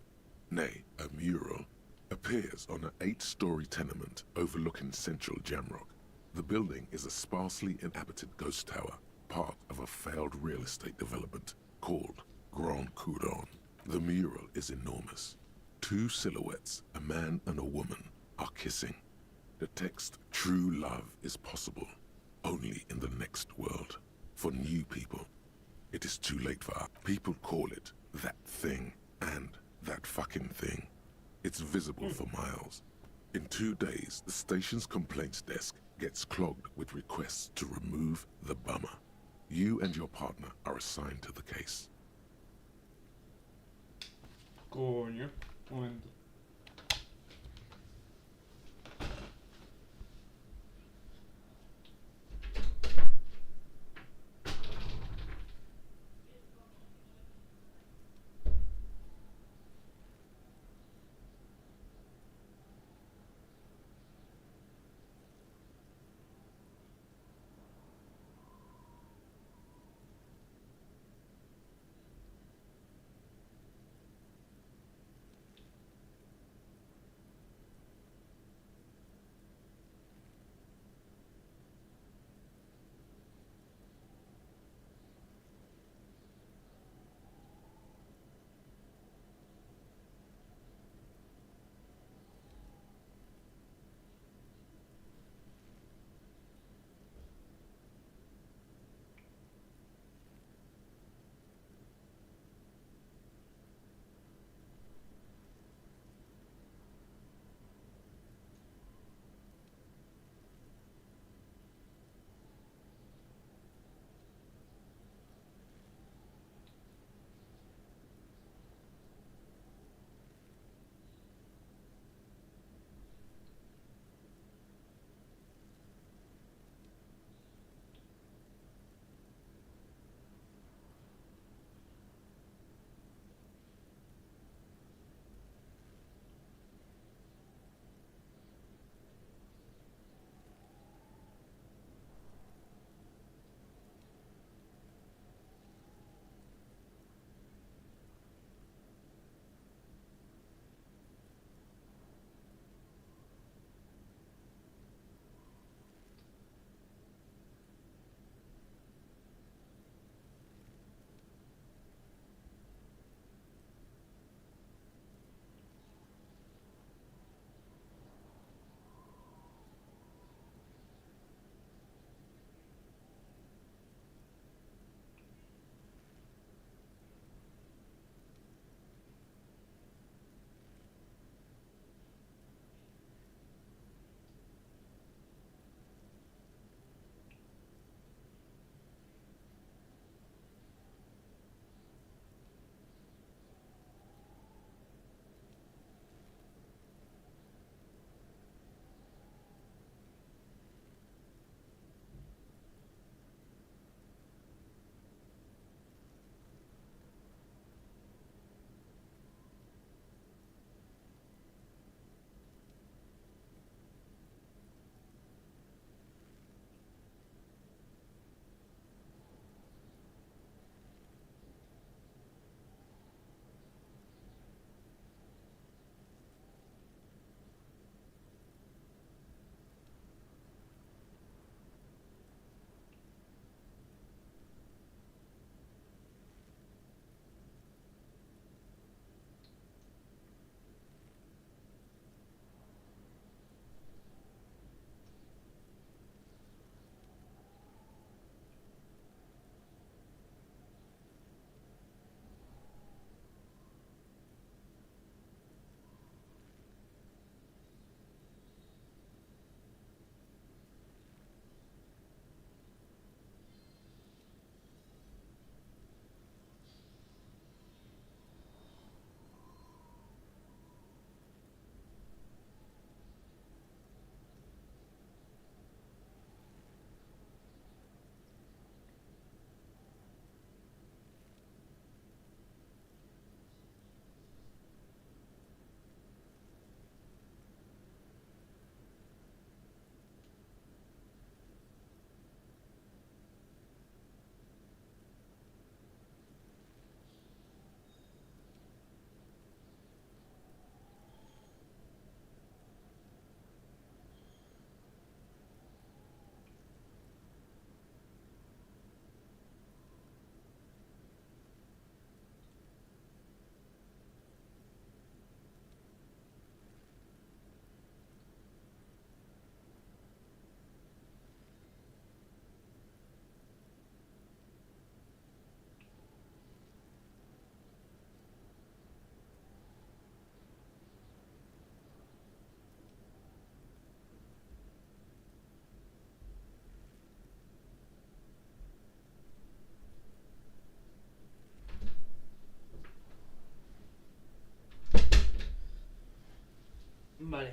S3: nay, a mural, appears on an 8-story tenement overlooking central Jamrock. The building is a sparsely inhabited ghost tower, part of a failed real estate development called Grand Couronne. The mural is enormous. 2 silhouettes, a man and a woman, are kissing. The text, "True love is possible, only in the next world. For new people, it is too late for us." People call it that thing and that fucking thing. It's visible for miles. In 2 days, the station's complaints desk gets clogged with requests to remove the bummer. You and your partner are assigned to the case.
S1: Coño, un momento. Vale.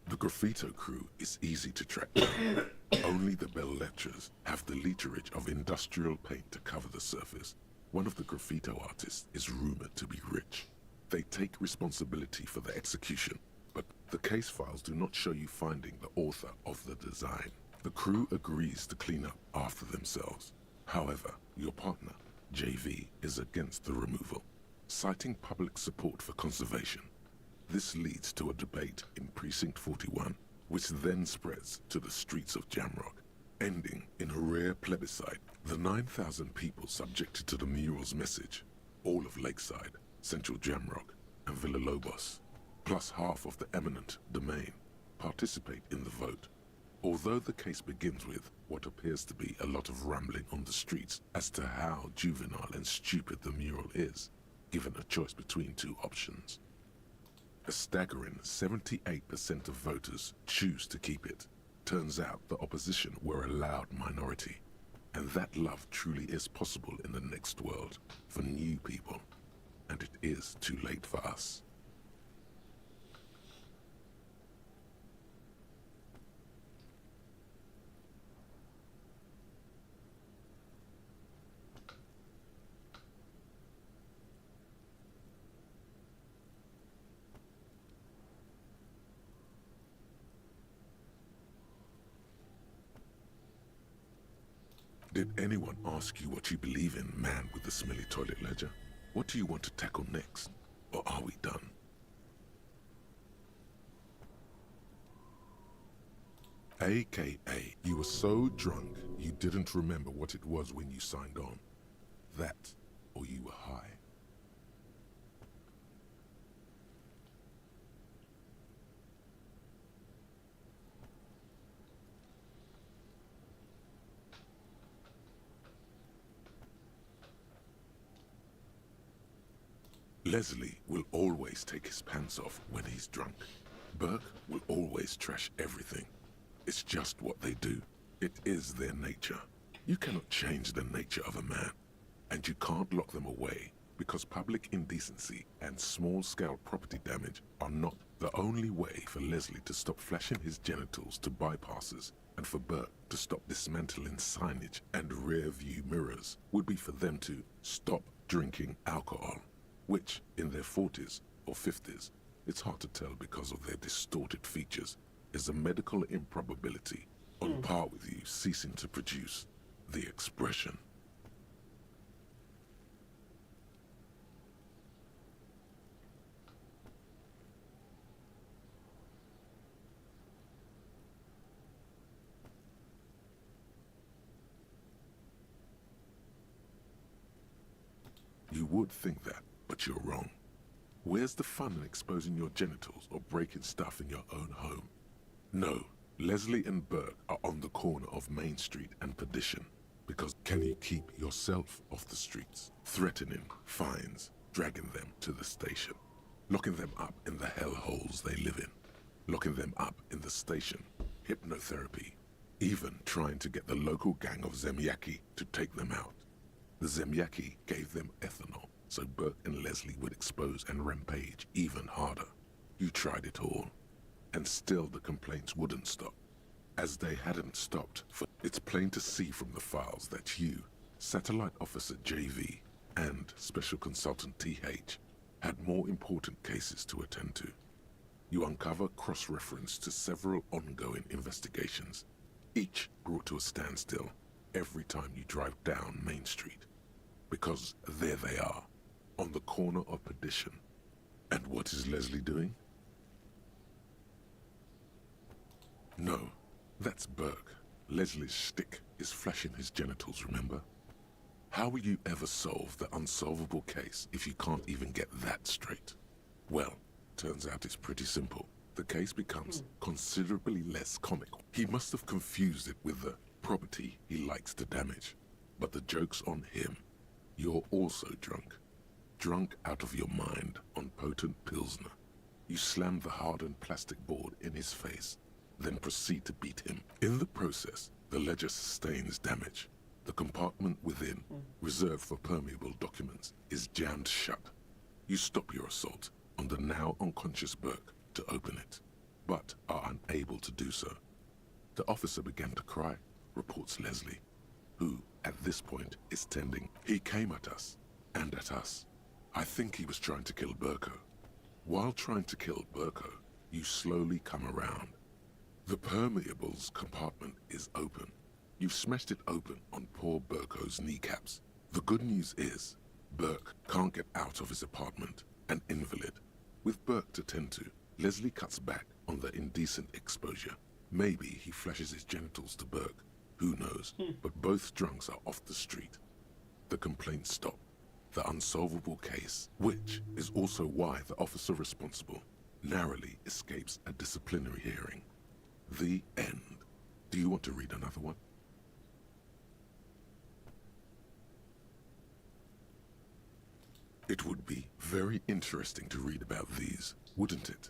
S3: The graffito crew is easy to track down. Only the bell lectures have the literage of industrial paint to cover the surface. One of the graffito artists is rumored to be rich. They take responsibility for the execution, but the case files do not show you finding the author of the design. The crew agrees to clean up after themselves. However, your partner, JV, is against the removal, citing public support for conservation. This leads to a debate in Precinct 41, which then spreads to the streets of Jamrock, ending in a rare plebiscite. The 9,000 people subjected to the mural's message, all of Lakeside, Central Jamrock, and Villalobos, plus half of the eminent domain, participate in the vote. Although the case begins with what appears to be a lot of rambling on the streets as to how juvenile and stupid the mural is, given a choice between two options. A staggering 78% of voters choose to keep it. Turns out the opposition were a loud minority, and that love truly is possible in the next world for new people, and it is too late for us. Did anyone ask you what you believe in, man with the smelly toilet ledger? What do you want to tackle next? Or are we done? AKA, you were so drunk you didn't remember what it was when you signed on. That, or you were high. Leslie will always take his pants off when he's drunk. Burke will always trash everything. It's just what they do. It is their nature. You cannot change the nature of a man, and you can't lock them away because public indecency and small-scale property damage are not the only way for Leslie to stop flashing his genitals to bypassers, and for Burke to stop dismantling signage and rear-view mirrors would be for them to stop drinking alcohol, which, in their 40s or 50s, it's hard to tell because of their distorted features, is a medical improbability on par with you ceasing to produce the expression. You would think that, but you're wrong. Where's the fun in exposing your genitals or breaking stuff in your own home? No, Leslie and Burke are on the corner of Main Street and Perdition, because can you keep yourself off the streets? Threatening fines, dragging them to the station, locking them up in the hellholes they live in, locking them up in the station, hypnotherapy, even trying to get the local gang of Zemyaki to take them out. The Zemyaki gave them ethanol, so Burke and Leslie would expose and rampage even harder. You tried it all, and still the complaints wouldn't stop. As they hadn't stopped, for it's plain to see from the files that you, Satellite Officer JV, and Special Consultant TH, had more important cases to attend to. You uncover cross-reference to several ongoing investigations, each brought to a standstill every time you drive down Main Street. Because there they are, on the corner of Perdition. And what is Leslie doing? No, that's Burke. Leslie's shtick is flashing his genitals, remember? How will you ever solve the unsolvable case if you can't even get that straight? Well, turns out it's pretty simple. The case becomes considerably less comical. He must have confused it with the property he likes to damage. But the joke's on him. You're also drunk. Drunk out of your mind on potent Pilsner. You slam the hardened plastic board in his face, then proceed to beat him. In the process, the ledger sustains damage. The compartment within, reserved for permeable documents, is jammed shut. You stop your assault on the now unconscious Burke to open it, but are unable to do so. The officer began to cry, reports Leslie, who, at this point, is tending. He came at us, and at us. I think he was trying to kill Burko. While trying to kill Burko, you slowly come around. The permeables compartment is open. You've smashed it open on poor Burko's kneecaps. The good news is, Burke can't get out of his apartment, an invalid. With Burke to tend to, Leslie cuts back on the indecent exposure. Maybe he flashes his genitals to Burke, who knows, but both drunks are off the street. The complaints stop. The unsolvable case, which is also why the officer responsible narrowly escapes a disciplinary hearing. The end. Do you want to read another one? It would be very interesting to read about these, wouldn't it?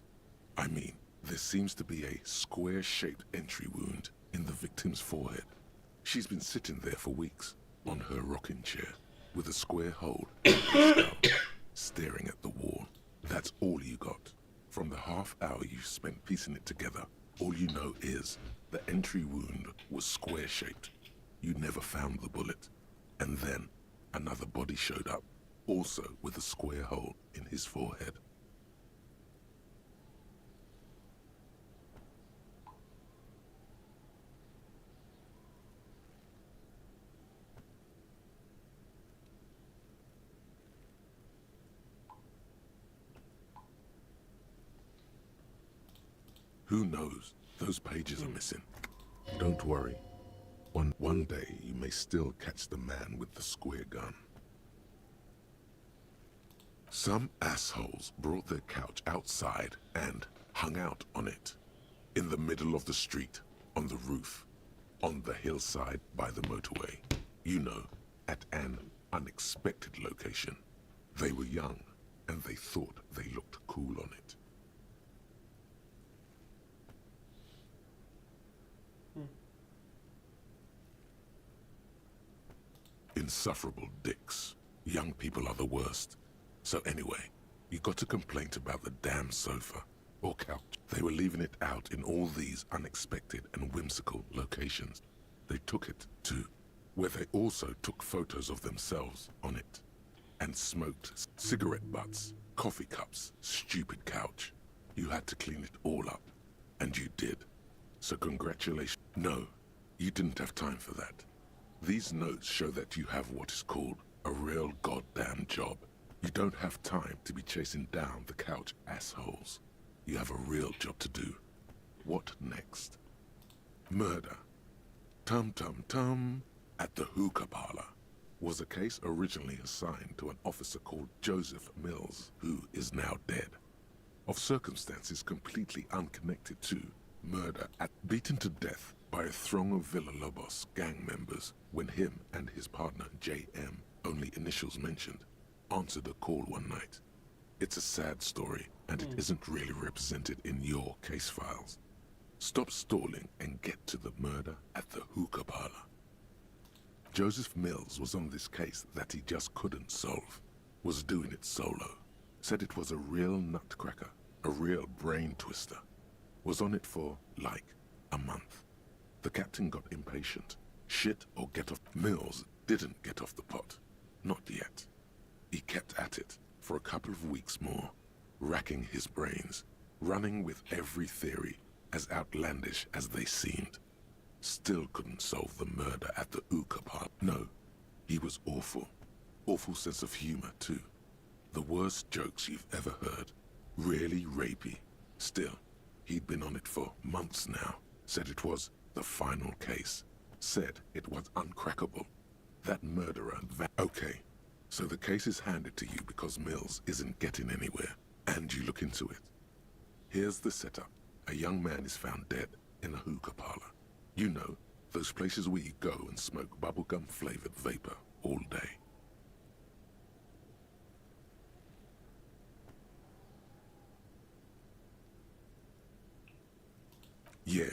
S3: I mean, there seems to be a square-shaped entry wound in the victim's forehead. She's been sitting there for weeks, on her rocking chair, with a square hole in her skull, staring at the wall. That's all you got. From the half hour you spent piecing it together, all you know is the entry wound was square-shaped. You never found the bullet. And then another body showed up, also with a square hole in his forehead. Who knows? Those pages are missing. Don't worry. One day you may still catch the man with the square gun. Some assholes brought their couch outside and hung out on it. In the middle of the street, on the roof, on the hillside by the motorway. You know, at an unexpected location. They were young, and they thought they looked cool on it. Insufferable dicks. Young people are the worst. So anyway, you got a complaint about the damn sofa, or couch. They were leaving it out in all these unexpected and whimsical locations. They took it to where they also took photos of themselves on it, and smoked cigarette butts, coffee cups, stupid couch. You had to clean it all up, and you did. So congratulations. No, you didn't have time for that. These notes show that you have what is called a real goddamn job. You don't have time to be chasing down the couch assholes. You have a real job to do. What next? Murder. Tum tum tum. At the hookah parlor was a case originally assigned to an officer called Joseph Mills, who is now dead. Of circumstances completely unconnected to murder, beaten to death by a throng of Villalobos gang members when him and his partner J.M., only initials mentioned, answered a call one night. It's a sad story, and it isn't really represented in your case files. Stop stalling and get to the murder at the hookah parlor. Joseph Mills was on this case that he just couldn't solve, was doing it solo, said it was a real nutcracker, a real brain twister, was on it for, like, a month. The captain got impatient. Shit or get off. Mills didn't get off the pot. Not yet. He kept at it for a couple of weeks more, racking his brains, running with every theory as outlandish as they seemed. Still couldn't solve the murder at the hookah park. No, he was awful. Awful sense of humor, too. The worst jokes you've ever heard. Really rapey. Still, he'd been on it for months now. Said it was the final case. Said it was uncrackable. That murderer... Okay, so the case is handed to you because Mills isn't getting anywhere, and you look into it. Here's the setup. A young man is found dead in a hookah parlor. You know, those places where you go and smoke bubblegum-flavored vapor all day. Yeah.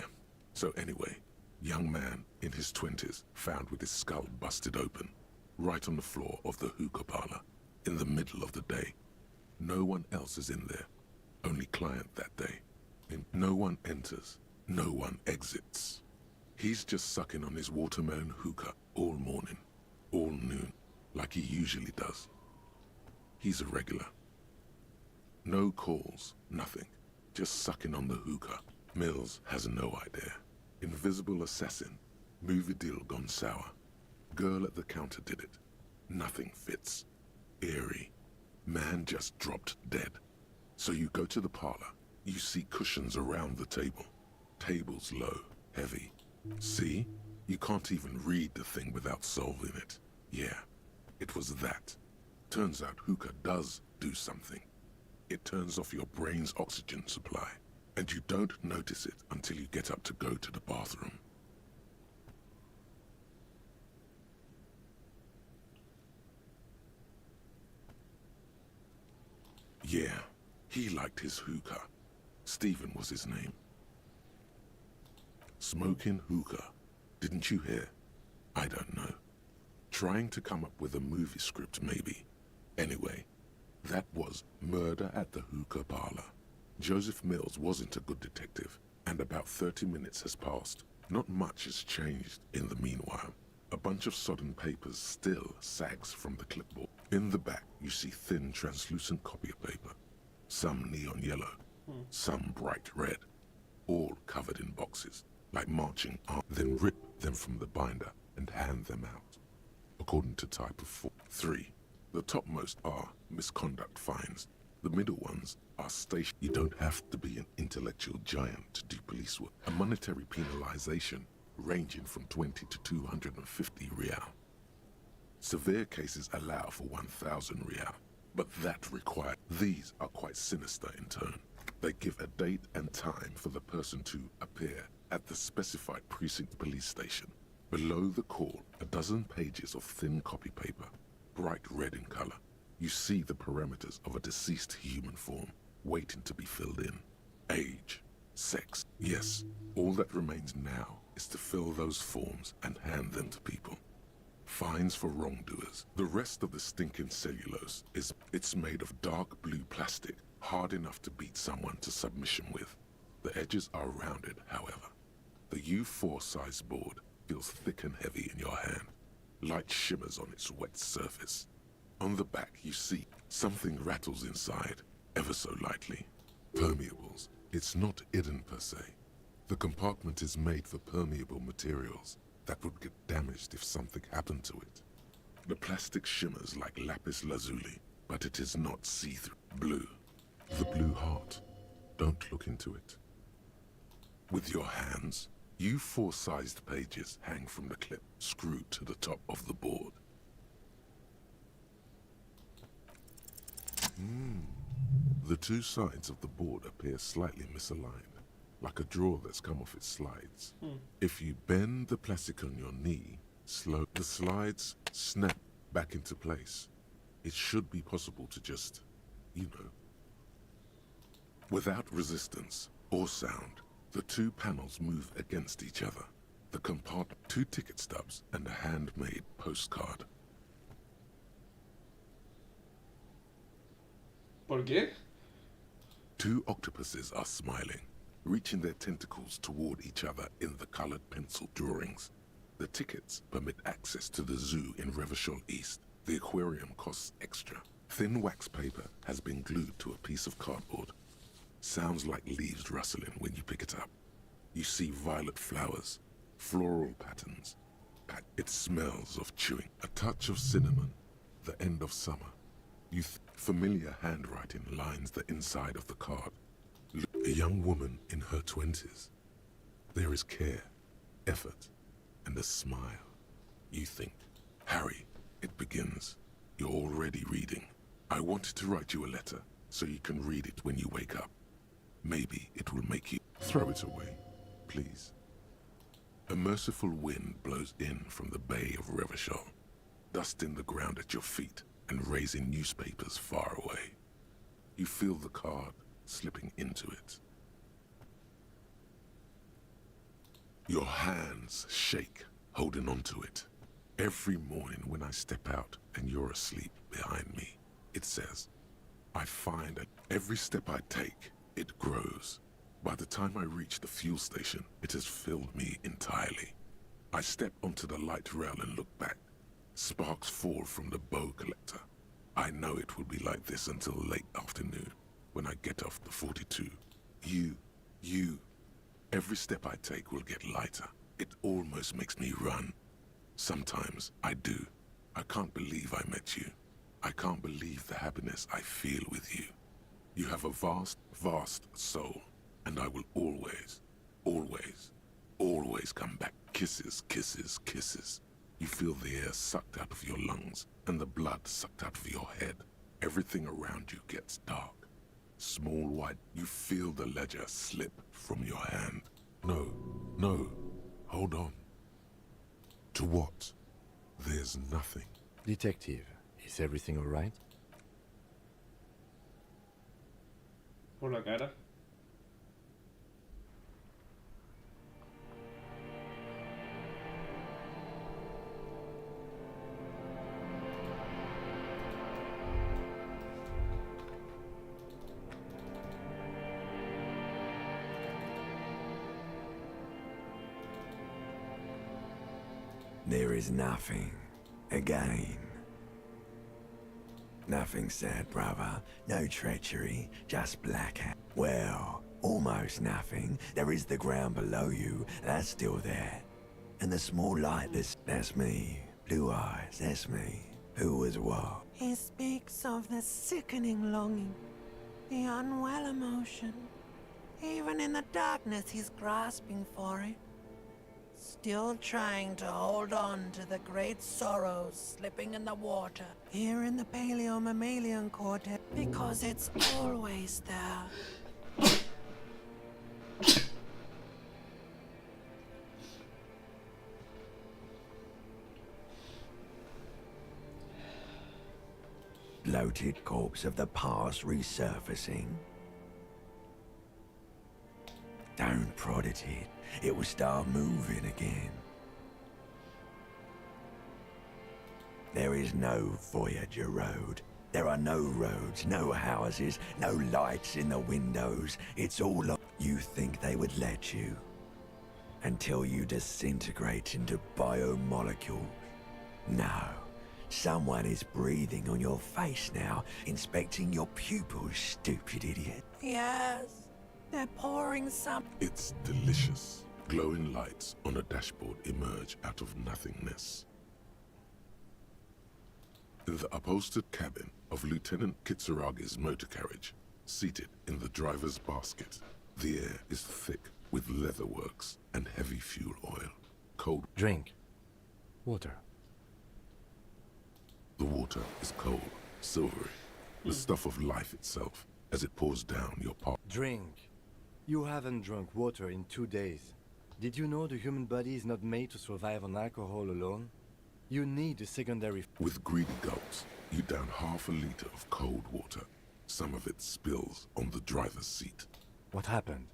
S3: So anyway, young man in his 20s found with his skull busted open, right on the floor of the hookah parlor, in the middle of the day. No one else is in there. Only client that day. And no one enters. No one exits. He's just sucking on his watermelon hookah all morning, all noon, like he usually does. He's a regular. No calls, nothing. Just sucking on the hookah. Mills has no idea. Invisible assassin. Movie deal gone sour. Girl at the counter did it. Nothing fits. Eerie. Man just dropped dead. So you go to the parlor. You see cushions around the table. Tables low, heavy. See? You can't even read the thing without solving it. Yeah, it was that. Turns out hookah does do something. It turns off your brain's oxygen supply, and you don't notice it until you get up to go to the bathroom. Yeah, he liked his hookah. Stephen was his name. Smoking hookah. Didn't you hear? I don't know. Trying to come up with a movie script, maybe. Anyway, that was Murder at the Hookah Parlor. Joseph Mills wasn't a good detective, and about 30 minutes has passed. Not much has changed in the meanwhile. A bunch of sodden papers still sags from the clipboard. In the back, you see thin, translucent copy of paper. Some neon yellow, some bright red, all covered in boxes, like marching arms. Then rip them from the binder and hand them out, according to type of 4. 3. The topmost are misconduct fines. The middle ones are station. You don't have to be an intellectual giant to do police work. A monetary penalization ranging from 20 to 250 real. Severe cases allow for 1,000 real, but that requires. These are quite sinister in turn. They give a date and time for the person to appear at the specified precinct police station. Below the call, a dozen pages of thin copy paper, bright red in color. You see the parameters of a deceased human form, waiting to be filled in. Age, sex. Yes, all that remains now is to fill those forms and hand them to people. Fines for wrongdoers. The rest of the stinking cellulose it's made of dark blue plastic, hard enough to beat someone to submission with. The edges are rounded, however. The U4 size board feels thick and heavy in your hand. Light shimmers on its wet surface. On the back you see something rattles inside, ever so lightly. Permeables. It's not hidden per se. The compartment is made for permeable materials that would get damaged if something happened to it. The plastic shimmers like lapis lazuli, but it is not see-through. Blue. The blue heart. Don't look into it. With your hands, U4-sized pages hang from the clip, screwed to the top of the board. The two sides of the board appear slightly misaligned, like a drawer that's come off its slides. If you bend the plastic on your knee, the slides snap back into place. It should be possible to just, without resistance or sound, the two panels move against each other. The compartment, 2 ticket stubs, and a handmade postcard.
S1: ¿Por qué?
S3: 2 octopuses are smiling, reaching their tentacles toward each other in the colored pencil drawings. The tickets permit access to the zoo in Revachol East. The aquarium costs extra. Thin wax paper has been glued to a piece of cardboard. Sounds like leaves rustling when you pick it up. You see violet flowers, floral patterns. It smells of chewing. A touch of cinnamon, the end of summer. Familiar handwriting lines the inside of the card. A young woman in her 20s. There is care, effort, and a smile. You think, Harry, it begins. You're already reading. I wanted to write you a letter so you can read it when you wake up. Maybe it will make you throw it away, please. A merciful wind blows in from the bay of Revachol, dusting the ground at your feet and raising newspapers far away. You feel the card slipping into it. Your hands shake, holding onto it. Every morning when I step out and you're asleep behind me, it says, I find that every step I take, it grows. By the time I reach the fuel station, it has filled me entirely. I step onto the light rail and look back. Sparks fall from the bow collector. I know it will be like this until late afternoon, when I get off the 42. You. Every step I take will get lighter. It almost makes me run. Sometimes I do. I can't believe I met you. I can't believe the happiness I feel with you. You have a vast, vast soul, and I will always, always, always come back. Kisses, kisses, kisses. You feel the air sucked out of your lungs, and the blood sucked out of your head. Everything around you gets dark. Small white, you feel the ledger slip from your hand. No, hold on. To what? There's nothing.
S4: Detective, is everything all right?
S1: Por la cara.
S17: There is nothing. Again. Nothing sad, brother. No treachery. Just black hat. Well, almost nothing. There is the ground below you. That's still there. And the small light, that's me. Blue eyes, that's me. Who was what?
S18: He speaks of the sickening longing, the unwell emotion. Even in the darkness, he's grasping for it. Still trying to hold on to the great sorrows slipping in the water. Here in the Paleo-Mammalian Quartet, because it's always there.
S17: Bloated corpse of the past resurfacing. Don't prod at it. It will start moving again. There is no Voyager Road. There are no roads, no houses, no lights in the windows. It's all up. You think they would let you? Until you disintegrate into biomolecules. No. Someone is breathing on your face now, inspecting your pupils, stupid idiot.
S18: Yes. They're pouring some.
S3: It's delicious. Glowing lights on a dashboard emerge out of nothingness. The upholstered cabin of Lieutenant Kitsuragi's motor carriage, seated in the driver's basket. The air is thick with leatherworks and heavy fuel oil. Cold.
S4: Drink. Water.
S3: The water is cold, silvery, the stuff of life itself as it pours down your palm.
S4: Drink. You haven't drunk water in 2 days. Did you know the human body is not made to survive on alcohol alone? You need a secondary...
S3: With greedy gulps, you down half a liter of cold water. Some of it spills on the driver's seat.
S4: What happened?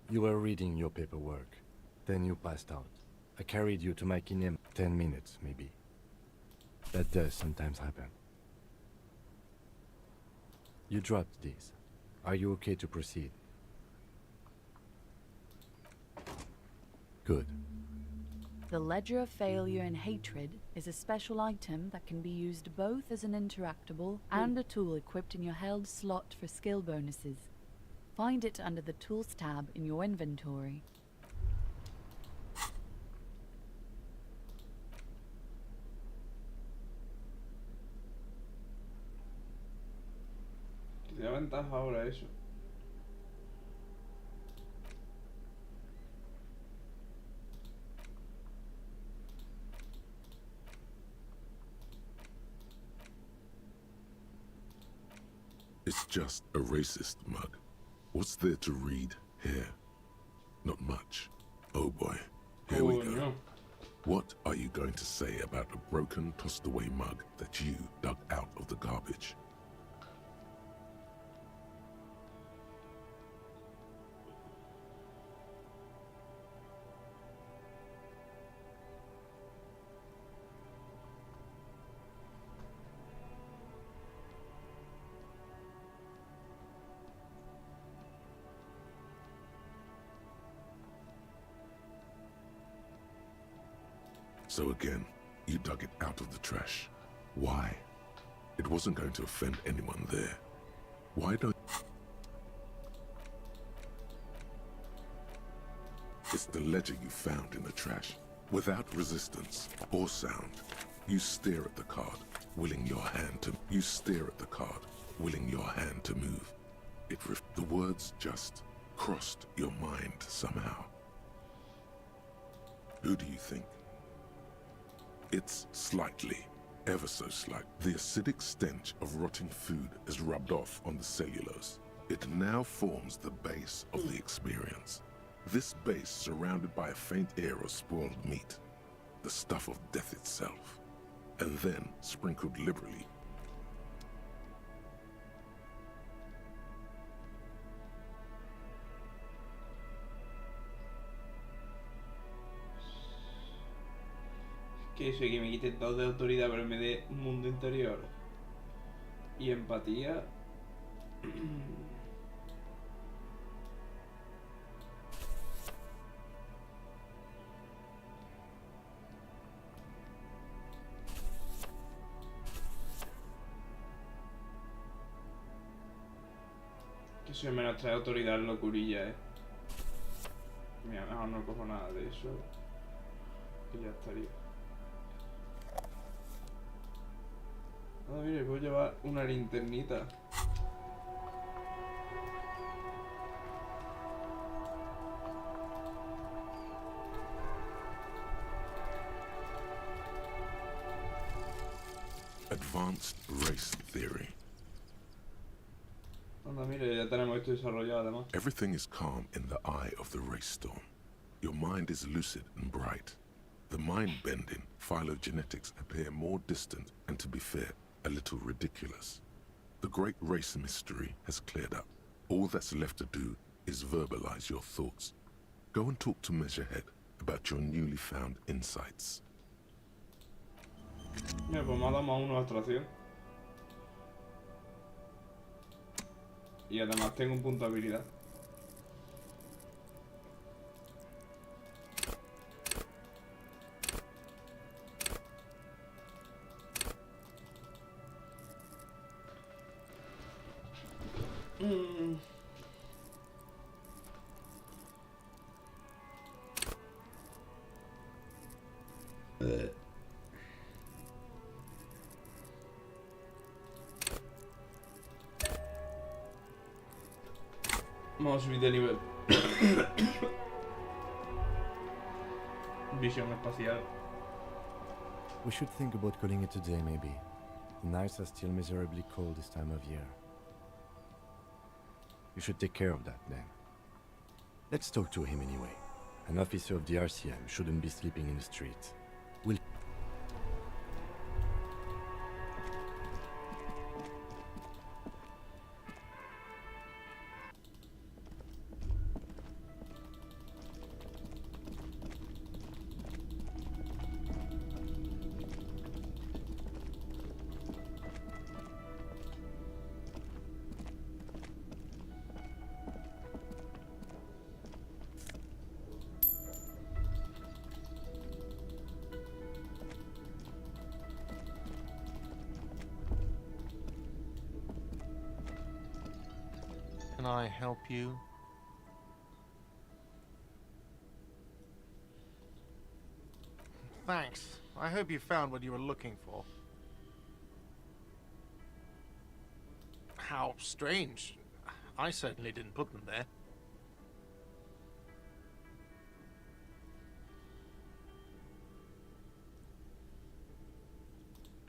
S4: You were reading your paperwork. Then you passed out. I carried you to my kinem. 10 minutes, maybe. That does sometimes happen. You dropped these. Are you okay to proceed? Good.
S7: The Ledger of Failure and Hatred is a special item that can be used both as an interactable and a tool equipped in your held slot for skill bonuses. Find it under the Tools tab in your inventory.
S1: Tiene ventaja ahora eso.
S3: It's just a racist mug. What's there to read here? Not much. Oh boy, here we go.
S1: No.
S3: What are you going to say about a broken, tossed-away mug that you dug out of the garbage? So again, you dug it out of the trash. Why? It wasn't going to offend anyone there. Why don't... It's the ledger you found in the trash. Without resistance or sound, you stare at the card, willing your hand to... You stare at the card, willing your hand to move. The words just crossed your mind somehow. Who do you think? It's slightly, ever so slight. The acidic stench of rotting food is rubbed off on the cellulose. It now forms the base of the experience. This base surrounded by a faint air of spoiled meat, the stuff of death itself, and then sprinkled liberally.
S1: Que eso, que me quite 2 de autoridad pero me dé mundo interior y empatía. Que eso menos trae autoridad locurilla, Mira, mejor no cojo nada de eso. Que ya estaría. Ah, mire, puedo llevar una linternita.
S3: Advanced race theory.
S1: Anda, mire, ya tenemos esto desarrollado además.
S3: Everything is calm in the eye of the race storm. Your mind is lucid and bright. The mind-bending phylogenetics appear more distant and, to be fair, a little ridiculous. The great race mystery has cleared up. All that's left to do is verbalize your thoughts. Go and talk to Measurehead about your newly found insights.
S1: Mira, pues me ha dado más uno de abstracción. Y además tengo un punto de habilidad. Vamos a subir de nivel. Visión espacial.
S4: We should think about calling it a day, maybe. The nights are still miserably cold this time of year. You should take care of that, then. Let's talk to him anyway. An officer of the RCM shouldn't be sleeping in the street. We'll...
S14: Can I help you? Thanks. I hope you found what you were looking for. How strange. I certainly didn't put them there.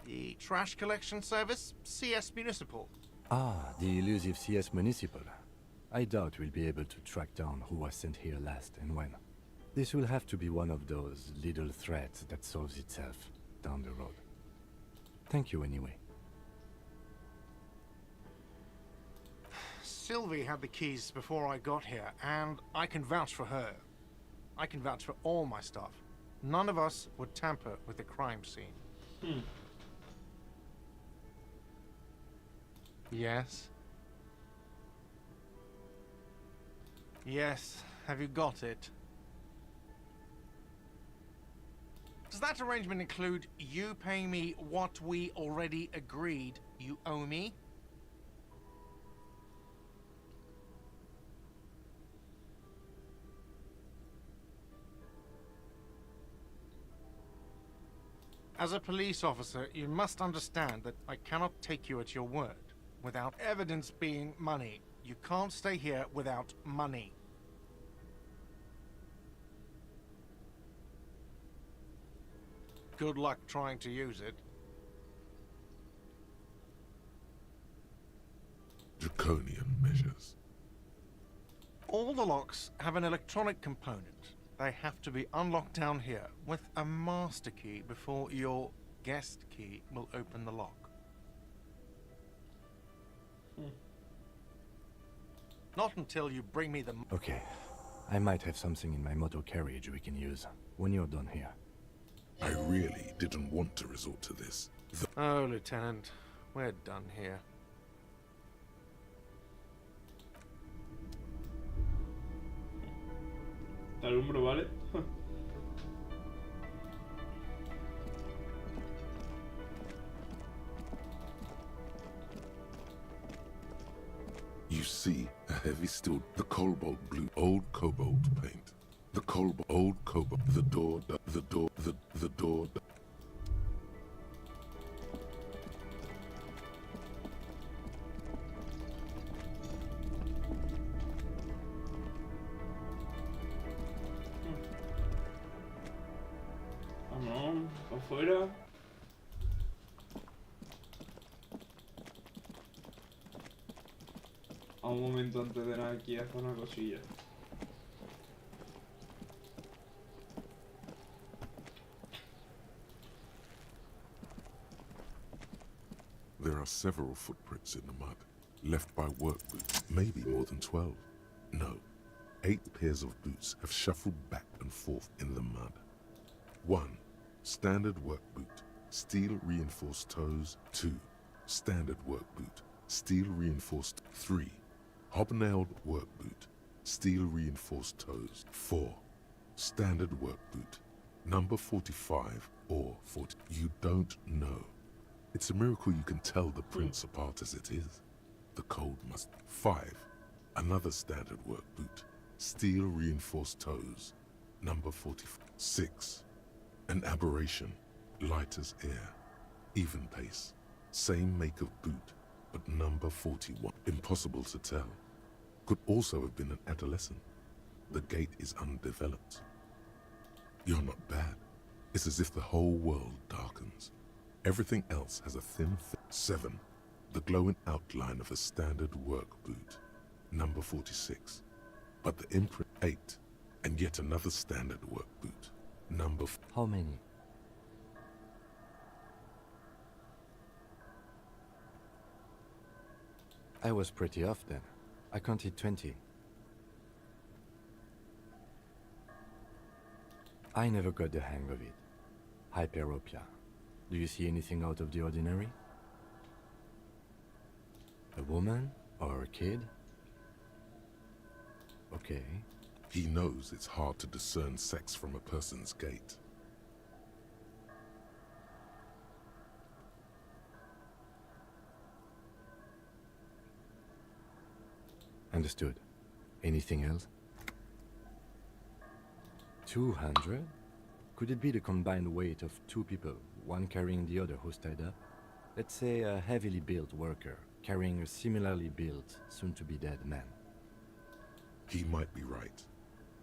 S14: The trash collection service? CS Municipal.
S4: Ah, the elusive CS Municipal. I doubt we'll be able to track down who was sent here last and when. This will have to be one of those little threats that solves itself down the road. Thank you anyway.
S14: Sylvie had the keys before I got here, and I can vouch for her. I can vouch for all my staff. None of us would tamper with the crime scene. Yes? Yes, have you got it? Does that arrangement include you paying me what we already agreed you owe me? As a police officer, you must understand that I cannot take you at your word. Without evidence being money, you can't stay here without money. Good luck trying to use it.
S3: Draconian measures.
S14: All the locks have an electronic component. They have to be unlocked down here with a master key before your guest key will open the lock. Not until you bring me the...
S4: Okay. I might have something in my motor carriage we can use when you're done here.
S3: I really didn't want to resort to this.
S14: Oh, Lieutenant, we're done here.
S1: ¿Te alumbro, vale?
S3: You see a heavy steel, the cobalt blue, old cobalt paint. The cobalt, old cobalt, the door, the door.
S1: Vamos, afuera. A un momento antes de nada aquí hacer una cosilla.
S3: There are several footprints in the mud, left by work boots, maybe more than 12. No, 8 pairs of boots have shuffled back and forth in the mud. 1. Standard work boot, steel reinforced toes. 2. Standard work boot, steel reinforced. 3. Hobnailed work boot, steel reinforced toes. 4. Standard work boot, number 45 or 40. You don't know. It's a miracle you can tell the prints apart as it is. The code must. 5. Another standard work boot, steel reinforced toes, number 44. 6. An aberration, light as air, even pace, same make of boot, but number 41. Impossible to tell. Could also have been an adolescent. The gait is undeveloped. You're not bad. It's as if the whole world darkens. Everything else has a thin 7. The glowing outline of a standard work boot, number 46. But the imprint 8, and yet another standard work boot, number
S4: How many? I was pretty off then. I counted 20. I never got the hang of it. Hyperopia. Do you see anything out of the ordinary? A woman or a kid? Okay.
S3: He knows it's hard to discern sex from a person's gait.
S4: Understood. Anything else? 200? Could it be the combined weight of 2 people, one carrying the other who's tied up? Let's say a heavily built worker carrying a similarly built, soon-to-be-dead man.
S3: He might be right.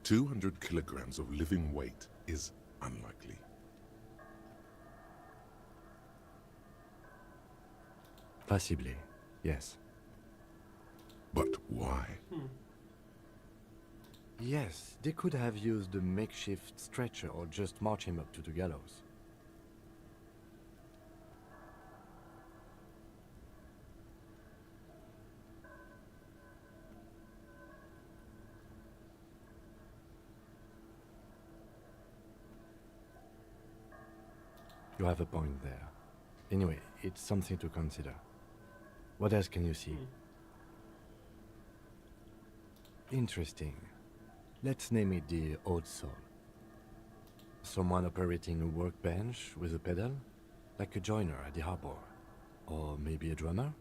S3: 200 kilograms of living weight is unlikely.
S4: Possibly, yes.
S3: But why?
S4: Yes, they could have used a makeshift stretcher or just march him up to the gallows. You have a point there. Anyway, it's something to consider. What else can you see? Interesting. Let's name it the Odd Soul. Someone operating a workbench with a pedal? Like a joiner at the harbor. Or maybe a drummer?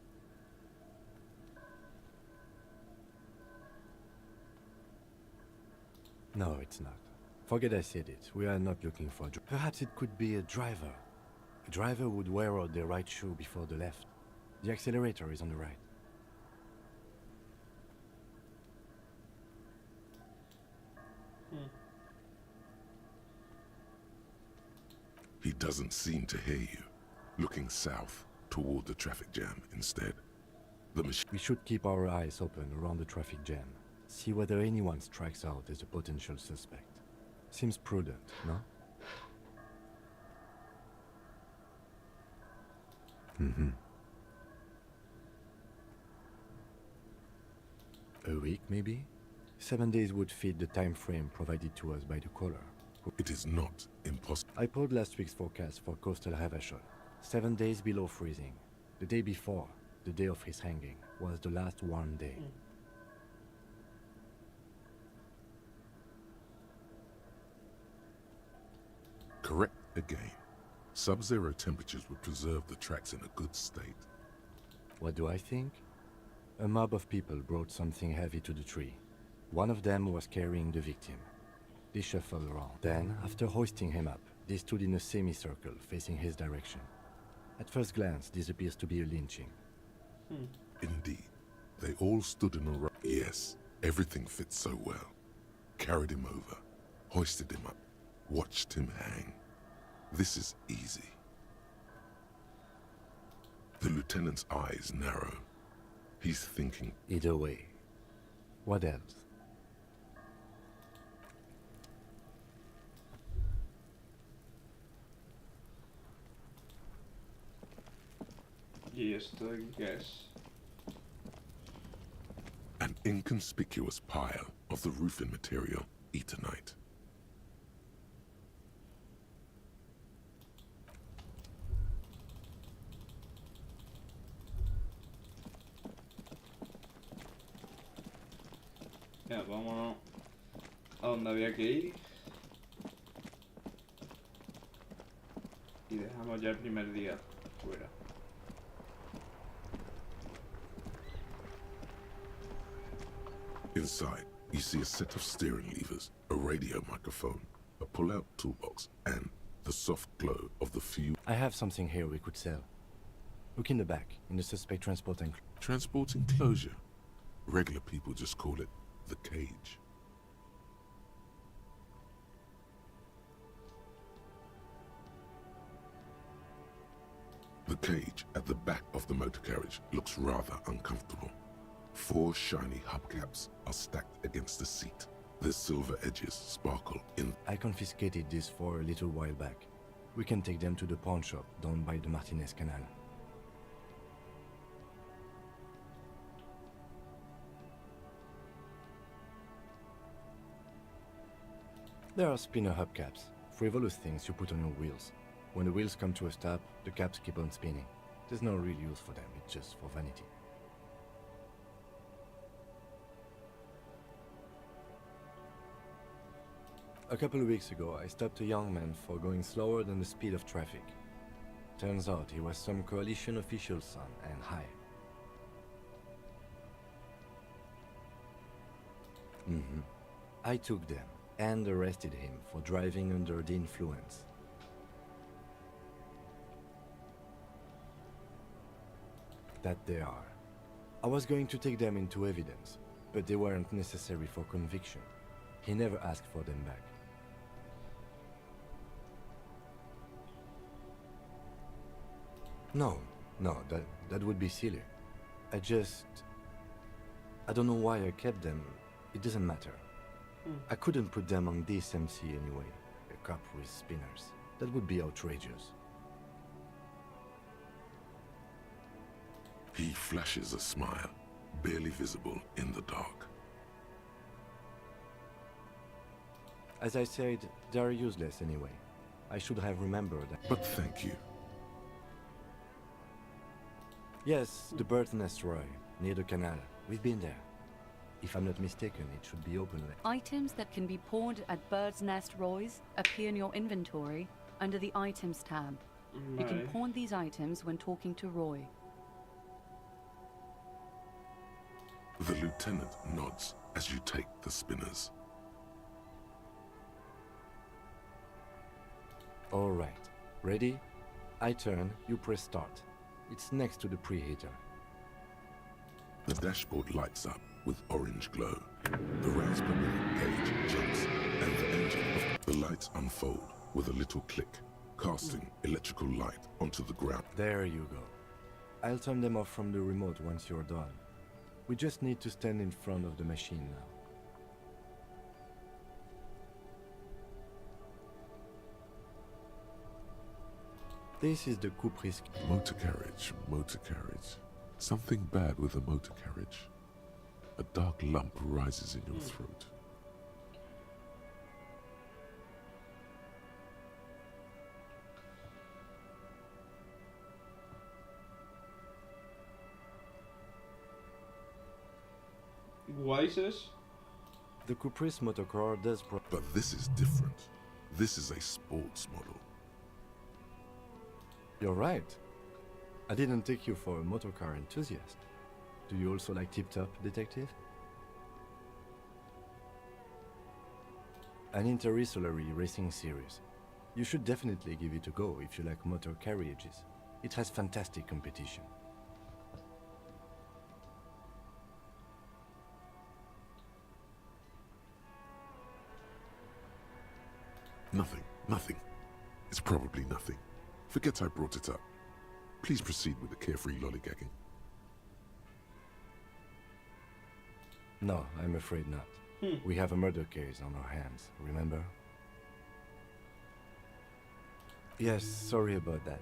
S4: No, it's not. Forget I said it. We are not looking for a Perhaps it could be a driver. A driver would wear out their right shoe before the left. The accelerator is on the right.
S3: He doesn't seem to hear you, looking south toward the traffic jam instead.
S4: We should keep our eyes open around the traffic jam. See whether anyone strikes out as a potential suspect. Seems prudent, no? Mm-hmm. A week, maybe? 7 days would fit the time frame provided to us by the caller.
S3: It is not impossible.
S4: I pulled last week's forecast for coastal Havashol. 7 days below freezing. The day before, the day of his hanging, was the last warm day.
S3: Correct again. Sub-zero temperatures would preserve the tracks in a good state.
S4: What do I think? A mob of people brought something heavy to the tree. One of them was carrying the victim. They shuffled around. Then, after hoisting him up, they stood in a semicircle facing his direction. At first glance, this appears to be a lynching.
S3: Indeed. They all stood in a row. Yes, everything fits so well. Carried him over, hoisted him up, watched him hang. This is easy. The lieutenant's eyes narrow. He's thinking.
S4: Either way. What else?
S1: Just a guess.
S3: An inconspicuous pile of the roofing material, Eternite.
S1: Ya, vámonos a donde había que ir. Y dejamos ya el primer día fuera.
S3: Inside, you see a set of steering levers, a radio microphone, a pull-out toolbox, and the soft glow of the fuel.
S4: I have something here we could sell. Look in the back, in the suspect transport enclosure.
S3: Transport enclosure. Regular people just call it the cage. The cage at the back of the motor carriage looks rather uncomfortable. 4 shiny hubcaps are stacked against the seat. Their silver edges sparkle in.
S4: I confiscated this for a little while back. We can take them to the pawn shop down by the Martinez Canal. There are spinner hubcaps, frivolous things you put on your wheels. When the wheels come to a stop, the caps keep on spinning. There's no real use for them, it's just for vanity. A couple of weeks ago, I stopped a young man for going slower than the speed of traffic. Turns out he was some coalition official's son and high. I took them and arrested him for driving under the influence. That they are. I was going to take them into evidence, but they weren't necessary for conviction. He never asked for them back. No, that would be silly. I don't know why I kept them. It doesn't matter. I couldn't put them on this MC anyway. A cop with spinners. That would be outrageous.
S3: He flashes a smile, barely visible in the dark.
S4: As I said, they're useless anyway. I should have remembered that.
S3: But thank you.
S4: Yes, the bird's nest Roy, near the canal. We've been there. If I'm not mistaken, it should be open.
S7: Items that can be pawned at Bird's Nest Roy's appear in your inventory under the Items tab. You can pawn these items when talking to Roy.
S3: The lieutenant nods as you take the spinners.
S4: All right. Ready? I turn, you press start. It's next to the preheater.
S3: The dashboard lights up with orange glow. The rails per minute gauge jumps, and the engine of the lights unfold with a little click, casting electrical light onto the ground.
S4: There you go. I'll turn them off from the remote once you're done. We just need to stand in front of the machine now. This is the coupe risque.
S3: Motor carriage, motor carriage. Something bad with a motor carriage. A dark lump rises in your throat.
S1: What is this?
S4: The Caprice motorcar does
S3: But this is different. This is a sports model.
S4: You're right. I didn't take you for a motorcar enthusiast. Do you also like Tip Top, Detective? An interstellary racing series. You should definitely give it a go if you like motor carriages. It has fantastic competition.
S3: Nothing. It's probably nothing. Forget I brought it up. Please proceed with the carefree lollygagging.
S4: No, I'm afraid not. We have a murder case on our hands, remember? Yes, sorry about that.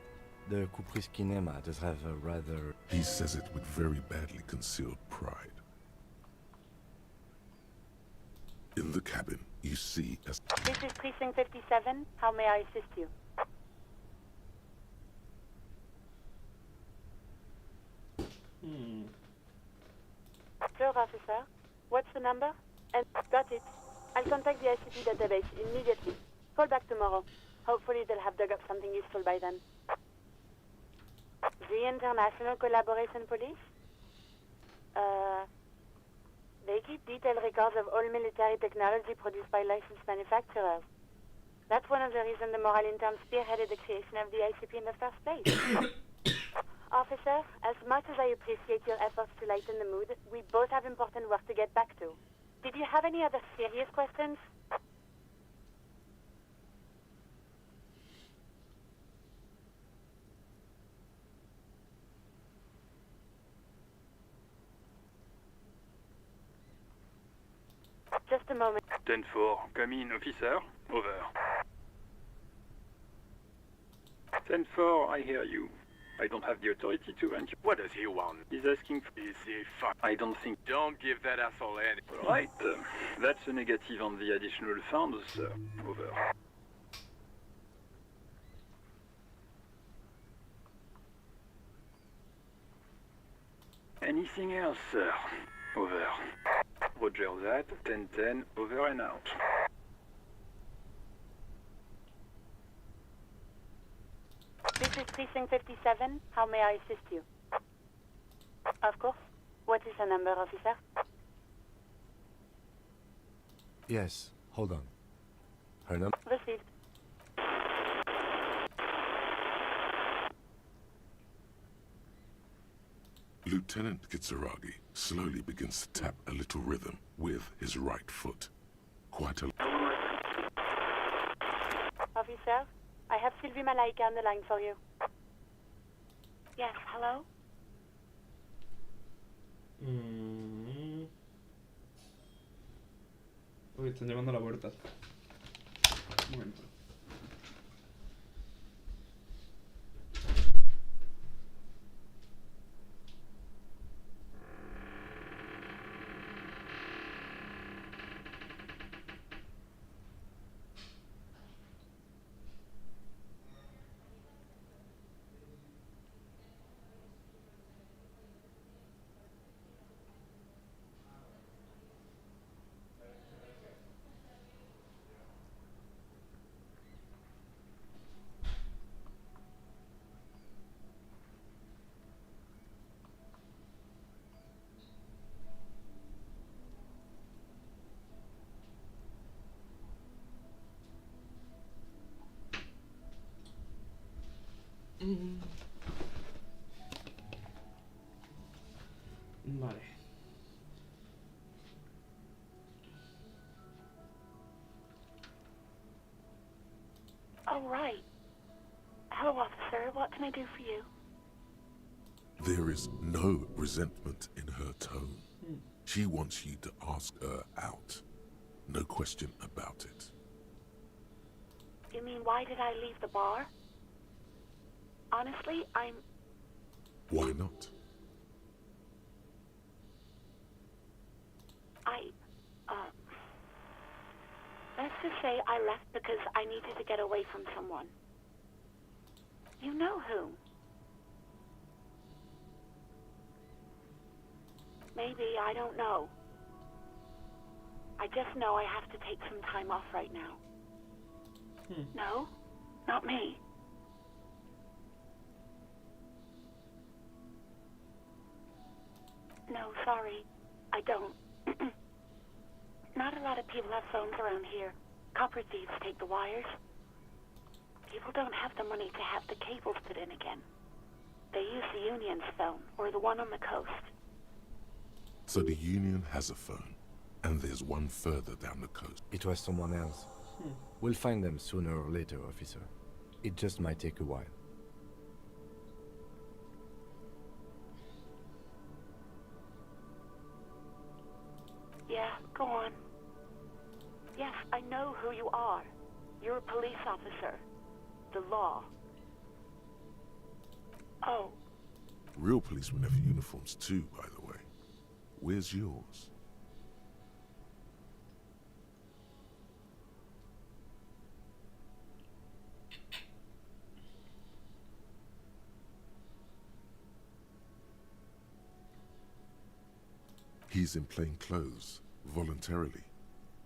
S4: The Caprice Kinema does have a rather...
S3: He says it with very badly concealed pride. In the cabin, you see as...
S19: This is Precinct 57. How may I assist you? Sure, officer. What's the number? And got it. I'll contact the ICP database immediately. Call back tomorrow. Hopefully they'll have dug up something useful by then. The International Collaboration Police? They keep detailed records of all military technology produced by licensed manufacturers. That's one of the reasons the Moral Intern spearheaded the creation of the ICP in the first place. Officer, as much as I appreciate your efforts to lighten the mood, we both have important work to get back to. Did you have any other serious questions? Just a moment.
S20: 10-4, come in, officer. Over. 10-4, I hear you. I don't have the authority to enter.
S21: What does he want?
S20: He's asking for...
S21: Is he fuck?
S20: I don't think...
S21: Don't give that asshole any...
S20: Right. That's a negative on the additional funds, sir. Over. Anything else, sir? Over. Roger that. 10-10, over and out.
S19: This is Precinct 57. How may I assist you? Of course. What is the number, officer?
S4: Yes, hold on. Her number?
S19: Received.
S3: Lieutenant Kitsuragi slowly begins to tap a little rhythm with his right foot. Quite a...
S19: Officer, I have Sylvie Malaika on the line for you. Yes, hello?
S1: Uy, están llamando a la puerta. Un momento. Vale.
S19: Oh, right. Hello, officer. What can I do for you?
S3: There is no resentment in her tone. She wants you to ask her out. No question about it.
S19: You mean, why did I leave the bar? Honestly,
S3: Why not?
S19: let's just say I left because I needed to get away from someone. You know who? Maybe, I don't know. I just know I have to take some time off right now. No? Not me. No, sorry. I don't. Not a lot of people have phones around here. Copper thieves take the wires. People don't have the money to have the cables put in again. They use the Union's phone, or the one on the coast.
S3: So the Union has a phone, and there's one further down the coast.
S4: It was someone else. We'll find them sooner or later, officer. It just might take a while.
S19: Yeah, go on. Yes, I know who you are. You're a police officer. The law. Oh.
S3: Real policemen have uniforms too, by the way. Where's yours? He's in plain clothes, voluntarily.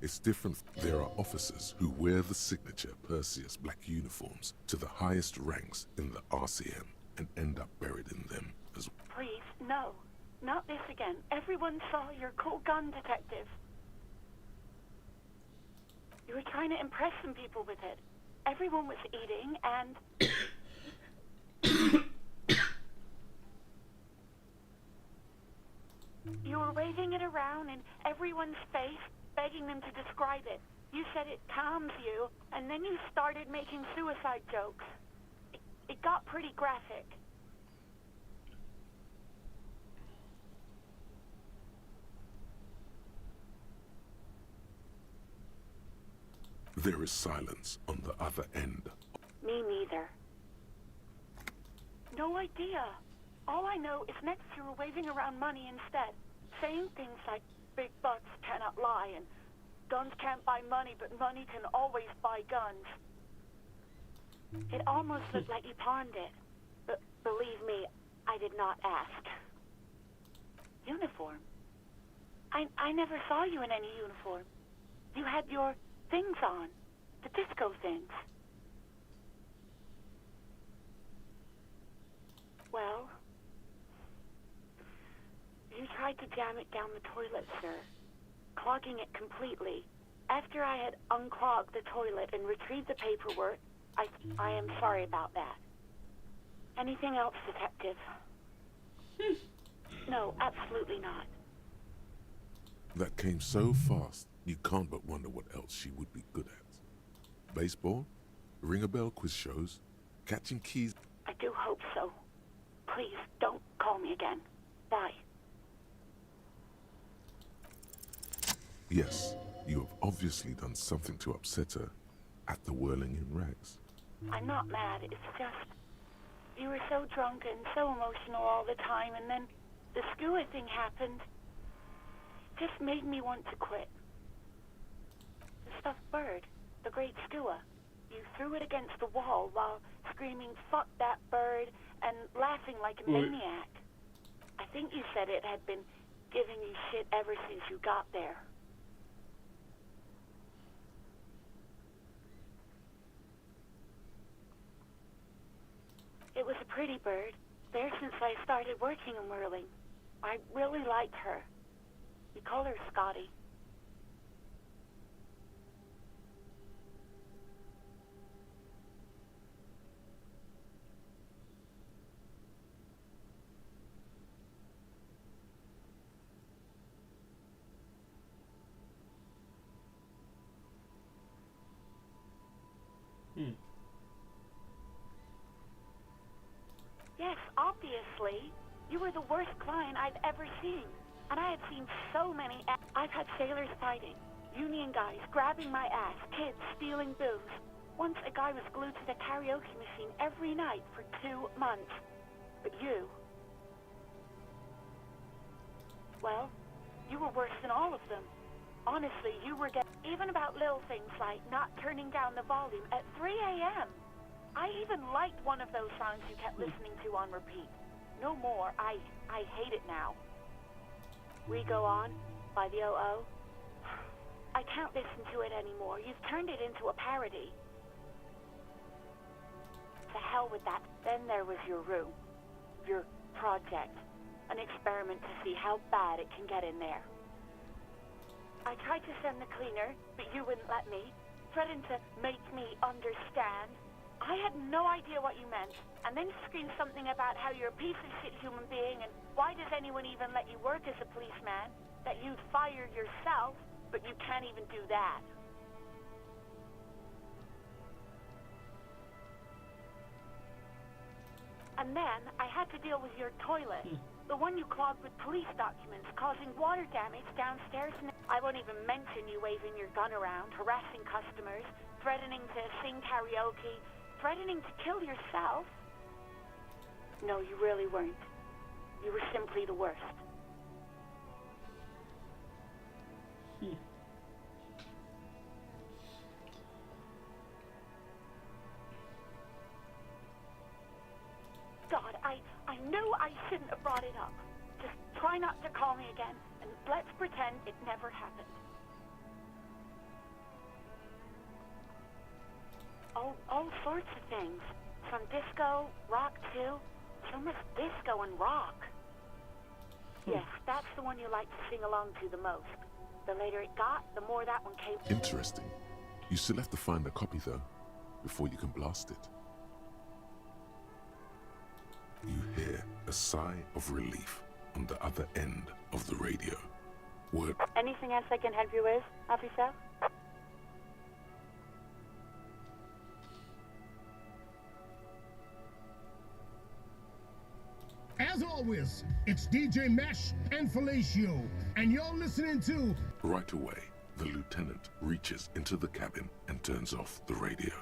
S3: It's different. There are officers who wear the signature Perseus black uniforms to the highest ranks in the RCM and end up buried in them as well.
S19: Please, no. Not this again. Everyone saw your cool gun, detective. You were trying to impress some people with it. Everyone was eating and... You were waving it around in everyone's face, begging them to describe it. You said it calms you, and then you started making suicide jokes. It got pretty graphic.
S3: There is silence on the other end.
S19: Me neither. No idea. All I know is next you were waving around money instead, saying things like big bucks cannot lie and guns can't buy money, but money can always buy guns. It almost looked like you pawned it. But believe me, I did not ask. Uniform? I never saw you in any uniform. You had your things on. The disco things. Well, you tried to jam it down the toilet, sir, clogging it completely. After I had unclogged the toilet and retrieved the paperwork, I am sorry about that. Anything else, detective? No, absolutely not.
S3: That came so fast, you can't but wonder what else she would be good at. Baseball? Ring-a-bell quiz shows? Catching keys?
S19: I do hope so. Please, don't call me again. Bye.
S3: Yes, You have obviously done something to upset her at the Whirling in Rags.
S19: I'm not mad, it's just... You were so drunk and so emotional all the time, and then the skua thing happened. It just made me want to quit. The stuffed bird, the great skua. You threw it against the wall while screaming, "Fuck that bird," and laughing like a maniac. I think you said it had been giving you shit ever since you got there. It was a pretty bird, there since I started working in whirling. I really liked her. You call her Scotty. Yes, obviously. You were the worst client I've ever seen. And I have seen so many... I've had sailors fighting, union guys grabbing my ass, kids stealing booze. Once a guy was glued to the karaoke machine every night for 2 months. But you... Well, you were worse than all of them. Honestly, you were even about little things like not turning down the volume at 3 a.m. I even liked one of those songs you kept listening to on repeat. No more. I hate it now. We Go On by the O.O. I can't listen to it anymore. You've turned it into a parody. To hell with that. Then there was your room. Your project. An experiment to see how bad it can get in there. I tried to send the cleaner, but you wouldn't let me. Threatened to make me understand. I had no idea what you meant, and then screamed something about how you're a piece of shit human being, and why does anyone even let you work as a policeman? That you'd fire yourself, but you can't even do that. And then I had to deal with your toilet. The one you clogged with police documents, causing water damage downstairs. I won't even mention you waving your gun around, harassing customers, threatening to sing karaoke, threatening to kill yourself. No, you really weren't. You were simply the worst. God, I knew I shouldn't have brought it up. Just try not to call me again, and let's pretend it never happened. All sorts of things. From disco, rock too. So much disco and rock. Yes, that's the one you like to sing along to the most. The later it got, the more that one came.
S3: Interesting. You still have to find a copy though, before you can blast it. You hear a sigh of relief on the other end of the radio. Word.
S19: Anything else I can help you with, officer?
S6: As always, it's DJ Mesh and Fellatio, and you're listening to...
S3: Right away, the lieutenant reaches into the cabin and turns off the radio.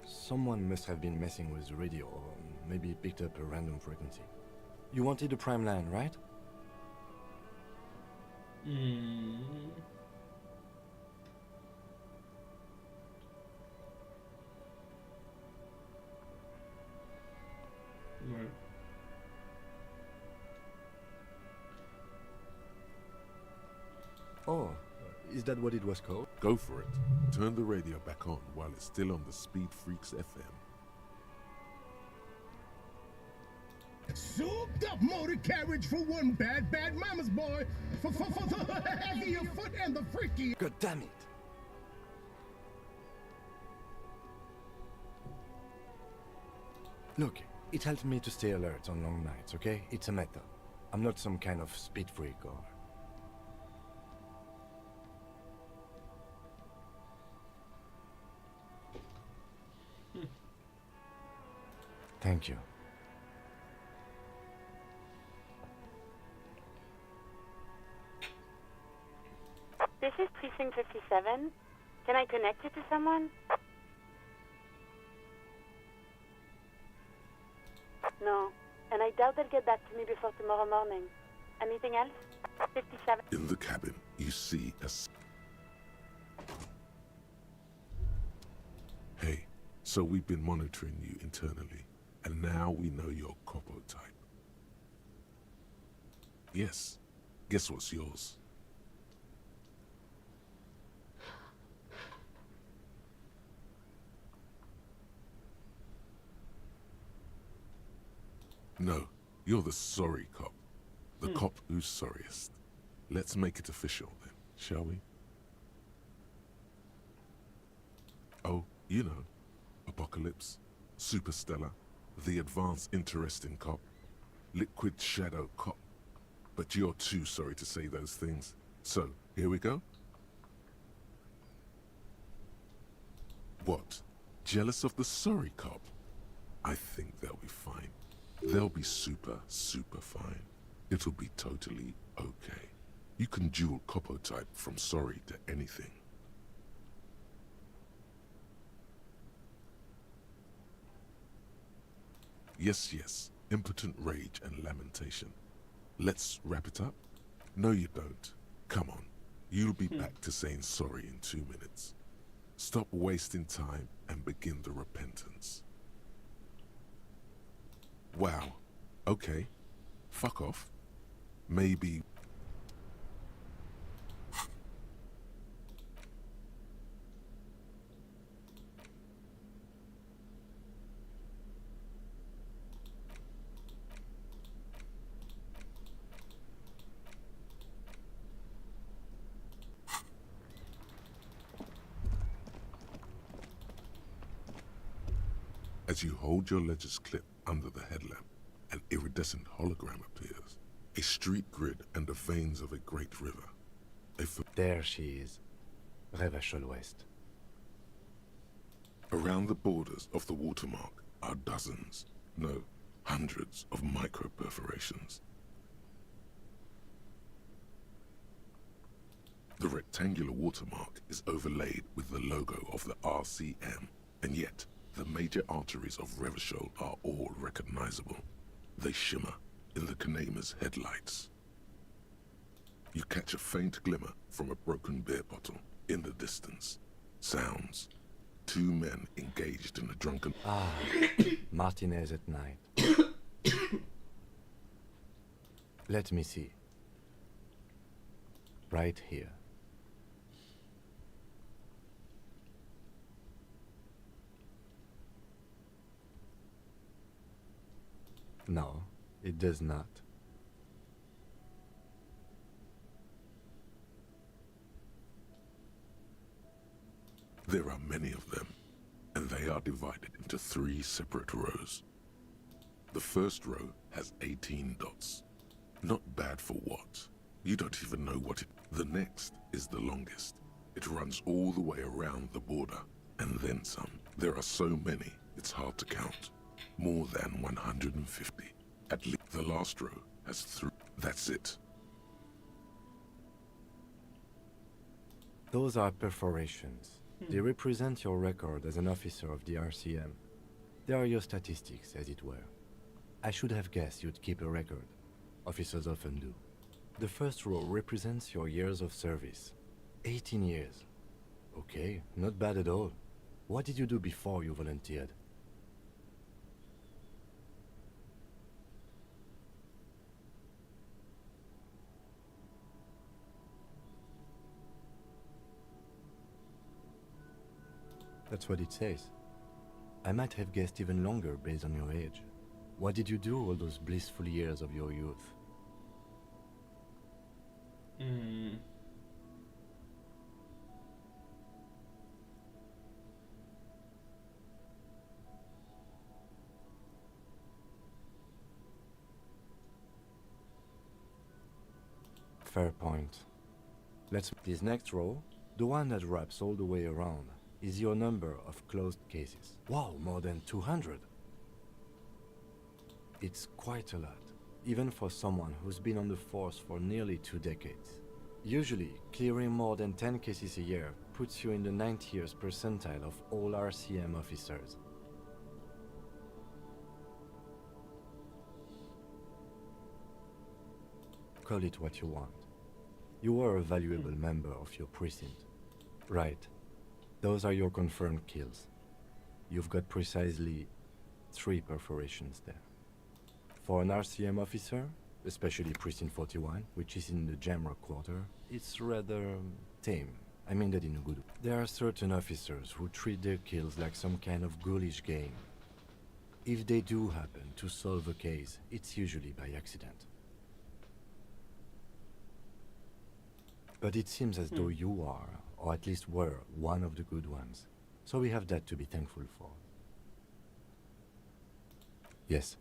S4: Someone must have been messing with the radio, or maybe picked up a random frequency. You wanted a prime line, right?
S1: Right.
S4: Oh, is that what it was called?
S3: Go for it. Turn the radio back on while it's still on the Speed Freaks FM.
S6: Souped up motor carriage for one bad mama's boy. For the heavier foot and the freaky.
S4: God damn it. Look, it helps me to stay alert on long nights, okay? It's a method. I'm not some kind of speed freak or... Thank you.
S19: This is Precinct 57. Can I connect you to someone? No, and I doubt they'll get back to me before tomorrow morning. Anything else? 57.
S3: In the cabin, you see a... Hey, so we've been monitoring you internally, and now we know your guapo type. Yes, guess what's yours? No, you're the sorry cop. The cop who's sorriest. Let's make it official then, shall we? Oh, you know, Apocalypse, Superstellar, the advanced interesting cop, liquid shadow cop. But you're too sorry to say those things. So, here we go? What? Jealous of the sorry cop? I think they'll be fine. They'll be super, super fine. It'll be totally okay. You can dual guapo type from sorry to anything. Yes, yes, impotent rage and lamentation. Let's wrap it up? No, you don't. Come on. You'll be back to saying sorry in 2 minutes. Stop wasting time and begin the repentance. Wow. Okay. Fuck off. Maybe... As you hold your ledger's clip under the headlamp, an iridescent hologram appears. A street grid and the veins of a great river.
S4: There she is. Revachol West.
S3: Around the borders of the watermark are dozens, no, hundreds of micro-perforations. The rectangular watermark is overlaid with the logo of the RCM, and yet the major arteries of Revachol are all recognizable. They shimmer in the Kanema's headlights. You catch a faint glimmer from a broken beer bottle in the distance. Sounds. 2 men engaged in a drunken...
S4: Ah, Martinez at night. Let me see. Right here. No, it does not.
S3: There are many of them, and they are divided into 3 separate rows. The first row has 18 dots. Not bad for what? You don't even know what it... The next is the longest. It runs all the way around the border, and then some. There are so many, it's hard to count. More than 150. At least the last row has 3. That's it.
S4: Those are perforations. They represent your record as an officer of the RCM. They are your statistics, as it were. I should have guessed you'd keep a record. Officers often do. The first row represents your years of service. 18 years. Okay, not bad at all. What did you do before you volunteered? That's what it says. I might have guessed even longer based on your age. What did you do all those blissful years of your youth? Fair point. This next row, the one that wraps all the way around, is your number of closed cases. Wow, more than 200. It's quite a lot, even for someone who's been on the force for nearly 2 decades. Usually, clearing more than 10 cases a year puts you in the 90th percentile of all RCM officers. Call it what you want. You are a valuable member of your precinct. Right. Those are your confirmed kills. You've got precisely 3 perforations there. For an RCM officer, especially Precinct 41, which is in the Jamrock Quarter, it's rather tame. I mean that in a good way. There are certain officers who treat their kills like some kind of ghoulish game. If they do happen to solve a case, it's usually by accident. But it seems as though you are, or at least were, one of the good ones. So we have that to be thankful for. Yes.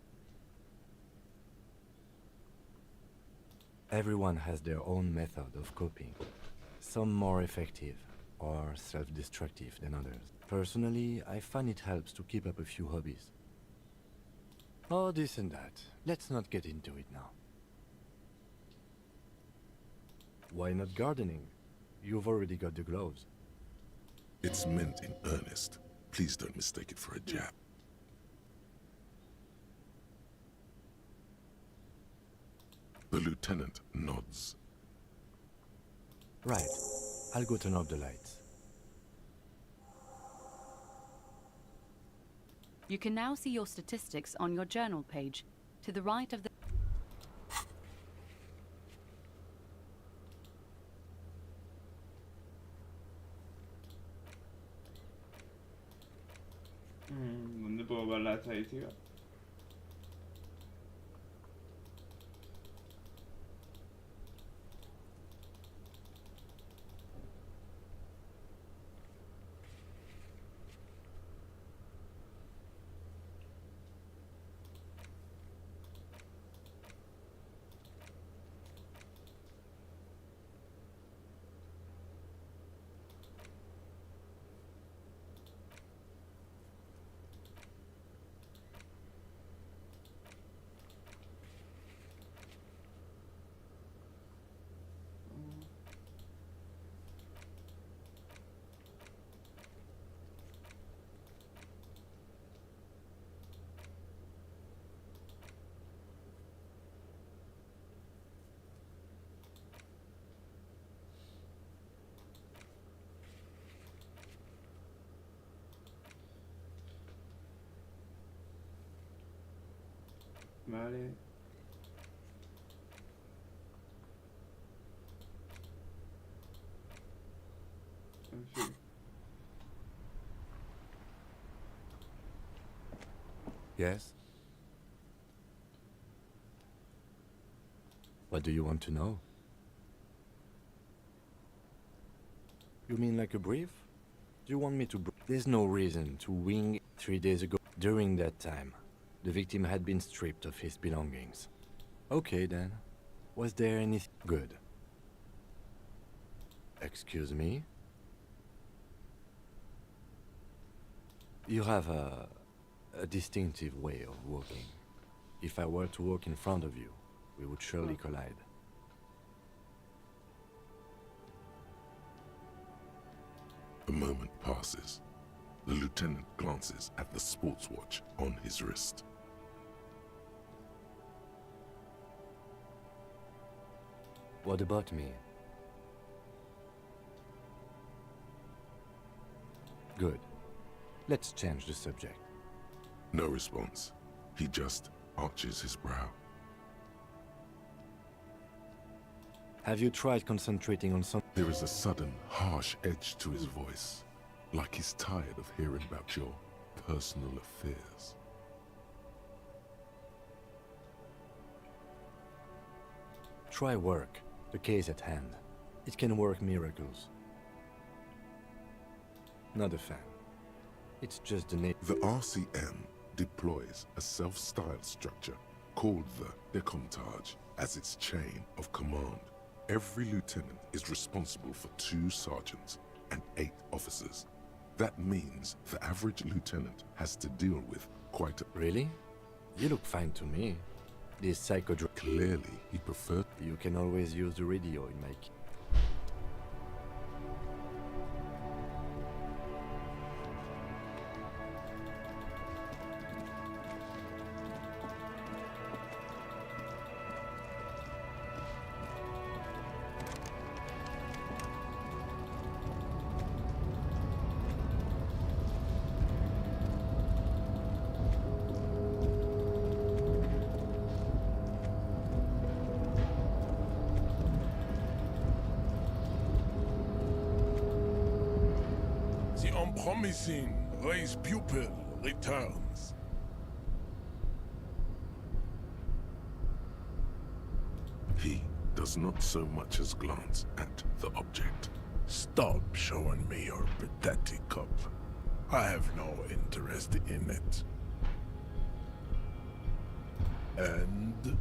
S4: Everyone has their own method of coping. Some more effective or self-destructive than others. Personally, I find it helps to keep up a few hobbies. Oh, this and that. Let's not get into it now. Why not gardening? You've already got the gloves.
S3: It's meant in earnest. Please don't mistake it for a jab. The lieutenant nods.
S4: Right. I'll go turn off the lights.
S7: You can now see your statistics on your journal page, to the right of the...
S1: ¿Dónde puedo ver la estadística? Vale. En fin.
S4: Yes? What do you want to know? You mean like a brief? Do you want me to There's no reason to wing 3 days ago. During that time, the victim had been stripped of his belongings. Okay then. Was there anything good? Excuse me? You have a distinctive way of walking. If I were to walk in front of you, we would surely collide.
S3: A moment passes. The lieutenant glances at the sports watch on his wrist.
S4: What about me? Good. Let's change the subject.
S3: No response. He just arches his brow.
S4: Have you tried concentrating on something?
S3: There is a sudden, harsh edge to his voice, like he's tired of hearing about your personal affairs.
S4: Try work, the case at hand. It can work miracles. Not a fan. It's just the name.
S3: The RCM deploys a self-styled structure called the Decomptage as its chain of command. Every lieutenant is responsible for 2 sergeants and 8 officers. That means the average lieutenant has to deal with quite a...
S4: Really? You look fine to me. This psychodrug...
S3: Clearly, he preferred...
S4: You can always use the radio in my...
S9: unpromising race pupil returns.
S3: He does not so much as glance at the object.
S9: Stop showing me your pathetic cup. I have no interest in it. And...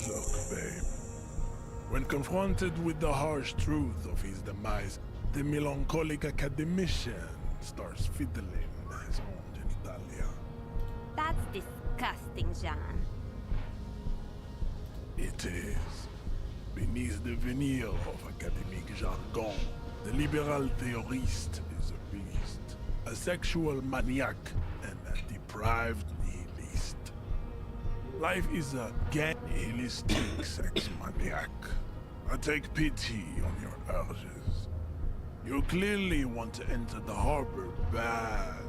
S9: Look, babe. When confronted with the harsh truth of his demise, the melancholic academician starts fiddling his own genitalia.
S16: That's disgusting, Jean.
S9: It is. Beneath the veneer of academic jargon, the liberal theorist is a beast, a sexual maniac, and a deprived nihilist. Life is a nihilistic sex maniac. I take pity on your urges. You clearly want to enter the harbor bad,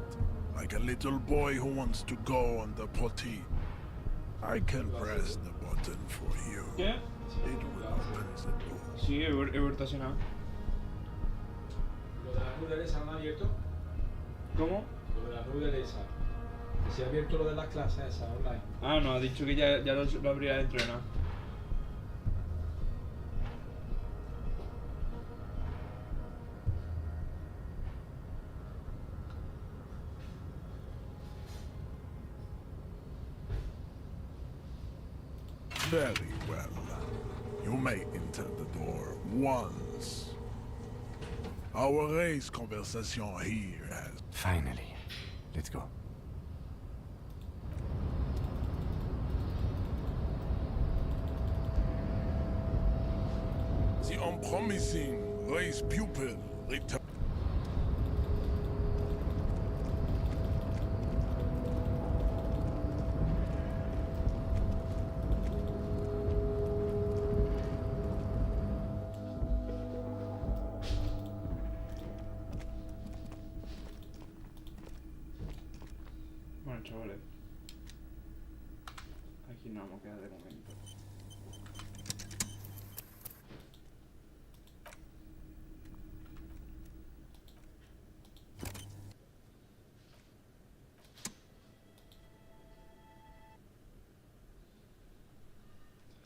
S9: like a little boy who wants to go on the potty. I can press the button for you.
S1: ¿Qué?
S9: It will open the door.
S1: Sí, he vuelto así nada.
S8: ¿Lo de las noodles han abierto?
S1: ¿Cómo?
S8: Lo de las noodles esa. Que se ha abierto lo de las clases esas online.
S1: Ah, no, ha dicho que ya lo habría dentro de nada.
S9: Very well. You may enter the door once. Our race conversation here has...
S17: Finally. Let's go.
S9: The unpromising race pupil return.
S1: Bueno, chavales. Aquí nos vamos a quedar de momento.